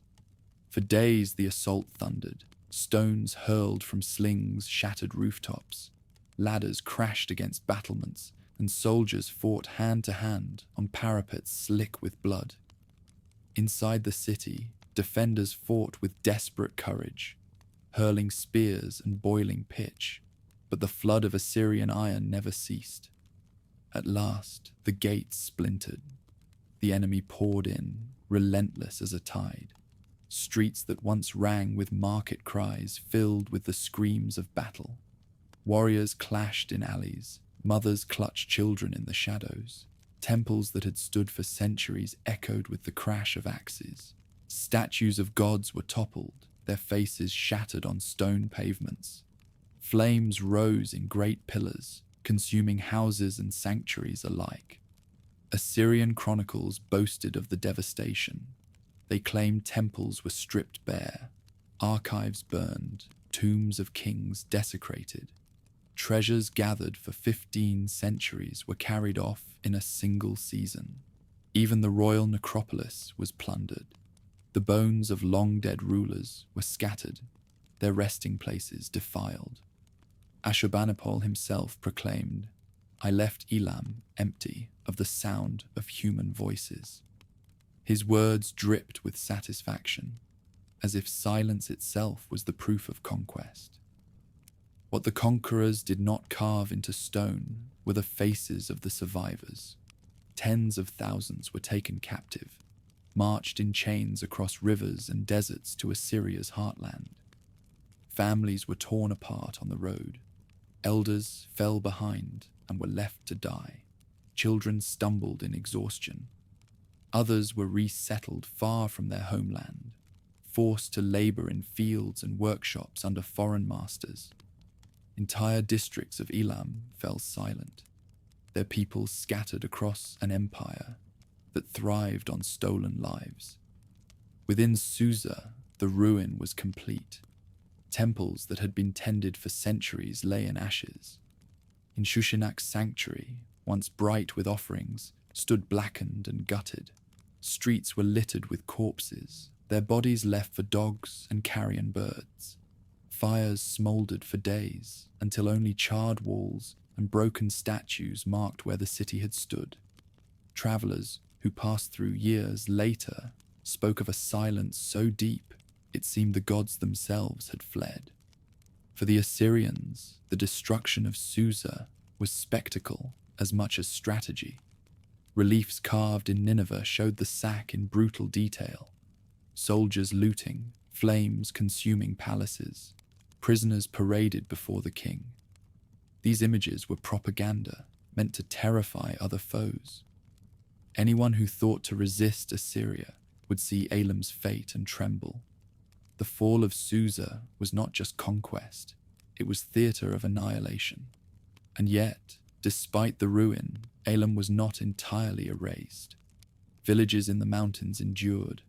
For days the assault thundered, stones hurled from slings shattered rooftops, ladders crashed against battlements, and soldiers fought hand to hand on parapets slick with blood. Inside the city, defenders fought with desperate courage, hurling spears and boiling pitch, but the flood of Assyrian iron never ceased. At last, the gates splintered. The enemy poured in, relentless as a tide. Streets that once rang with market cries filled with the screams of battle. Warriors clashed in alleys, mothers clutched children in the shadows. Temples that had stood for centuries echoed with the crash of axes. Statues of gods were toppled, their faces shattered on stone pavements. Flames rose in great pillars, consuming houses and sanctuaries alike. Assyrian chronicles boasted of the devastation. They claimed temples were stripped bare, archives burned, tombs of kings desecrated. Treasures gathered for 15 centuries were carried off in a single season. Even the royal necropolis was plundered. The bones of long-dead rulers were scattered, their resting places defiled. Ashurbanipal himself proclaimed, "I left Elam empty of the sound of human voices." His words dripped with satisfaction, as if silence itself was the proof of conquest. What the conquerors did not carve into stone were the faces of the survivors. Tens of thousands were taken captive, marched in chains across rivers and deserts to Assyria's heartland. Families were torn apart on the road. Elders fell behind and were left to die. Children stumbled in exhaustion. Others were resettled far from their homeland, forced to labor in fields and workshops under foreign masters. Entire districts of Elam fell silent, their people scattered across an empire that thrived on stolen lives. Within Susa, the ruin was complete. Temples that had been tended for centuries lay in ashes. In Shushanak's sanctuary, once bright with offerings, stood blackened and gutted. Streets were littered with corpses, their bodies left for dogs and carrion birds. Fires smoldered for days, until only charred walls and broken statues marked where the city had stood. Travelers who passed through years later spoke of a silence so deep it seemed the gods themselves had fled. For the Assyrians, the destruction of Susa was spectacle as much as strategy. Reliefs carved in Nineveh showed the sack in brutal detail. Soldiers looting, flames consuming palaces, prisoners paraded before the king. These images were propaganda meant to terrify other foes. Anyone who thought to resist Assyria would see Elam's fate and tremble. The fall of Susa was not just conquest, it was theatre of annihilation. And yet, despite the ruin, Elam was not entirely erased. Villages in the mountains endured,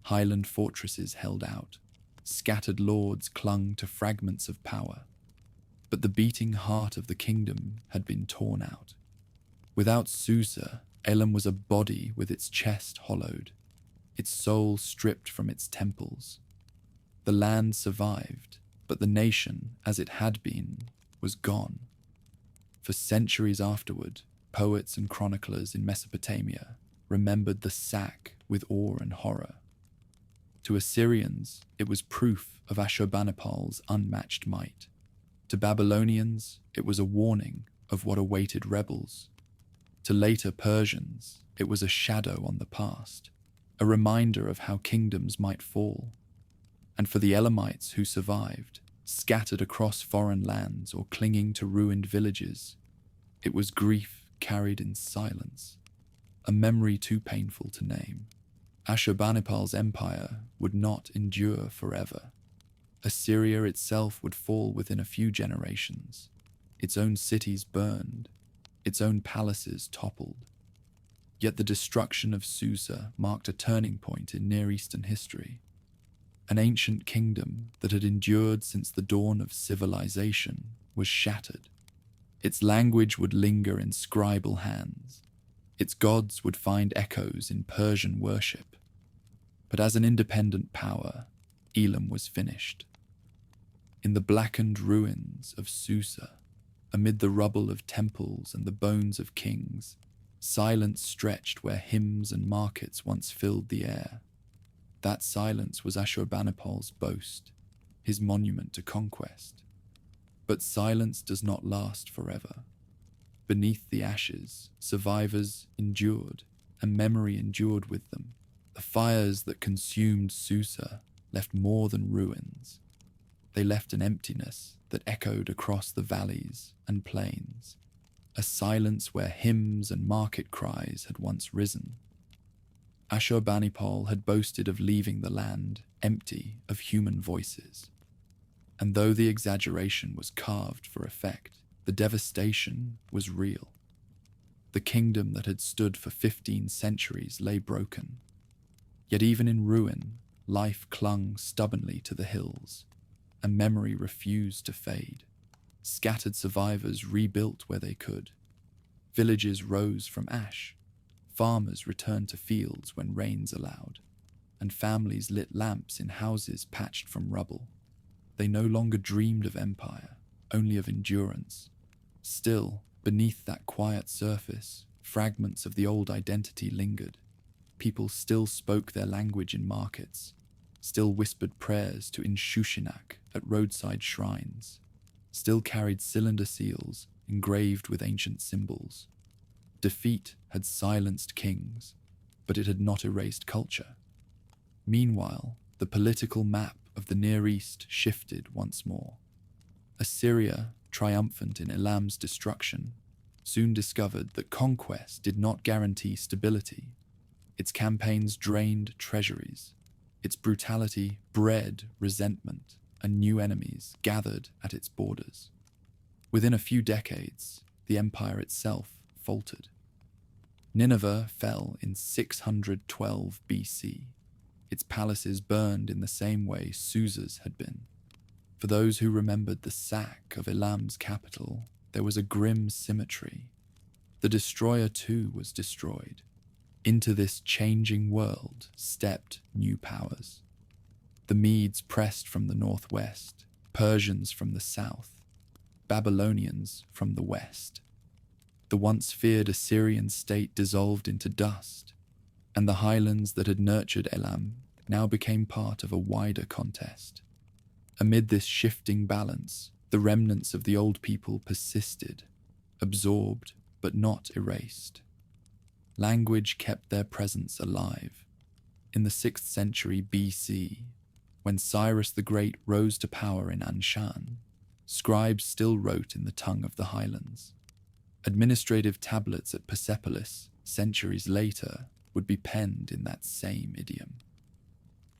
highland fortresses held out, scattered lords clung to fragments of power. But the beating heart of the kingdom had been torn out. Without Susa, Elam was a body with its chest hollowed, its soul stripped from its temples. The land survived, but the nation, as it had been, was gone. For centuries afterward, poets and chroniclers in Mesopotamia remembered the sack with awe and horror. To Assyrians, it was proof of Ashurbanipal's unmatched might. To Babylonians, it was a warning of what awaited rebels. To later Persians, it was a shadow on the past, a reminder of how kingdoms might fall. And for the Elamites who survived, scattered across foreign lands or clinging to ruined villages, it was grief carried in silence, a memory too painful to name. Ashurbanipal's empire would not endure forever. Assyria itself would fall within a few generations, its own cities burned, its own palaces toppled. Yet the destruction of Susa marked a turning point in Near Eastern history. An ancient kingdom that had endured since the dawn of civilization was shattered. Its language would linger in scribal hands. Its gods would find echoes in Persian worship. But as an independent power, Elam was finished. In the blackened ruins of Susa, amid the rubble of temples and the bones of kings, silence stretched where hymns and markets once filled the air. That silence was Ashurbanipal's boast, his monument to conquest. But silence does not last forever. Beneath the ashes, survivors endured, and memory endured with them. The fires that consumed Susa left more than ruins. They left an emptiness that echoed across the valleys and plains, a silence where hymns and market cries had once risen. Ashurbanipal had boasted of leaving the land empty of human voices. And though the exaggeration was carved for effect, the devastation was real. The kingdom that had stood for 15 centuries lay broken. Yet even in ruin, life clung stubbornly to the hills, and memory refused to fade. Scattered survivors rebuilt where they could. Villages rose from ash. farmers returned to fields when rains allowed, and families lit lamps in houses patched from rubble. They no longer dreamed of empire, only of endurance. Still, beneath that quiet surface, fragments of the old identity lingered. People still spoke their language in markets, still whispered prayers to Inshushinak at roadside shrines, still carried cylinder seals engraved with ancient symbols. Defeat had silenced kings, but it had not erased culture. Meanwhile, the political map of the Near East shifted once more. Assyria, triumphant in Elam's destruction, soon discovered that conquest did not guarantee stability. Its campaigns drained treasuries. Its brutality bred resentment, and new enemies gathered at its borders. Within a few decades, the empire itself faltered. Nineveh fell in 612 BC. Its palaces burned in the same way Susa's had been. For those who remembered the sack of Elam's capital, there was a grim symmetry. The destroyer too was destroyed. Into this changing world stepped new powers. The Medes pressed from the northwest, Persians from the south, Babylonians from the west. The once feared Assyrian state dissolved into dust, and the highlands that had nurtured Elam now became part of a wider contest. Amid this shifting balance, the remnants of the old people persisted, absorbed but not erased. Language kept their presence alive. In the 6th century BC, when Cyrus the Great rose to power in Anshan, scribes still wrote in the tongue of the highlands. Administrative tablets at Persepolis, centuries later, would be penned in that same idiom.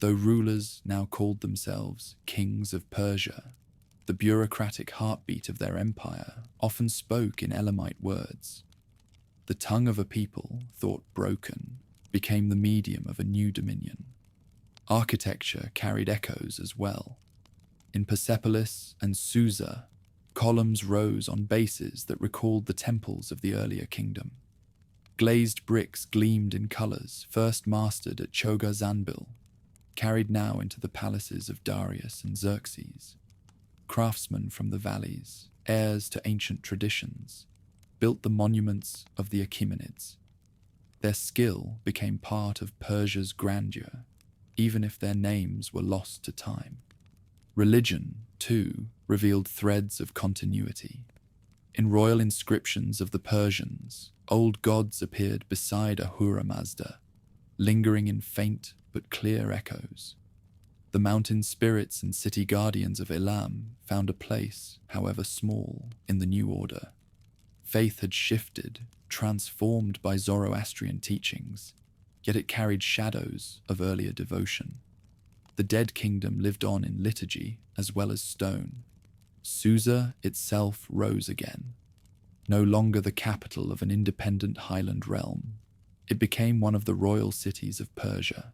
Though rulers now called themselves kings of Persia, the bureaucratic heartbeat of their empire often spoke in Elamite words. The tongue of a people, thought broken, became the medium of a new dominion. Architecture carried echoes as well. In Persepolis and Susa, columns rose on bases that recalled the temples of the earlier kingdom. Glazed bricks gleamed in colors first mastered at Chogha Zanbil, carried now into the palaces of Darius and Xerxes. Craftsmen from the valleys, heirs to ancient traditions, built the monuments of the Achaemenids. Their skill became part of Persia's grandeur, even if their names were lost to time. Religion, too, revealed threads of continuity. In royal inscriptions of the Persians, old gods appeared beside Ahura Mazda, lingering in faint but clear echoes. The mountain spirits and city guardians of Elam found a place, however small, in the new order. Faith had shifted, transformed by Zoroastrian teachings, yet it carried shadows of earlier devotion. The dead kingdom lived on in liturgy as well as stone. Susa itself rose again. No longer the capital of an independent highland realm, it became one of the royal cities of Persia.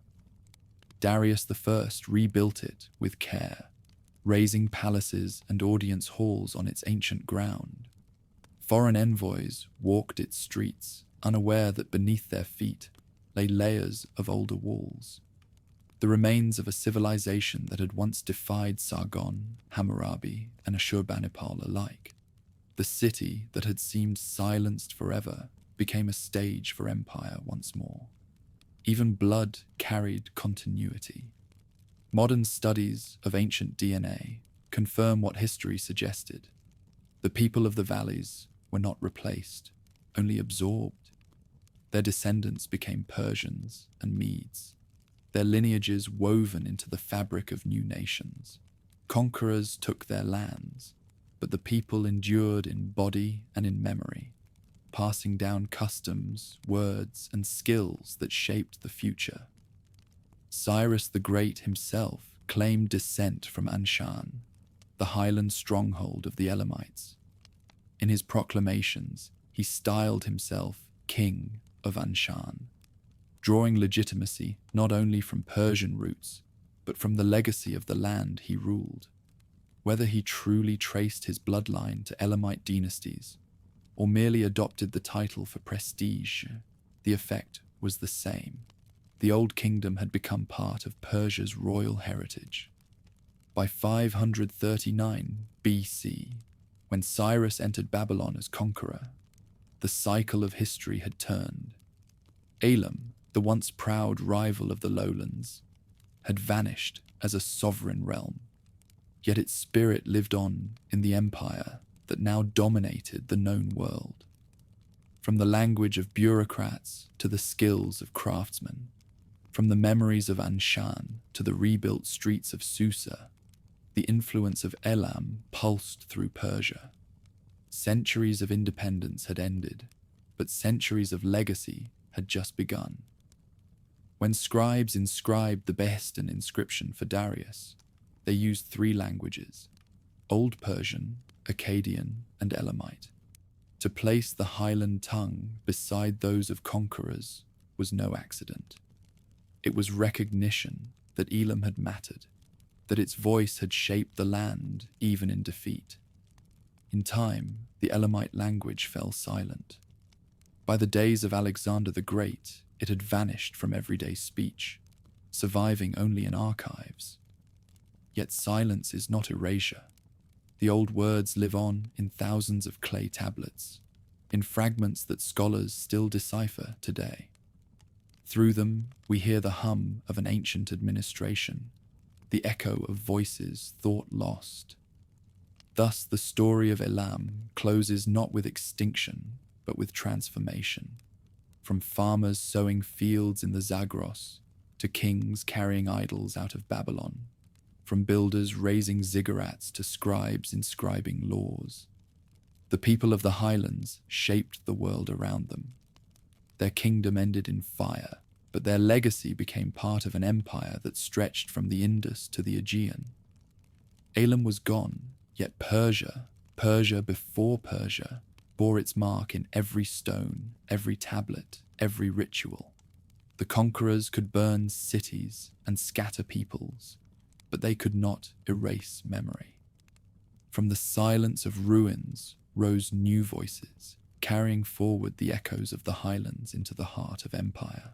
Darius I rebuilt it with care, raising palaces and audience halls on its ancient ground. Foreign envoys walked its streets, unaware that beneath their feet lay layers of older walls, the remains of a civilization that had once defied Sargon, Hammurabi, and Ashurbanipal alike. The city that had seemed silenced forever became a stage for empire once more. Even blood carried continuity. Modern studies of ancient DNA confirm what history suggested. The people of the valleys were not replaced, only absorbed. Their descendants became Persians and Medes, their lineages woven into the fabric of new nations. Conquerors took their lands, but the people endured in body and in memory, passing down customs, words, and skills that shaped the future. Cyrus the Great himself claimed descent from Anshan, the highland stronghold of the Elamites. In his proclamations, he styled himself King of Anshan, drawing legitimacy not only from Persian roots, but from the legacy of the land he ruled. Whether he truly traced his bloodline to Elamite dynasties, or merely adopted the title for prestige, the effect was the same. The Old Kingdom had become part of Persia's royal heritage. By 539 BC, when Cyrus entered Babylon as conqueror, the cycle of history had turned. Elam, the once proud rival of the lowlands, had vanished as a sovereign realm, yet its spirit lived on in the empire that now dominated the known world. From the language of bureaucrats to the skills of craftsmen, from the memories of Anshan to the rebuilt streets of Susa, the influence of Elam pulsed through Persia. Centuries of independence had ended, but centuries of legacy had just begun. When scribes inscribed the Behistun inscription for Darius, they used 3 languages: Old Persian, Akkadian, and Elamite. To place the Highland tongue beside those of conquerors was no accident. It was recognition that Elam had mattered, that its voice had shaped the land even in defeat. In time, the Elamite language fell silent. By the days of Alexander the Great, it had vanished from everyday speech, surviving only in archives. Yet silence is not erasure. The old words live on in thousands of clay tablets, in fragments that scholars still decipher today. Through them, we hear the hum of an ancient administration, the echo of voices thought lost. Thus, the story of Elam closes not with extinction, but with transformation. From farmers sowing fields in the Zagros to kings carrying idols out of Babylon, from builders raising ziggurats to scribes inscribing laws. The people of the highlands shaped the world around them. Their kingdom ended in fire, but their legacy became part of an empire that stretched from the Indus to the Aegean. Elam was gone, yet Persia before Persia, bore its mark in every stone, every tablet, every ritual. The conquerors could burn cities and scatter peoples, but they could not erase memory. From the silence of ruins rose new voices, carrying forward the echoes of the highlands into the heart of empire.